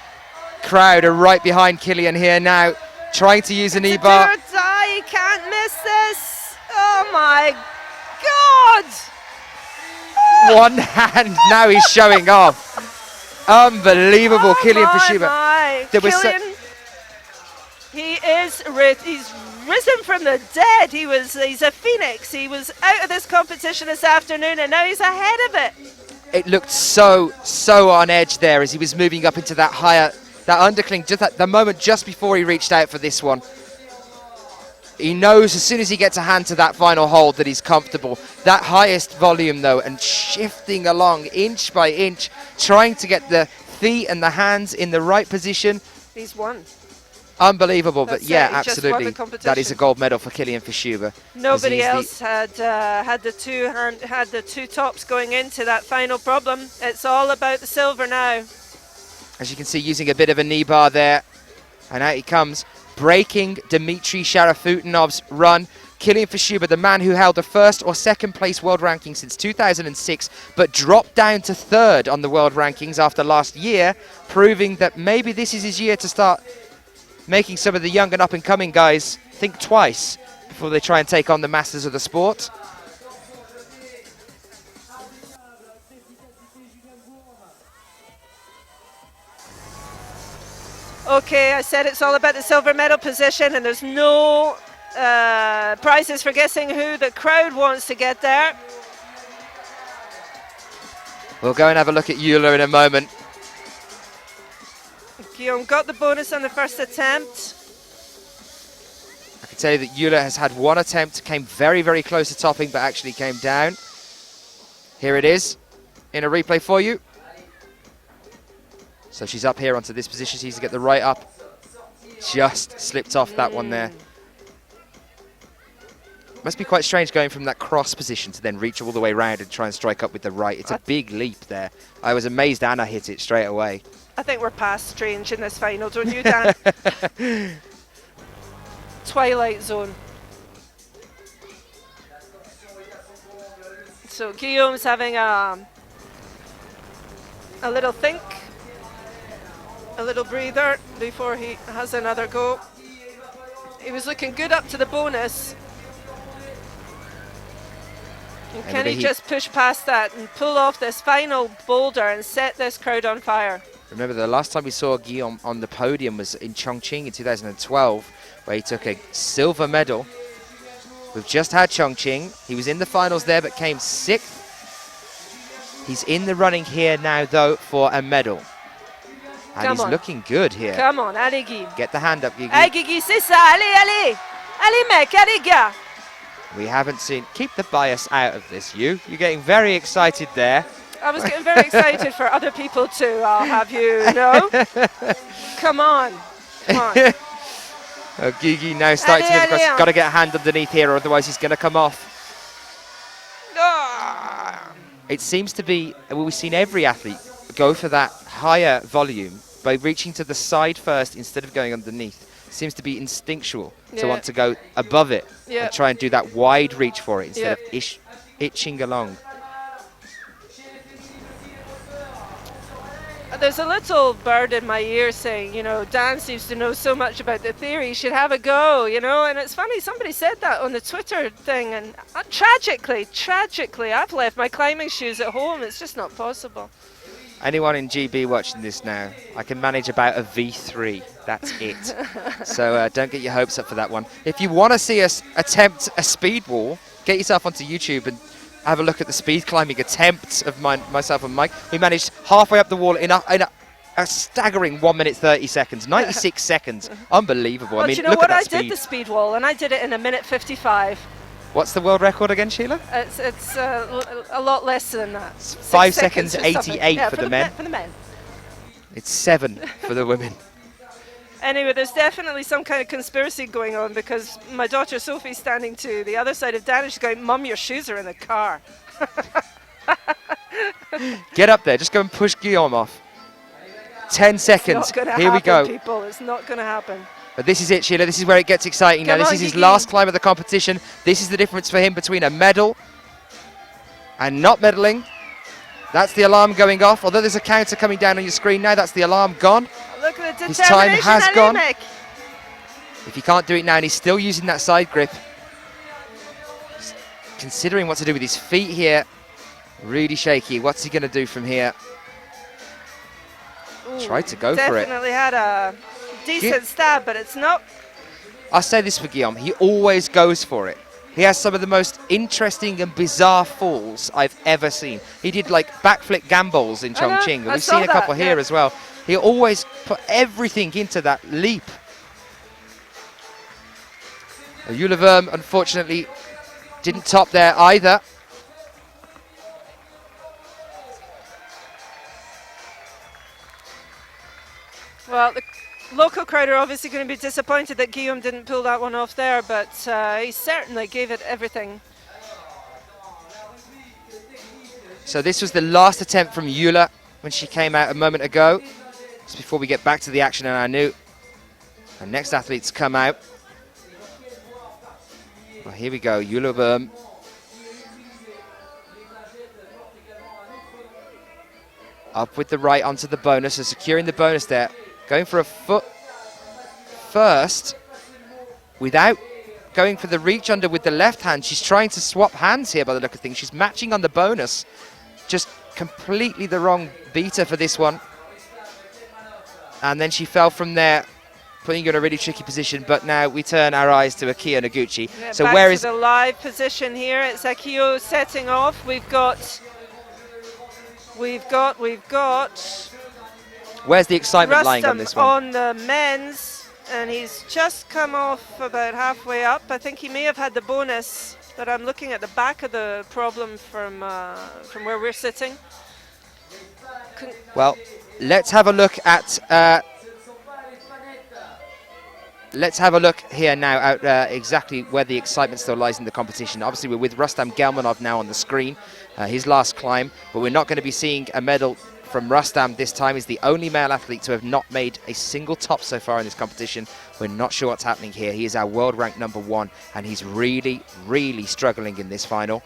Crowd are right behind Kilian here now, trying to use a knee bar. Do or die. He can't miss this. Oh my God. One hand. Now he's showing off. Unbelievable. Kilian FISCHHUBER. Kilian, he's risen from the dead. He's a phoenix. He was out of this competition this afternoon, and now he's ahead of it. It looked so on edge there as he was moving up into that undercling, just at the moment just before he reached out for this one. He knows as soon as he gets a hand to that final hold that he's comfortable. That highest volume though, and shifting along inch by inch, trying to get the feet and the hands in the right position. He's won. Unbelievable, but yeah, absolutely. That is a gold medal for Kilian FISCHHUBER. Nobody else had the two tops going into that final problem. It's all about the silver now. As you can see, using a bit of a knee bar there, and out he comes, breaking Dmitrii SHARAFUTDINOV's run. Kilian FISCHHUBER, the man who held the first or second place world ranking since 2006, but dropped down to third on the world rankings after last year, proving that maybe this is his year to start making some of the young and up-and-coming guys think twice before they try and take on the masters of the sport. Okay, I said it's all about the silver medal position, and there's no prizes for guessing who the crowd wants to get there. We'll go and have a look at Euler in a moment. Guillaume got the bonus on the first attempt. I can tell you that Euler has had one attempt, came very, very close to topping, but actually came down. Here it is in a replay for you. So she's up here onto this position. She needs to get the right up. Just slipped off that one there. Must be quite strange going from that cross position to then reach all the way around and try and strike up with the right. It's a big leap there. I was amazed Anna hit it straight away. I think we're past strange in this final, don't you, Dan? Twilight zone. So Guillaume's having a little think, a little breather before he has another go. He was looking good up to the bonus. And can he just push past that and pull off this final boulder and set this crowd on fire? Remember, the last time we saw Guillaume on the podium was in Chongqing in 2012, where he took a silver medal. We've just had Chongqing. He was in the finals there, but came 6th. He's in the running here now, though, for a medal. And he's looking good here. Come on, allez Guy. Get the hand up, Guigui. Hey Guigui, c'est ça, allez, allez. Allez mec, allez gars. We haven't seen... Keep the bias out of this, you. You're getting very excited there. I was getting very excited for other people too, I'll have you know. Come on. Come on. Guigui now starting to move across. Got to get a hand underneath here, or otherwise he's going to come off. It seems to be... Well, we've seen every athlete go for that higher volume by reaching to the side first instead of going underneath. Seems to be instinctual to want to go above it and try and do that wide reach for it instead of itching along. There's a little bird in my ear saying, you know, Dan seems to know so much about the theory, you should have a go, you know, and it's funny, somebody said that on the Twitter thing, and tragically, I've left my climbing shoes at home. It's just not possible. Anyone in GB watching this now, I can manage about a V3. That's it. So don't get your hopes up for that one. If you want to see us attempt a speed wall, get yourself onto YouTube and have a look at the speed climbing attempts of myself and Mike. We managed halfway up the wall in a staggering 1 minute 30 seconds, 96 seconds. Unbelievable. Well, I mean, you know look what? at that speed. I did the speed wall, and I did it in 1:55. What's the world record again, Sheila? It's a lot less than that. 5 seconds 88 for the men. For the men. It's 7 for the women. Anyway, there's definitely some kind of conspiracy going on, because my daughter Sophie's standing to the other side of Dan and she's going, Mum, your shoes are in the car. Get up there. Just go and push Guillaume off. 10 seconds. Here we go. People. It's not going to happen. But this is it, Sheila. This is where it gets exciting now. This is his last climb of the competition. This is the difference for him between a medal and not medaling. That's the alarm going off. Although there's a counter coming down on your screen now, that's the alarm gone. Look at the his time has gone. Mick. If he can't do it now, and he's still using that side grip, considering what to do with his feet here, really shaky. What's he going to do from here? Tried to go for it. Definitely had a decent stab, but it's not. I'll say this for Guillaume, he always goes for it. He has some of the most interesting and bizarre falls I've ever seen. He did like backflip gambols in Chongqing, and we've seen a couple here as well. He always put everything into that leap. Euler WURM, unfortunately, didn't top there either. Well, the local crowd are obviously going to be disappointed that Guillaume didn't pull that one off there, but he certainly gave it everything. So this was the last attempt from Euler when she came out a moment ago. Just before we get back to the action in our next athletes come out. Well, here we go, WURM. Up with the right onto the bonus, so securing the bonus there. Going for a foot first without going for the reach under with the left hand. She's trying to swap hands here by the look of things. She's matching on the bonus. Just completely the wrong beater for this one. And then she fell from there, putting you in a really tricky position. But now we turn our eyes to Akiyo Noguchi. Yeah, so back where to is the live position here? It's Akiyo setting off. We've got. Where's the excitement lying on Rustam this one? on the men's, and he's just come off about halfway up. I think he may have had the bonus, but I'm looking at the back of the problem from where we're sitting. Well, let's have a look at. Let's have a look here now at exactly where the excitement still lies in the competition. Obviously, we're with Rustam GELMANOV now on the screen, his last climb, but we're not going to be seeing a medal from Rustam this time. He's the only male athlete to have not made a single top so far in this competition. We're not sure what's happening here. He is our world rank #1, and he's really, really struggling in this final.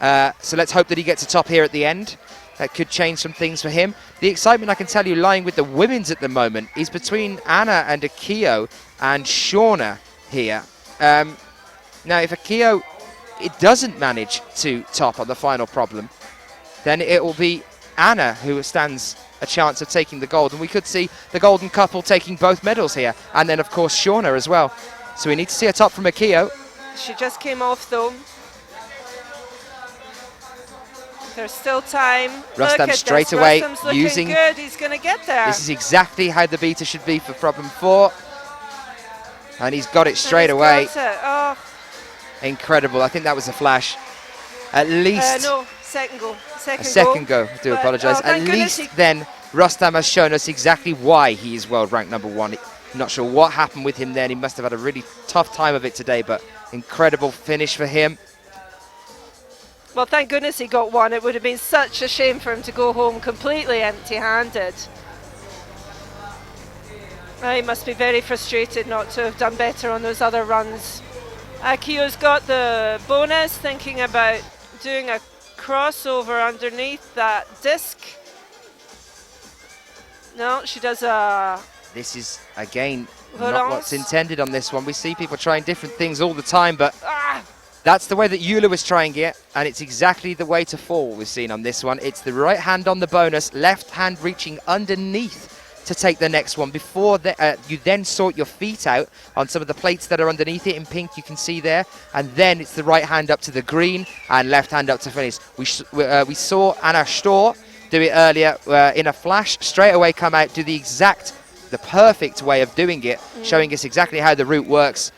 So let's hope that he gets a top here at the end. That could change some things for him. The excitement, I can tell you, lying with the women's at the moment is between Anna and Akiyo and Shauna here. Now, if Akiyo doesn't manage to top on the final problem, then it will be Anna who stands a chance of taking the gold. And we could see the golden couple taking both medals here. And then, of course, Shauna as well. So we need to see a top from Akiyo. She just came off, though. There's still time. Rustam straight away using. Good. He's going to get there. This is exactly how the beater should be for problem 4. And he's got it straight away. Oh. Incredible. I think that was a flash. At least. No, second go. Second go. I do apologise. At least then Rustam has shown us exactly why he is world ranked #1. Not sure what happened with him then. He must have had a really tough time of it today, but incredible finish for him. Well, thank goodness he got one. It would have been such a shame for him to go home completely empty-handed. He must be very frustrated not to have done better on those other runs. Akiyo's got the bonus, thinking about doing a crossover underneath that disc. No, she does a... This is, again, not what's intended on this one. We see people trying different things all the time, but... That's the way that Yula was trying it, and it's exactly the way to fall we've seen on this one. It's the right hand on the bonus, left hand reaching underneath to take the next one. Before you then sort your feet out on some of the plates that are underneath it in pink, you can see there. And then it's the right hand up to the green and left hand up to finish. We saw Anna STÖHR do it earlier in a flash, straight away come out, do the perfect way of doing it, showing us exactly how the route works.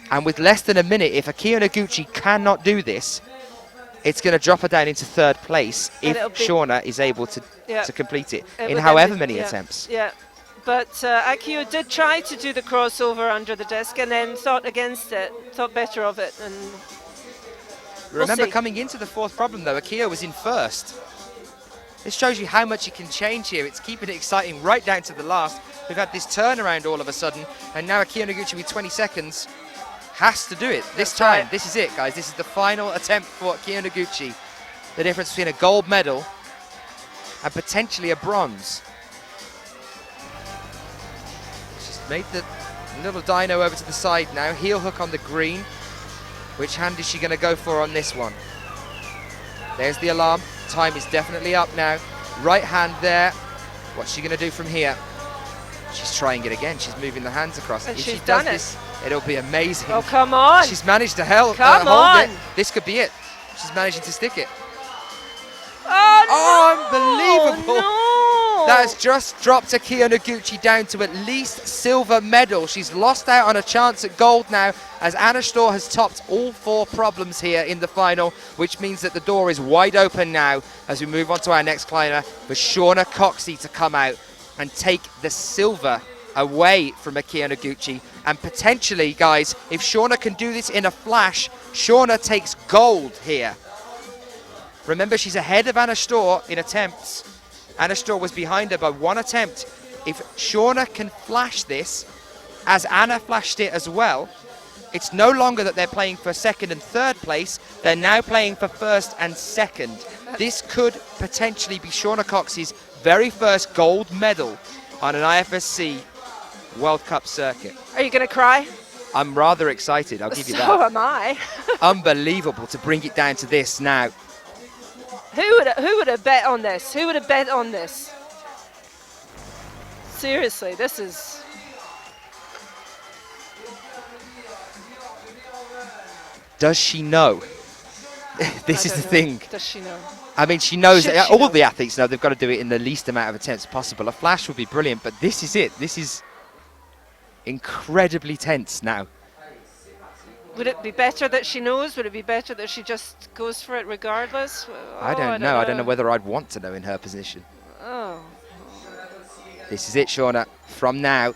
And with less than a minute, if Akiyo Noguchi cannot do this, it's going to drop her down into 3rd place if Shauna is able to complete it in however many attempts. Yeah, but Akiyo did try to do the crossover under the disc and then thought against it, thought better of it. And remember, coming into the 4th problem, though, Akiyo was in 1st. This shows you how much it can change here. It's keeping it exciting right down to the last. We've had this turnaround all of a sudden, and now Akiyo Noguchi with 20 seconds. Has to do it this time. Right. This is it, guys. This is the final attempt for Akiyo Noguchi. The difference between a gold medal and potentially a bronze. She's made the little dyno over to the side now. Heel hook on the green. Which hand is she going to go for on this one? There's the alarm. Time is definitely up now. Right hand there. What's she going to do from here? She's trying it again. She's moving the hands across. And if she's she does done this, it'll be amazing. Oh, come on. She's managed to hold it. This could be it. She's managing to stick it. Oh, unbelievable. No. That has just dropped Akiyo Noguchi down to at least silver medal. She's lost out on a chance at gold now, as Anna STÖHR has topped all 4 problems here in the final, which means that the door is wide open now as we move on to our next climber for Shauna COXSEY to come out and take the silver away from Akiyo Noguchi. And potentially, guys, if Shauna can do this in a flash, Shauna takes gold here. Remember, she's ahead of Anna STÖHR in attempts. Anna STÖHR was behind her by 1 attempt. If Shauna can flash this, as Anna flashed it as well, it's no longer that they're playing for second and third place, they're now playing for first and second. This could potentially be Shauna COXSEY's very first gold medal on an IFSC World Cup circuit. Are you going to cry? I'm rather excited, I'll give you that. So am I. Unbelievable to bring it down to this now. Who would have bet on this? Who would have bet on this? Seriously, this is... Does she know? This is the thing. Does she know? I mean, she knows, Should she all know? the athletes know they've got to do it in the least amount of attempts possible. A flash would be brilliant, but this is it. This is incredibly tense now. Would it be better that she knows? Would it be better that she just goes for it regardless? I don't know. I don't know whether I'd want to know in her position. Oh. This is it, Shauna. From now,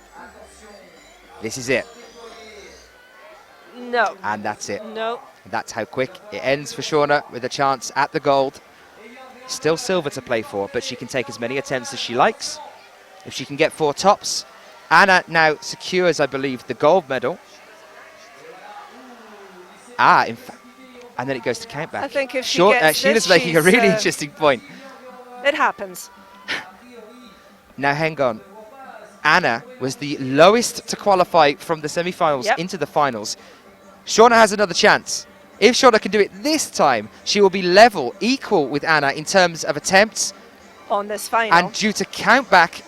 this is it. No. And that's it. No. That's how quick it ends for Shauna with a chance at the gold. Still silver to play for, but she can take as many attempts as she likes. If she can get 4 tops, Anna now secures, I believe, the gold medal. In fact, and then it goes to countback. I think if she gets Sheila's this, making a really she's, interesting point. It happens. Now, hang on. Anna was the lowest to qualify from the semi-finals into the finals. Shauna has another chance. If Shauna can do it this time, she will be level, equal with Anna in terms of attempts. On this final. And due to countback,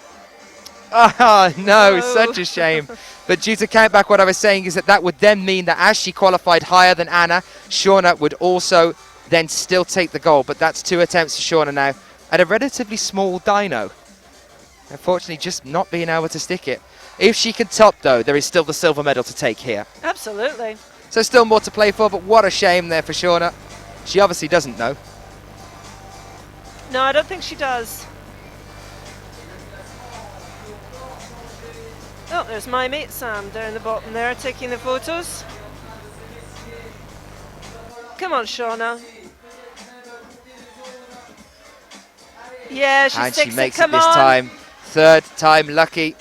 oh no, such a shame. But due to countback, what I was saying is that would then mean that as she qualified higher than Anna, Shauna would also then still take the gold. But that's 2 attempts for Shauna now at a relatively small dyno. Unfortunately, just not being able to stick it. If she can top, though, there is still the silver medal to take here. Absolutely. So still more to play for, but what a shame there for Shauna. She obviously doesn't know. No, I don't think she does. Oh, there's my mate Sam down the bottom there taking the photos. Come on, Shauna. Yeah, she And sticks she makes it. it this time. 3rd time lucky.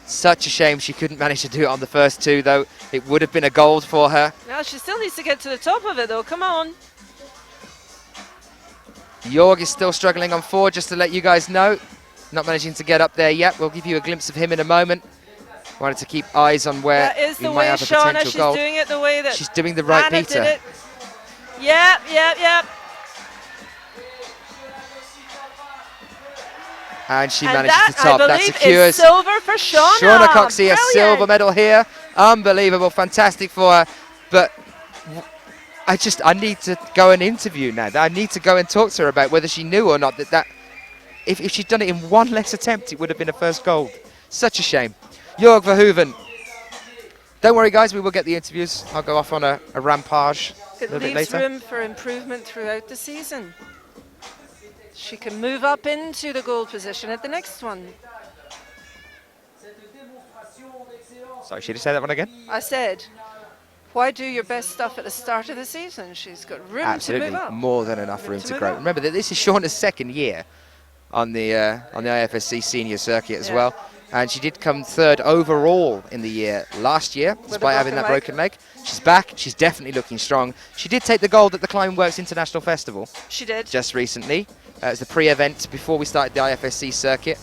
Such a shame she couldn't manage to do it on the first 2, though. It would have been a gold for her. Well, she still needs to get to the top of it, though. Come on. Jorg is still struggling on 4, just to let you guys know. Not managing to get up there yet. We'll give you a glimpse of him in a moment. Wanted to keep eyes on where That is we the might way have a Shauna, potential she's goal. doing it the way that She's doing the right Anna beater. did it. Yep. And she And manages that, to top. I That believe, secures is silver for Shauna. Shauna COXSEY a Brilliant. silver medal here. Unbelievable, fantastic for her. But I need to go and interview now. I need to go and talk to her about whether she knew or not that if she'd done it in 1 less attempt, it would have been a first gold. Such a shame. Jorg Verhoeven. Don't worry, guys, we will get the interviews. I'll go off on a rampage a It little bit leaves later. room for improvement throughout the season. She can move up into the gold position at the next one. Sorry, should I say that one again? I said, why do your best stuff at the start of the season? She's got room Absolutely, to move up. more than enough room to move grow. up. Remember that this is Shauna's 2nd year on the IFSC senior circuit as well, and she did come 3rd overall in the year last year, despite having that broken leg. She's back. She's definitely looking strong. She did take the gold at the Climbing Works International Festival. She did. Just recently. It was the pre-event before we started the IFSC circuit.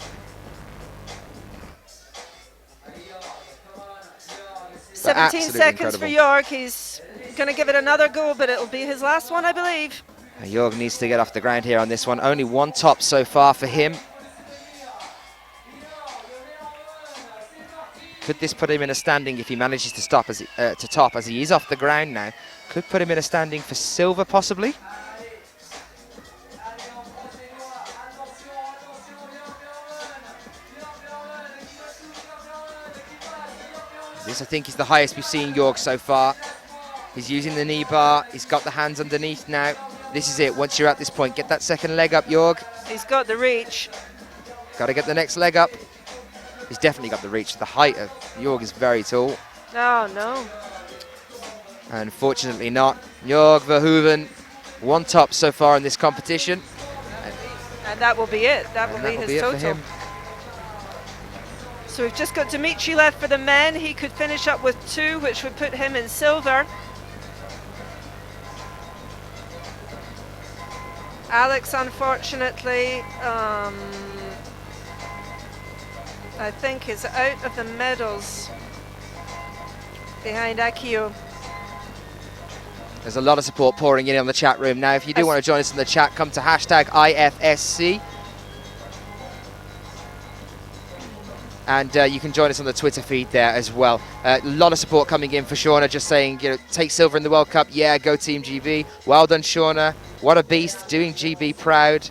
17 absolutely seconds for incredible. Jorg. He's going to give it another go, but it'll be his last one, I believe. Jorg needs to get off the ground here on this one. Only 1 top so far for him. Could this put him in a standing if he manages to stop to top as he is off the ground now? Could put him in a standing for silver possibly. This, I think, is the highest we've seen Jorg so far. He's using the knee bar. He's got the hands underneath now. This is it. Once you're at this point, get that 2nd leg up, Jorg. He's got the reach. Got to get the next leg up. He's definitely got the reach. The height of Jorg is very tall. Oh, no. Unfortunately not. Jorg Verhoeven, 1 top so far in this competition. And that will be it. That will be his it for total. him. So we've just got Dmitrii left for the men. He could finish up with 2, which would put him in silver. Alex, unfortunately, I think is out of the medals behind Akiyo. There's a lot of support pouring in on the chat room now. If you do want to join us in the chat, come to hashtag IFSC. And you can join us on the Twitter feed there as well. A lot of support coming in for Shauna, just saying, you know, take silver in the World Cup. Yeah, go Team GB. Well done, Shauna. What a beast, doing GB proud.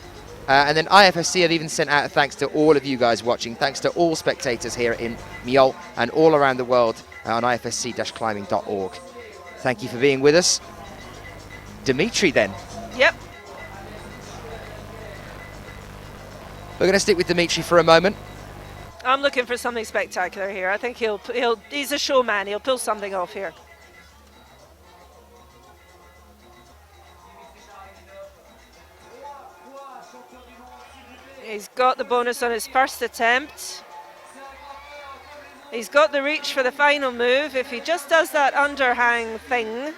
And then IFSC have even sent out a thanks to all of you guys watching. Thanks to all spectators here in Millau and all around the world on ifsc-climbing.org. Thank you for being with us. Dmitrii then. Yep. We're going to stick with Dmitrii for a moment. I'm looking for something spectacular here. I think he's a showman. He'll pull something off here. He's got the bonus on his first attempt. He's got the reach for the final move. If he just does that underhang thing,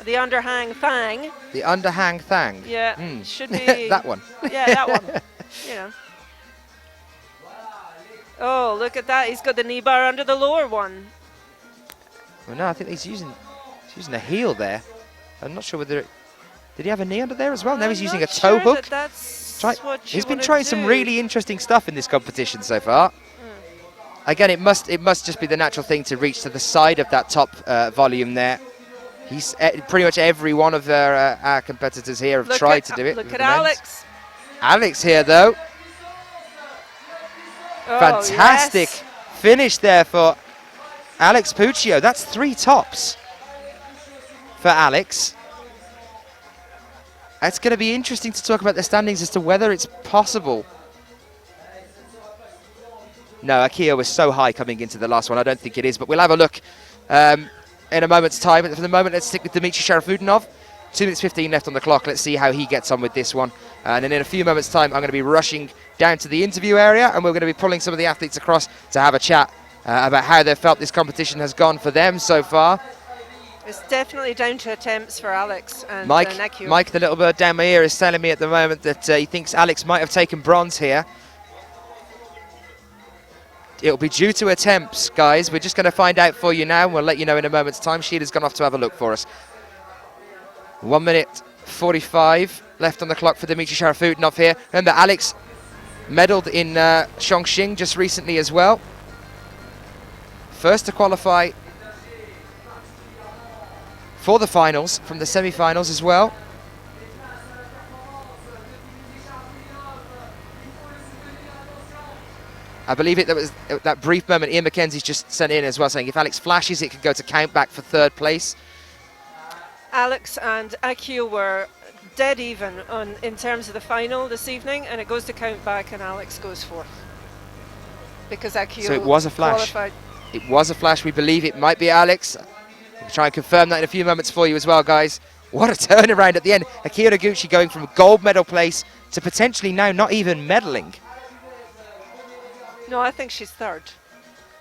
the underhang thang. The underhang thang. Yeah, should be. That one. Yeah, that one. You know. Oh, look at that. He's got the knee bar under the lower one. Well, no, I think he's using a heel there. I'm not sure whether did he have a knee under there as well? Now he's using a toe hook. He's been trying some really interesting stuff in this competition so far. Again, it must just be the natural thing to reach to the side of that top volume there. He's pretty much every one of our competitors here have tried to do it. Look at Alex. Alex here though. Oh, fantastic finish there for Alex Puccio. That's 3 tops for Alex. It's going to be interesting to talk about the standings as to whether it's possible. No, Akiyo was so high coming into the last one. I don't think it is, but we'll have a look in a moment's time. But for the moment, let's stick with Dmitrii SHARAFUDINOV. 2 minutes 15 left on the clock. Let's see how he gets on with this one. And then in a few moments' time, I'm going to be rushing down to the interview area, and we're going to be pulling some of the athletes across to have a chat about how they felt this competition has gone for them so far. It's definitely down to attempts for Alex and Akiyo. Mike, the little bird down my ear, is telling me at the moment that he thinks Alex might have taken bronze here. It'll be due to attempts, guys. We're just going to find out for you now. We'll let you know in a moment's time. Sheila's gone off to have a look for us. 1 minute 45 left on the clock for Dmitrii SHARAFUDINOV here. Remember, Alex medalled in Chongqing just recently as well. First to qualify for the finals from the semi-finals as well. I believe there was that brief moment Ian McKenzie's just sent in as well, saying if Alex flashes, it could go to count back for 3rd place. Alex and Akiyo were dead even in terms of the final this evening, and it goes to count back, and Alex goes 4th because Akiyo So it was a flash. Qualified. It was a flash. We believe it might be Alex. We'll try and confirm that in a few moments for you as well, guys. What a turnaround at the end. Akiyo Noguchi going from gold medal place to potentially now not even medaling. No, I think she's 3rd.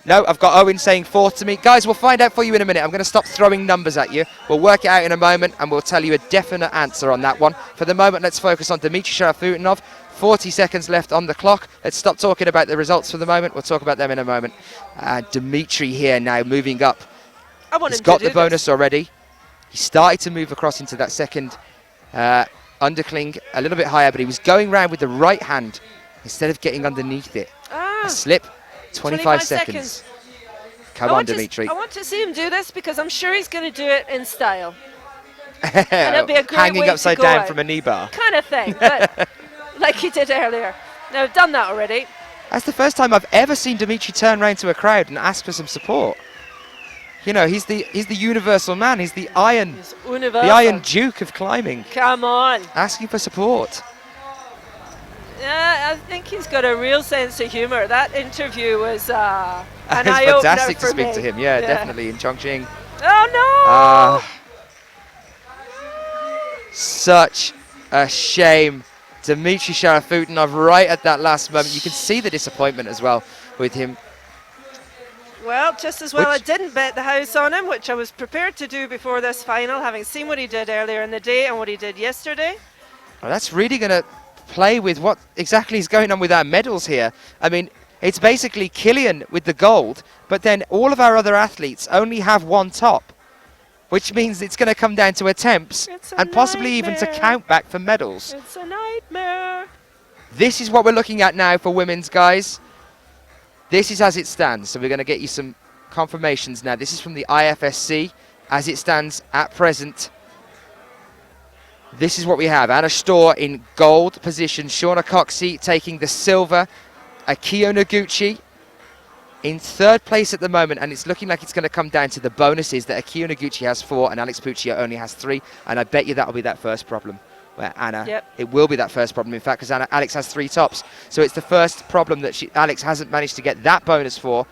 No, I've got Owen saying 4th to me. Guys, we'll find out for you in a minute. I'm going to stop throwing numbers at you. We'll work it out in a moment, and we'll tell you a definite answer on that one. For the moment, let's focus on Dmitrii SHARAFUDINOV. 40 seconds left on the clock. Let's stop talking about the results for the moment. We'll talk about them in a moment. Dmitrii here now moving up. He's got the bonus already. He started to move across into that second undercling a little bit higher, but he was going round with the right hand instead of getting underneath it. A slip. 25 seconds. Come on, Dmitrii. I want to see him do this because I'm sure he's going to do it in style. And it'll be a great hanging way upside to go down out. from a knee bar. Kind of thing, but like he did earlier. No, I've done that already. That's the first time I've ever seen Dmitrii turn around to a crowd and ask for some support. You know, he's the universal man. He's the Iron Duke of climbing. Come on. Asking for support. Yeah, I think he's got a real sense of humour. That interview was an It's eye-opener fantastic to for speak me. to him. Yeah, definitely in Chongqing. Oh no! Such a shame. Dmitrii SHARAFUDINOV right at that last moment. You can see the disappointment as well with him. Well, just as well I Which- didn't bet the house on him, which I was prepared to do before this final, having seen what he did earlier in the day and what he did yesterday. Well, that's really going to play with what exactly is going on with our medals here. I mean, it's basically Kilian with the gold, but then all of our other athletes only have one top, which means it's going to come down to attempts It's a and possibly even to nightmare. count back for medals. It's a nightmare. This is what we're looking at now for women's, guys. This is as it stands. So we're going to get you some confirmations now. This is from the IFSC as it stands at present. This is what we have. Anna Storr in gold position. Shauna COXSEY taking the silver. Akiyo Noguchi in third place at the moment, and it's looking like it's going to come down to the bonuses that Akiyo Noguchi has 4 and Alex PUCCIO only has 3, and I bet you that'll be that first problem where Anna, it will be that first problem, in fact, because Alex has 3 tops, so it's the first problem that Alex hasn't managed to get that bonus for.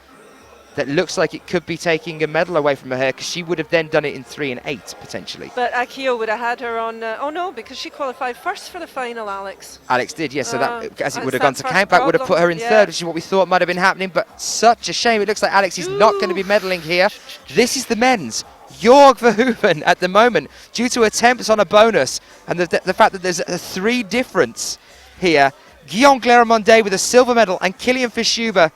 That looks like it could be taking a medal away from her, because she would have then done it in 3 and 8 potentially. But Akiyo would have had her on, oh no, because she qualified first for the final, Alex. Alex did, yes, so that, as it would have that's gone to that countback, would have first put her in problem, third, which is what we thought might have been happening, but such a shame. It looks like Alex is not going to be medaling here. This is the men's. Jorg Verhoeven at the moment, due to attempts on a bonus, and the fact that there's a 3 difference here. Guillaume Mondet with a silver medal, and Kilian FISCHHUBER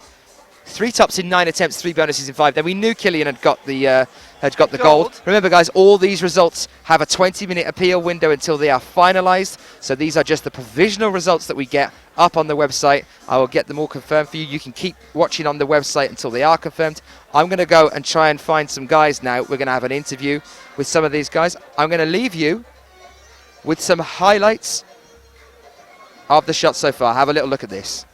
3 tops in 9 attempts, 3 bonuses in 5. Then we knew Kilian had got the gold. Remember, guys, all these results have a 20-minute appeal window until they are finalised. So these are just the provisional results that we get up on the website. I will get them all confirmed for you. You can keep watching on the website until they are confirmed. I'm going to go and try and find some guys now. We're going to have an interview with some of these guys. I'm going to leave you with some highlights of the shot so far. Have a little look at this.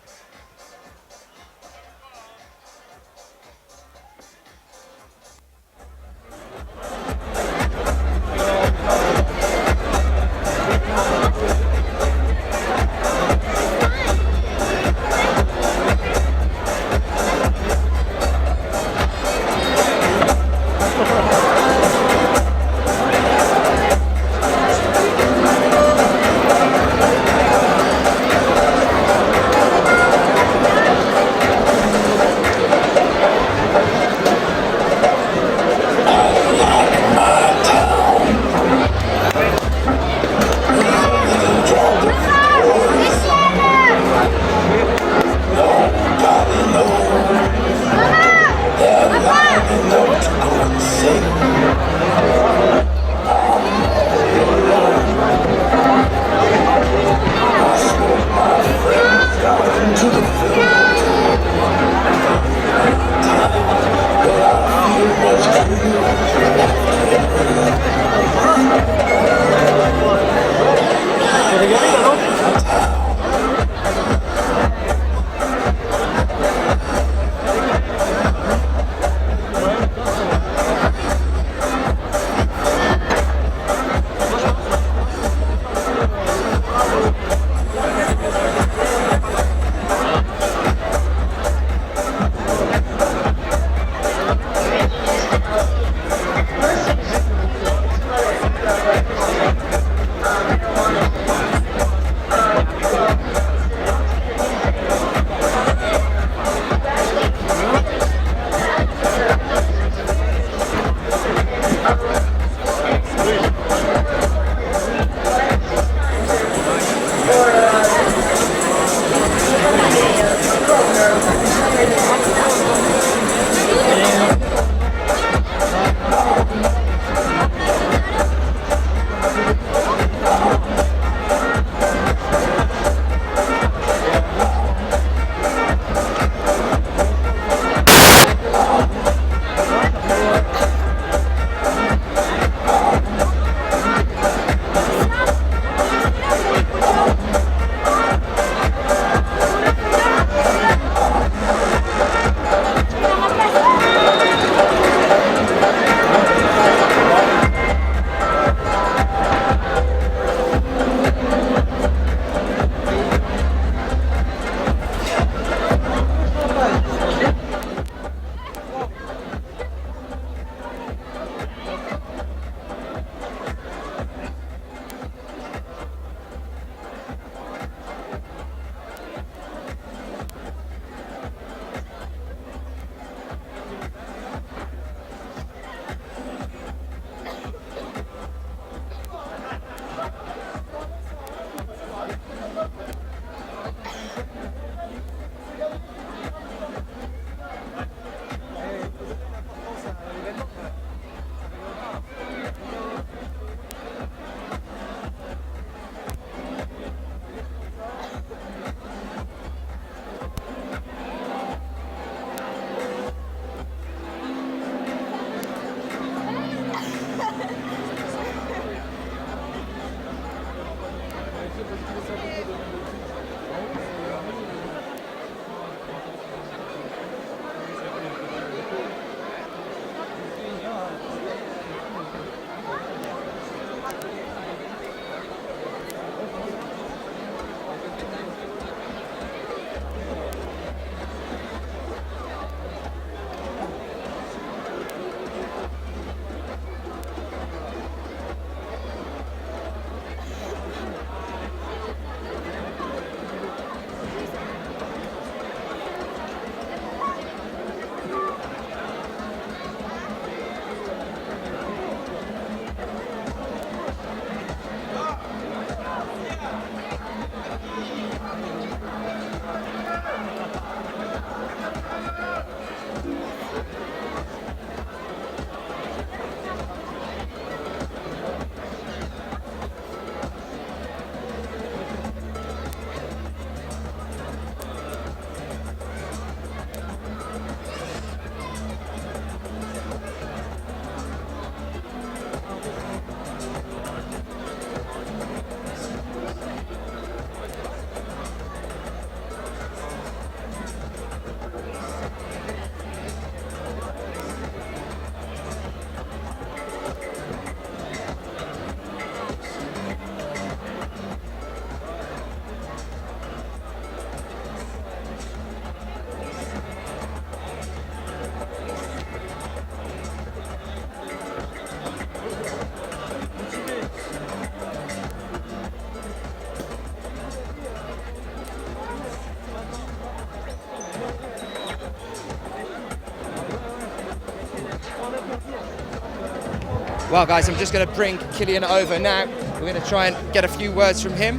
Well, guys, I'm just going to bring Kilian over now. We're going to try and get a few words from him.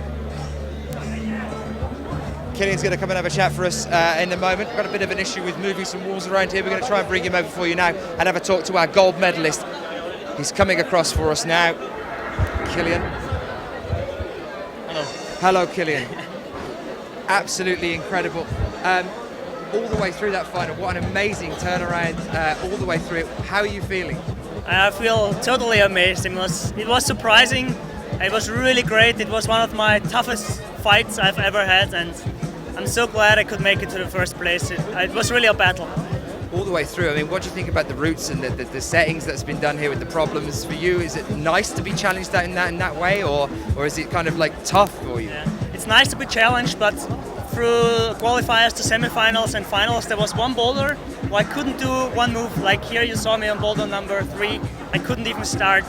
Kilian's going to come and have a chat for us in a moment. We've got a bit of an issue with moving some walls around here. We're going to try and bring him over for you now and have a talk to our gold medalist. He's coming across for us now. Kilian. Hello. Hello, Kilian. Absolutely incredible. All the way through that final, what an amazing turnaround all the way through it. How are you feeling? I feel totally amazed. It was surprising. It was really great. It was one of my toughest fights I've ever had, and I'm so glad I could make it to the first place. It was really a battle. All the way through, I mean, what do you think about the routes and the settings that's been done here with the problems for you? Is it nice to be challenged out in that way, or is it kind of like tough for you? Yeah. It's nice to be challenged, but through qualifiers to semifinals and finals, there was one boulder where I couldn't do one move. Like here you saw me on boulder number 3, I couldn't even start.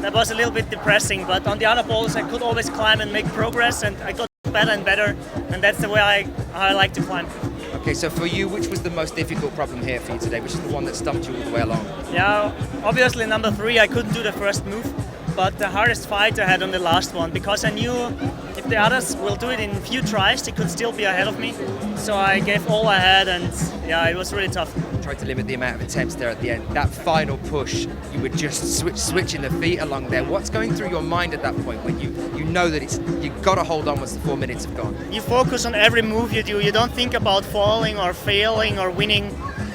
That was a little bit depressing, but on the other boulders I could always climb and make progress, and I got better and better, and that's the way I like to climb. Okay, so for you, which was the most difficult problem here for you today? Which is the one that stumped you all the way along? Yeah, obviously number 3 I couldn't do the first move, but the hardest fight I had on the last one, because I knew if the others will do it in a few tries, they could still be ahead of me. So I gave all I had, and yeah, it was really tough. Tried to limit the amount of attempts there at the end. That final push, you were just switching the feet along there. What's going through your mind at that point when you know that you've got to hold on once the 4 minutes have gone? You focus on every move you do. You don't think about falling or failing or winning.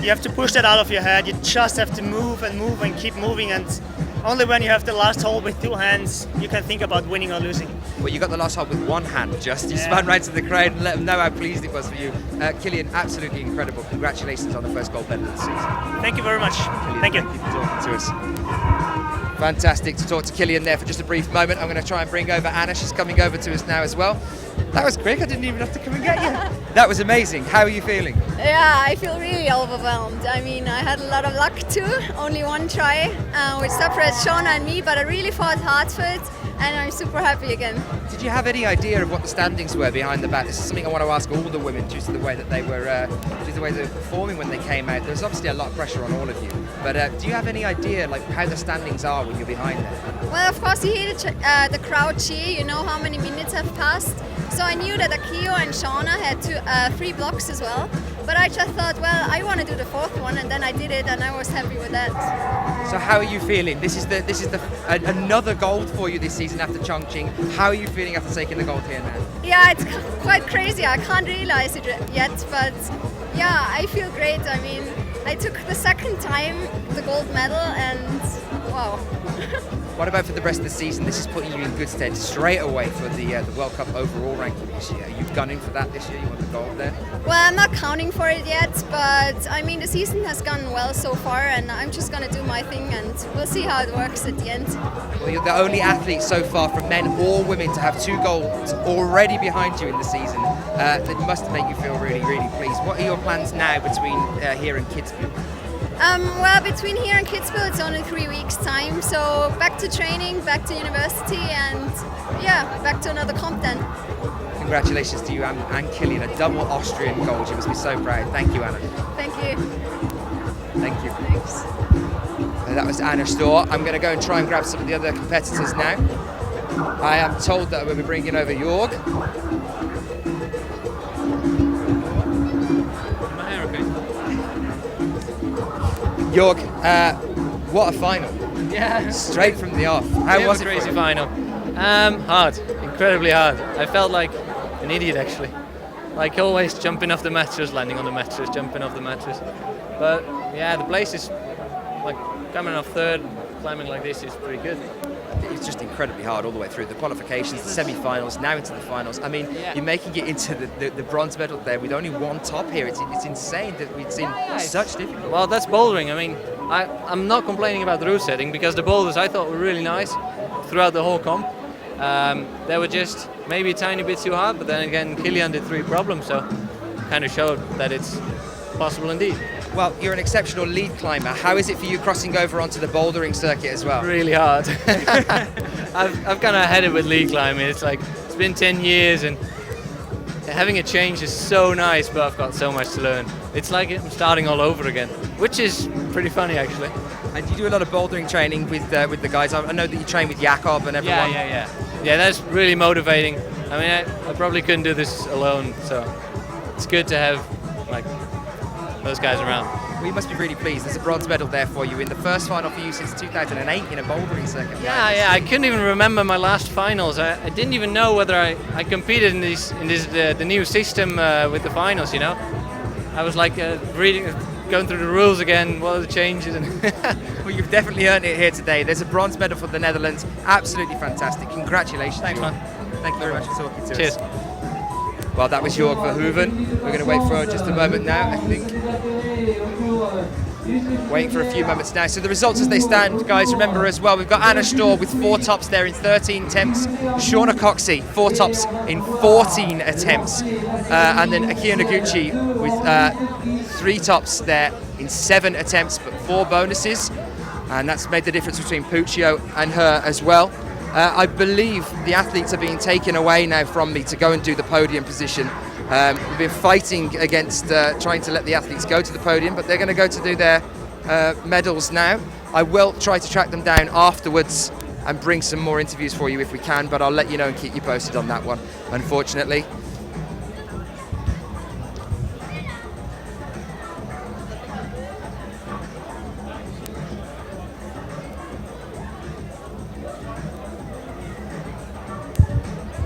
You have to push that out of your head. You just have to move and keep moving, and only when you have the last hold with 2 hands, you can think about winning or losing. Well, you got the last hold with 1 hand, just. You span right to the crowd and let them know how pleased it was for you. Kilian, absolutely incredible. Congratulations on the first gold medal of the season. Thank you very much. Kilian, Thank you. Thank you for talking to us. Fantastic to talk to Kilian there for just a brief moment. I'm going to try and bring over Anna. She's coming over to us now as well. That was quick. I didn't even have to come and get you. That was amazing. How are you feeling? Yeah, I feel really overwhelmed. I mean, I had a lot of luck too. Only 1 try, which separates Shauna and me, but I really fought hard for it, and I'm super happy again. Did you have any idea of what the standings were behind the back? This is something I want to ask all the women due to the way that they were, due to the way they were performing when they came out. There was obviously a lot of pressure on all of you, but do you have any idea like how the standings are when you're behind there? Well, of course, you hear the crowd cheer. You know how many minutes have passed. So I knew that Akiyo and Shauna had 3 blocks as well. But I just thought, well, I want to do the 4th one, and then I did it, and I was happy with that. So how are you feeling? This is another gold for you this season after Chongqing. How are you feeling after taking the gold here now? Yeah, it's quite crazy. I can't realize it yet, but yeah, I feel great. I mean, I took the 2nd time the gold medal, and wow. What about for the rest of the season? This is putting you in good stead straight away for the World Cup overall ranking this year. You've gone in for that this year? You want the gold there? Well, I'm not counting for it yet, but I mean, the season has gone well so far, and I'm just going to do my thing, and we'll see how it works at the end. Well, you're the only athlete so far, from men or women, to have 2 golds already behind you in the season. That must make you feel really, really pleased. What are your plans now between here and Kitzbühel? Well, between here and Kitzbühel, it's only 3 weeks' time. So back to training, back to university, and yeah, back to another comp then. Congratulations to you and Kilian, a double Austrian gold. You must be so proud. Thank you, Anna. Thank you. Thank you. Thanks. That was Anna Storr. I'm going to go and try and grab some of the other competitors now. I am told that we'll be bringing over Jorg. Jorg, what a final. Yeah. Straight from the off. How was it? Crazy final. Hard, incredibly hard. I felt like an idiot actually. Like always jumping off the mattress, landing on the mattress, jumping off the mattress. But yeah, the place is like coming off 3rd, climbing like this is pretty good. It's just incredibly hard all the way through. The qualifications, the semi-finals, now into the finals. I mean, you're making it into the bronze medal there with only 1 top here. It's insane that we've seen such difficulty. Well, that's bouldering. I mean, I'm not complaining about the route setting because the boulders I thought were really nice throughout the whole comp. They were just maybe a tiny bit too hard, but then again, Kilian did 3 problems, so kind of showed that it's possible indeed. Well, you're an exceptional lead climber. How is it for you crossing over onto the bouldering circuit as well? Really hard. I've kind of had it with lead climbing. It's like, it's been 10 years and having a change is so nice, but I've got so much to learn. It's like I'm starting all over again, which is pretty funny actually. And you do a lot of bouldering training with the guys. I know that you train with Jakob and everyone. Yeah, that's really motivating. I mean, I probably couldn't do this alone, so it's good to have like those guys around. Well, you must be really pleased. There's a bronze medal there for you in the first final for you since 2008 in a bouldering circuit. Yeah, I couldn't even remember my last finals. I didn't even know whether I competed in the new system with the finals. You know, I was like going through the rules again. What are the changes? Well, you've definitely earned it here today. There's a bronze medal for the Netherlands. Absolutely fantastic. Congratulations. Thanks, man. Thank you very much for talking to us. Cheers. Well, that was Jorg Verhoeven. We're going to wait for just a moment now, I think. Waiting for a few moments now. So the results as they stand, guys, remember as well, we've got Anna STÖHR with 4 tops there in 13 attempts. Shauna COXSEY, 4 tops in 14 attempts. And then Akiyo Noguchi with 3 tops there in 7 attempts, but 4 bonuses. And that's made the difference between PUCCIO and her as well. I believe the athletes are being taken away now from me to go and do the podium position. We've been fighting against trying to let the athletes go to the podium, but they're going to go to do their medals now. I will try to track them down afterwards and bring some more interviews for you if we can, but I'll let you know and keep you posted on that one, unfortunately.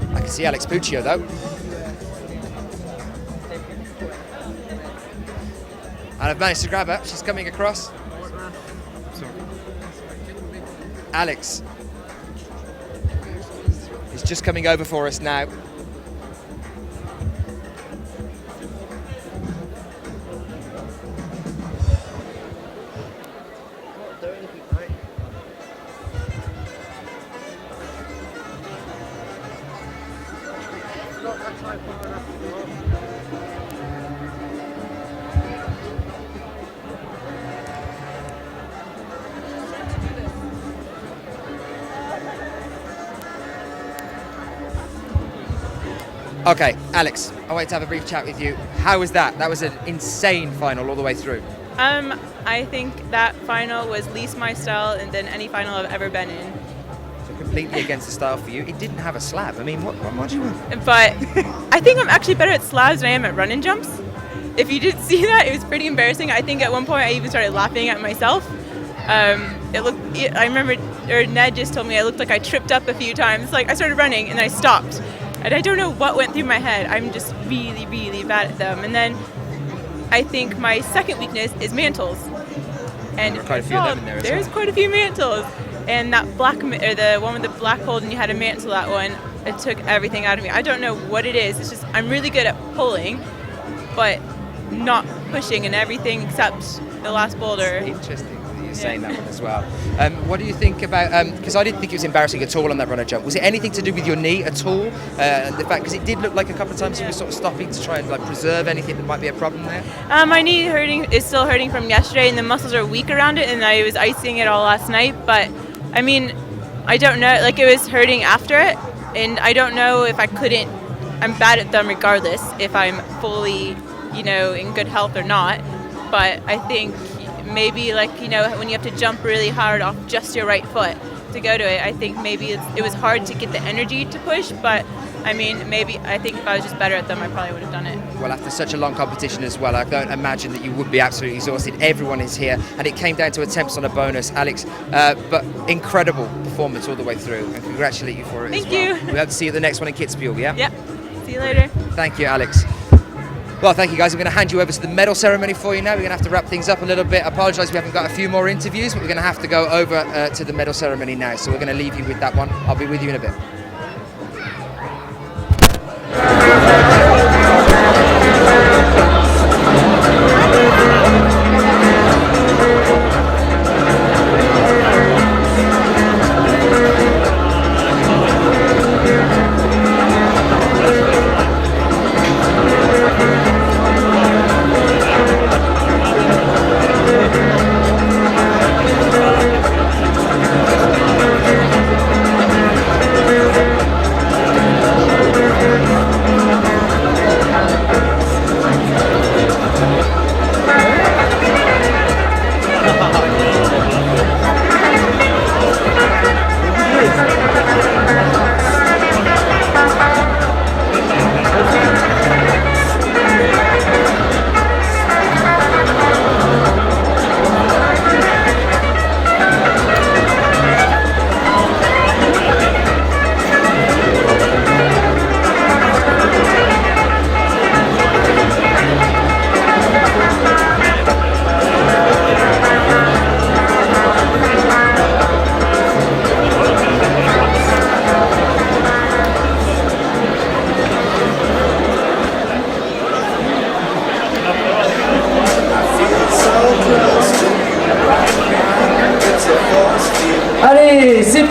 I can see Alex PUCCIO though. And I've managed to grab her. She's coming across. Alex is just coming over for us now. Okay, Alex, I wanted to have a brief chat with you. How was that? That was an insane final all the way through. I think that final was least my style than any final I've ever been in. So completely against the style for you. It didn't have a slab. I mean, what do you want? But I think I'm actually better at slabs than I am at run and jumps. If you didn't see that, it was pretty embarrassing. I think at one point I even started laughing at myself. I remember Ned just told me I looked like I tripped up a few times. Like I started running and I stopped. And I don't know what went through my head. I'm just really, really bad at them. And then I think my second weakness is mantles. And there are quite a few of them in there as there's well. quite a few mantles. And that black, or the one with the black hold, and you had a mantle, that one, it took everything out of me. I don't know what it is. It's just I'm really good at pulling, but not pushing and everything except the last boulder. Interesting that you're saying that one as well. What do you think about, because I didn't think it was embarrassing at all on that runner jump. Was it anything to do with your knee at all? The fact, because it did look like a couple of times you were sort of stopping to try and like preserve anything that might be a problem there? My knee is still hurting from yesterday, and the muscles are weak around it, and I was icing it all last night. But I mean, I don't know, like it was hurting after it, and I don't know if I couldn't, I'm bad at them regardless if I'm fully, in good health or not. But I think maybe like, when you have to jump really hard off just your right foot to go to it, I think maybe it was hard to get the energy to push, but I mean, I think if I was just better at them, I probably would have done it. Well, after such a long competition as well, I don't imagine that you would be absolutely exhausted. Everyone is here, and it came down to attempts on a bonus, Alex, but incredible performance all the way through, and congratulate you for it. Thank as well. you. We hope to see you at the next one in Kitzbühel, yeah? Yep. See you later. Thank you, Alex. Well, thank you guys. I'm going to hand you over to the medal ceremony for you now. We're going to have to wrap things up a little bit. I apologise we haven't got a few more interviews, but we're going to have to go over to the medal ceremony now. So we're going to leave you with that one. I'll be with you in a bit.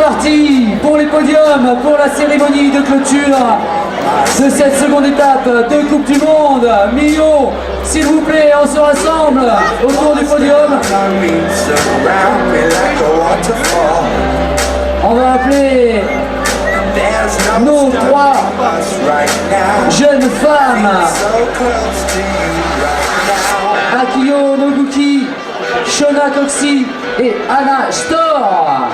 parti pour les podiums, pour la cérémonie de clôture de cette seconde étape de Coupe du Monde. Millau, s'il vous plaît, on se rassemble autour du podium. On va appeler nos 3 jeunes femmes, Akiyo Noguchi, Shauna COXSEY et Anna STÖHR.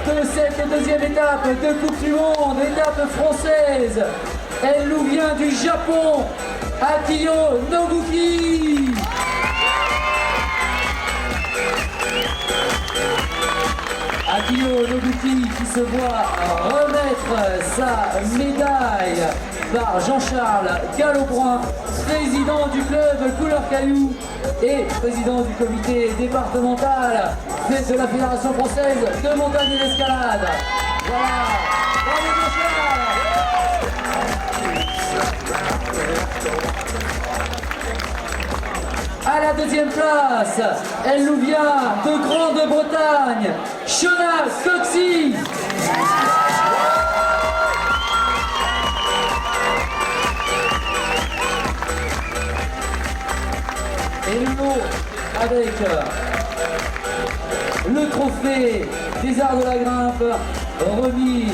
De cette deuxième étape de Coupe du Monde, étape française. Elle nous vient du Japon, Akiyo Noguchi. Akiyo Noguchi qui se voit remettre sa médaille par Jean-Charles Gallobrun, président du club Couleur Caillou et président du comité départemental de la Fédération française de montagne et d'escalade. Voilà, bravo Jean-Charles. À la deuxième place, elle nous vient de Grande-Bretagne, Shauna COXSEY. Et nous, avec le trophée des arts de la grimpe remis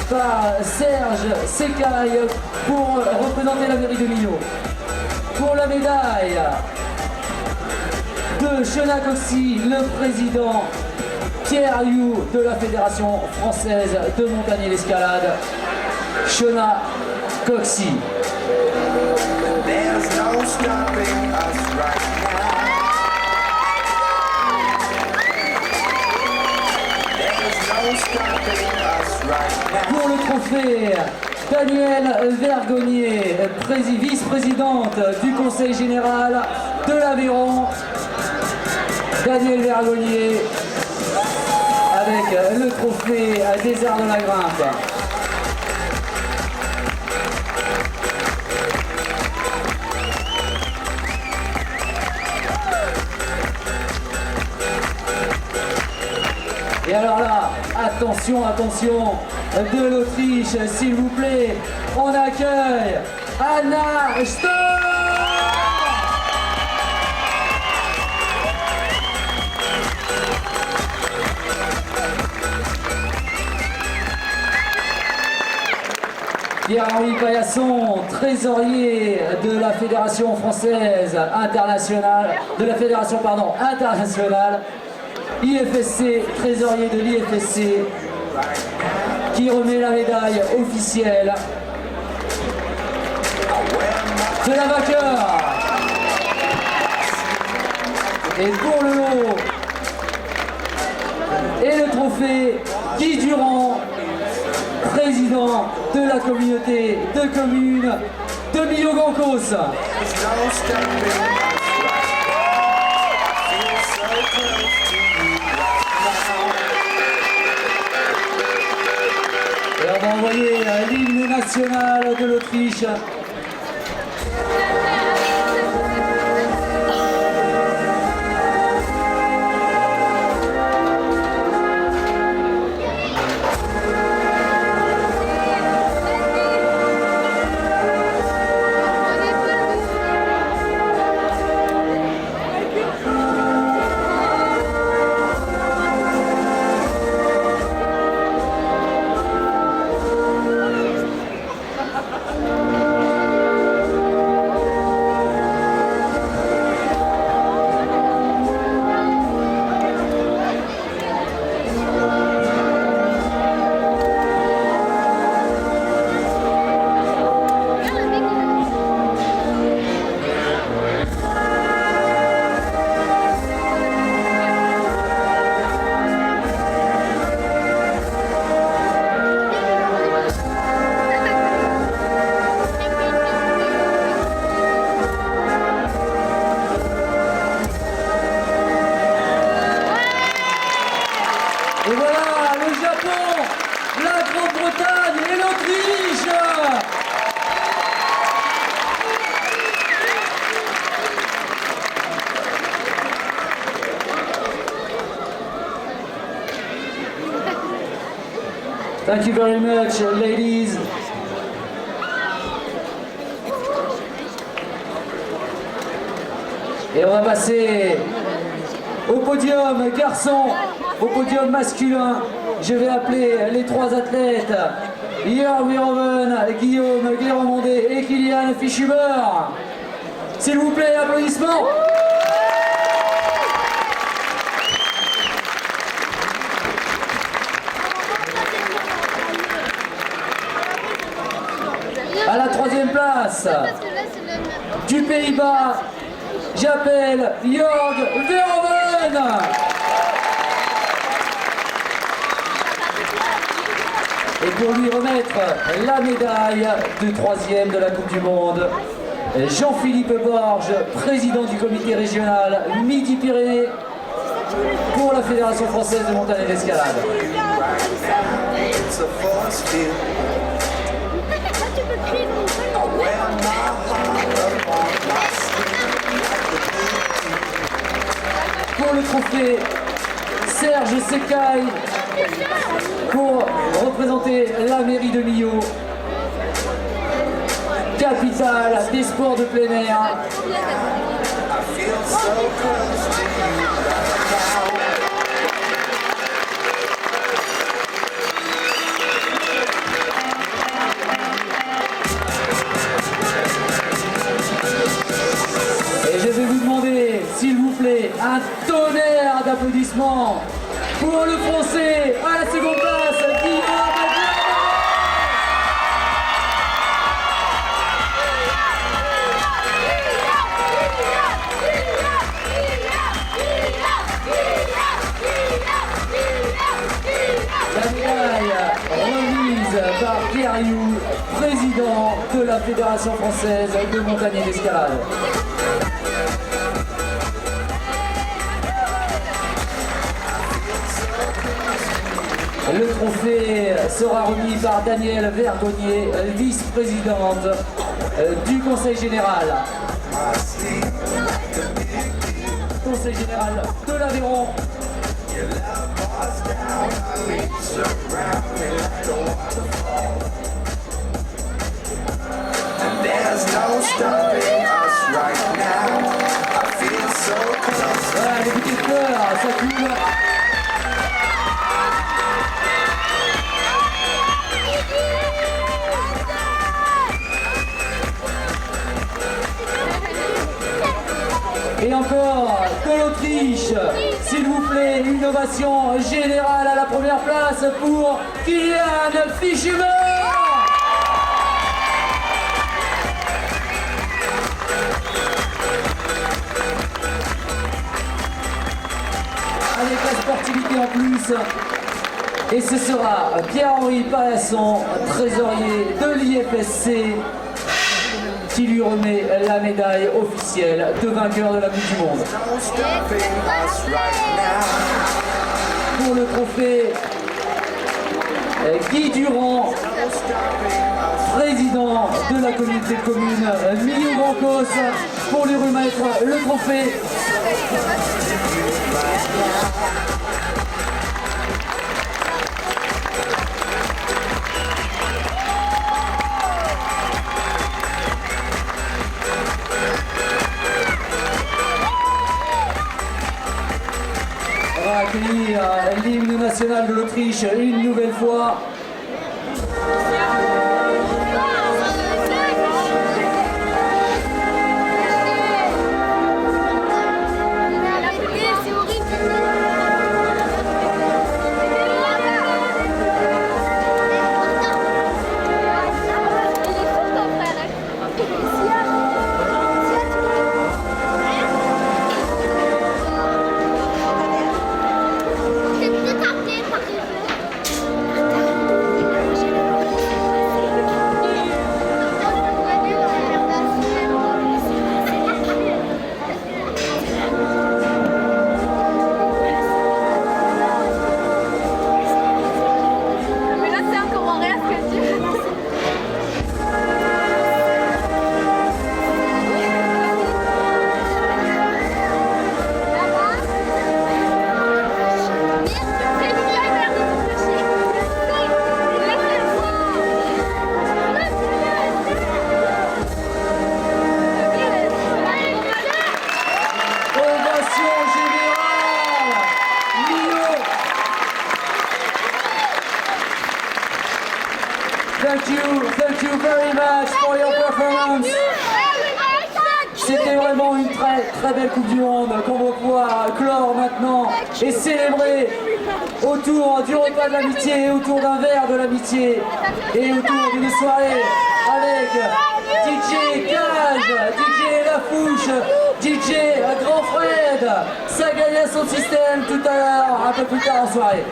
par Serge Secaille pour représenter la mairie de Millau. Pour la médaille de Shauna COXSEY, le président Pierre Liu de la Fédération française de montagne et d'escalade, Shauna COXSEY. Pour le trophée, Danielle Vergonnier, vice-présidente du Conseil général de l'Aveyron. Danielle Vergonnier avec le trophée des arts de la grimpe. Et alors là, attention, attention, de l'Autriche, s'il vous plaît, on accueille Anna STÖHR. Pierre-Henri Paillasson, trésorier de la Fédération française internationale, internationale, IFSC, trésorier de l'IFSC, qui remet la médaille officielle de la vainqueur. Et pour le haut, et le trophée Guy Durand, président de la communauté de communes de Millau-Gancos. Et on va envoyer l'hymne national de l'Autriche. le Japon, la Grande-Bretagne et l'Autriche. Thank you very much, ladies. Et on va passer au podium garçon, au podium masculin. Je vais appeler les trois athlètes, Jorg NED, Guillaume, GLAIRON MONDET et Kilian FISCHHUBER. S'il vous plaît, applaudissements. À la troisième place, du Pays-Bas, j'appelle Jorg VERHOEVEN. Et pour lui remettre la médaille de troisième de la Coupe du Monde, Jean-Philippe Borges, président du comité régional Midi-Pyrénées pour la Fédération française de montagne et d'escalade. Pour le trophée, Serge Secaille pour représenter la mairie de Millau, capitale des sports de plein air. Et je vais vous demander, s'il vous plaît, un tonnerre d'applaudissements pour le Français à la seconde place, Guillaume. La médaille remise par Pierre Rioux, président de la Fédération française de montagne et d'escalade. Le trophée sera remis par Danielle Vergonnier, vice-présidente du Conseil général. Conseil général de l'Aveyron. Voilà, les petites fleurs, ça coule. Et encore de l'Autriche, s'il vous plaît, une ovation générale à la première place pour Kilian FISCHHUBER. Avec la sportivité en plus. Et ce sera Pierre-Henri Palasson, trésorier de l'IFSC, qui lui remet la médaille officielle de vainqueur de la Coupe du Monde. Pour le trophée, Guy Durand, président de la communauté de communes Millau-Brancos, pour lui remettre le trophée. On va accueillir l'hymne national de l'Autriche une nouvelle fois. Thank you very much for your performance. C'était vraiment une très belle Coupe du Monde qu'on va pouvoir clore maintenant et célébrer autour du repas de l'amitié, autour d'un verre de l'amitié et autour d'une soirée avec DJ Cage, DJ Lafouche, DJ Grand Fred. Ça gagne à son système tout à l'heure, un peu plus tard en soirée.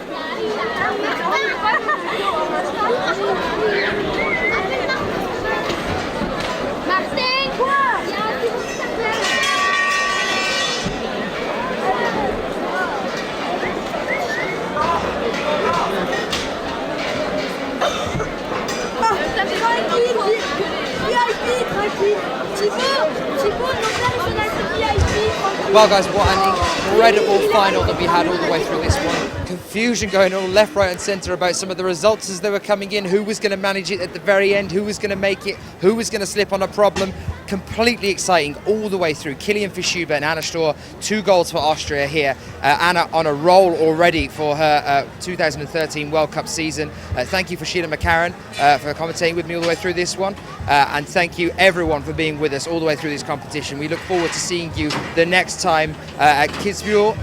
Well guys, what an incredible final that we had all the way through this one. Confusion going on left, right and centre about some of the results as they were coming in, who was going to manage it at the very end, who was going to make it, who was going to slip on a problem. Completely exciting all the way through. Kilian FISCHHUBER and Anna STÖHR, 2 goals for Austria here. Anna on a roll already for her 2013 World Cup season. Thank you for Sheila McCarran for commentating with me all the way through this one. And thank you everyone for being with us all the way through this competition. We look forward to seeing you the next time at Kitzbühel.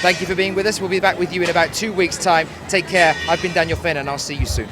Thank you for being with us. We'll be back with you in about 2 weeks' time. Take care. I've been Daniel Fenn and I'll see you soon.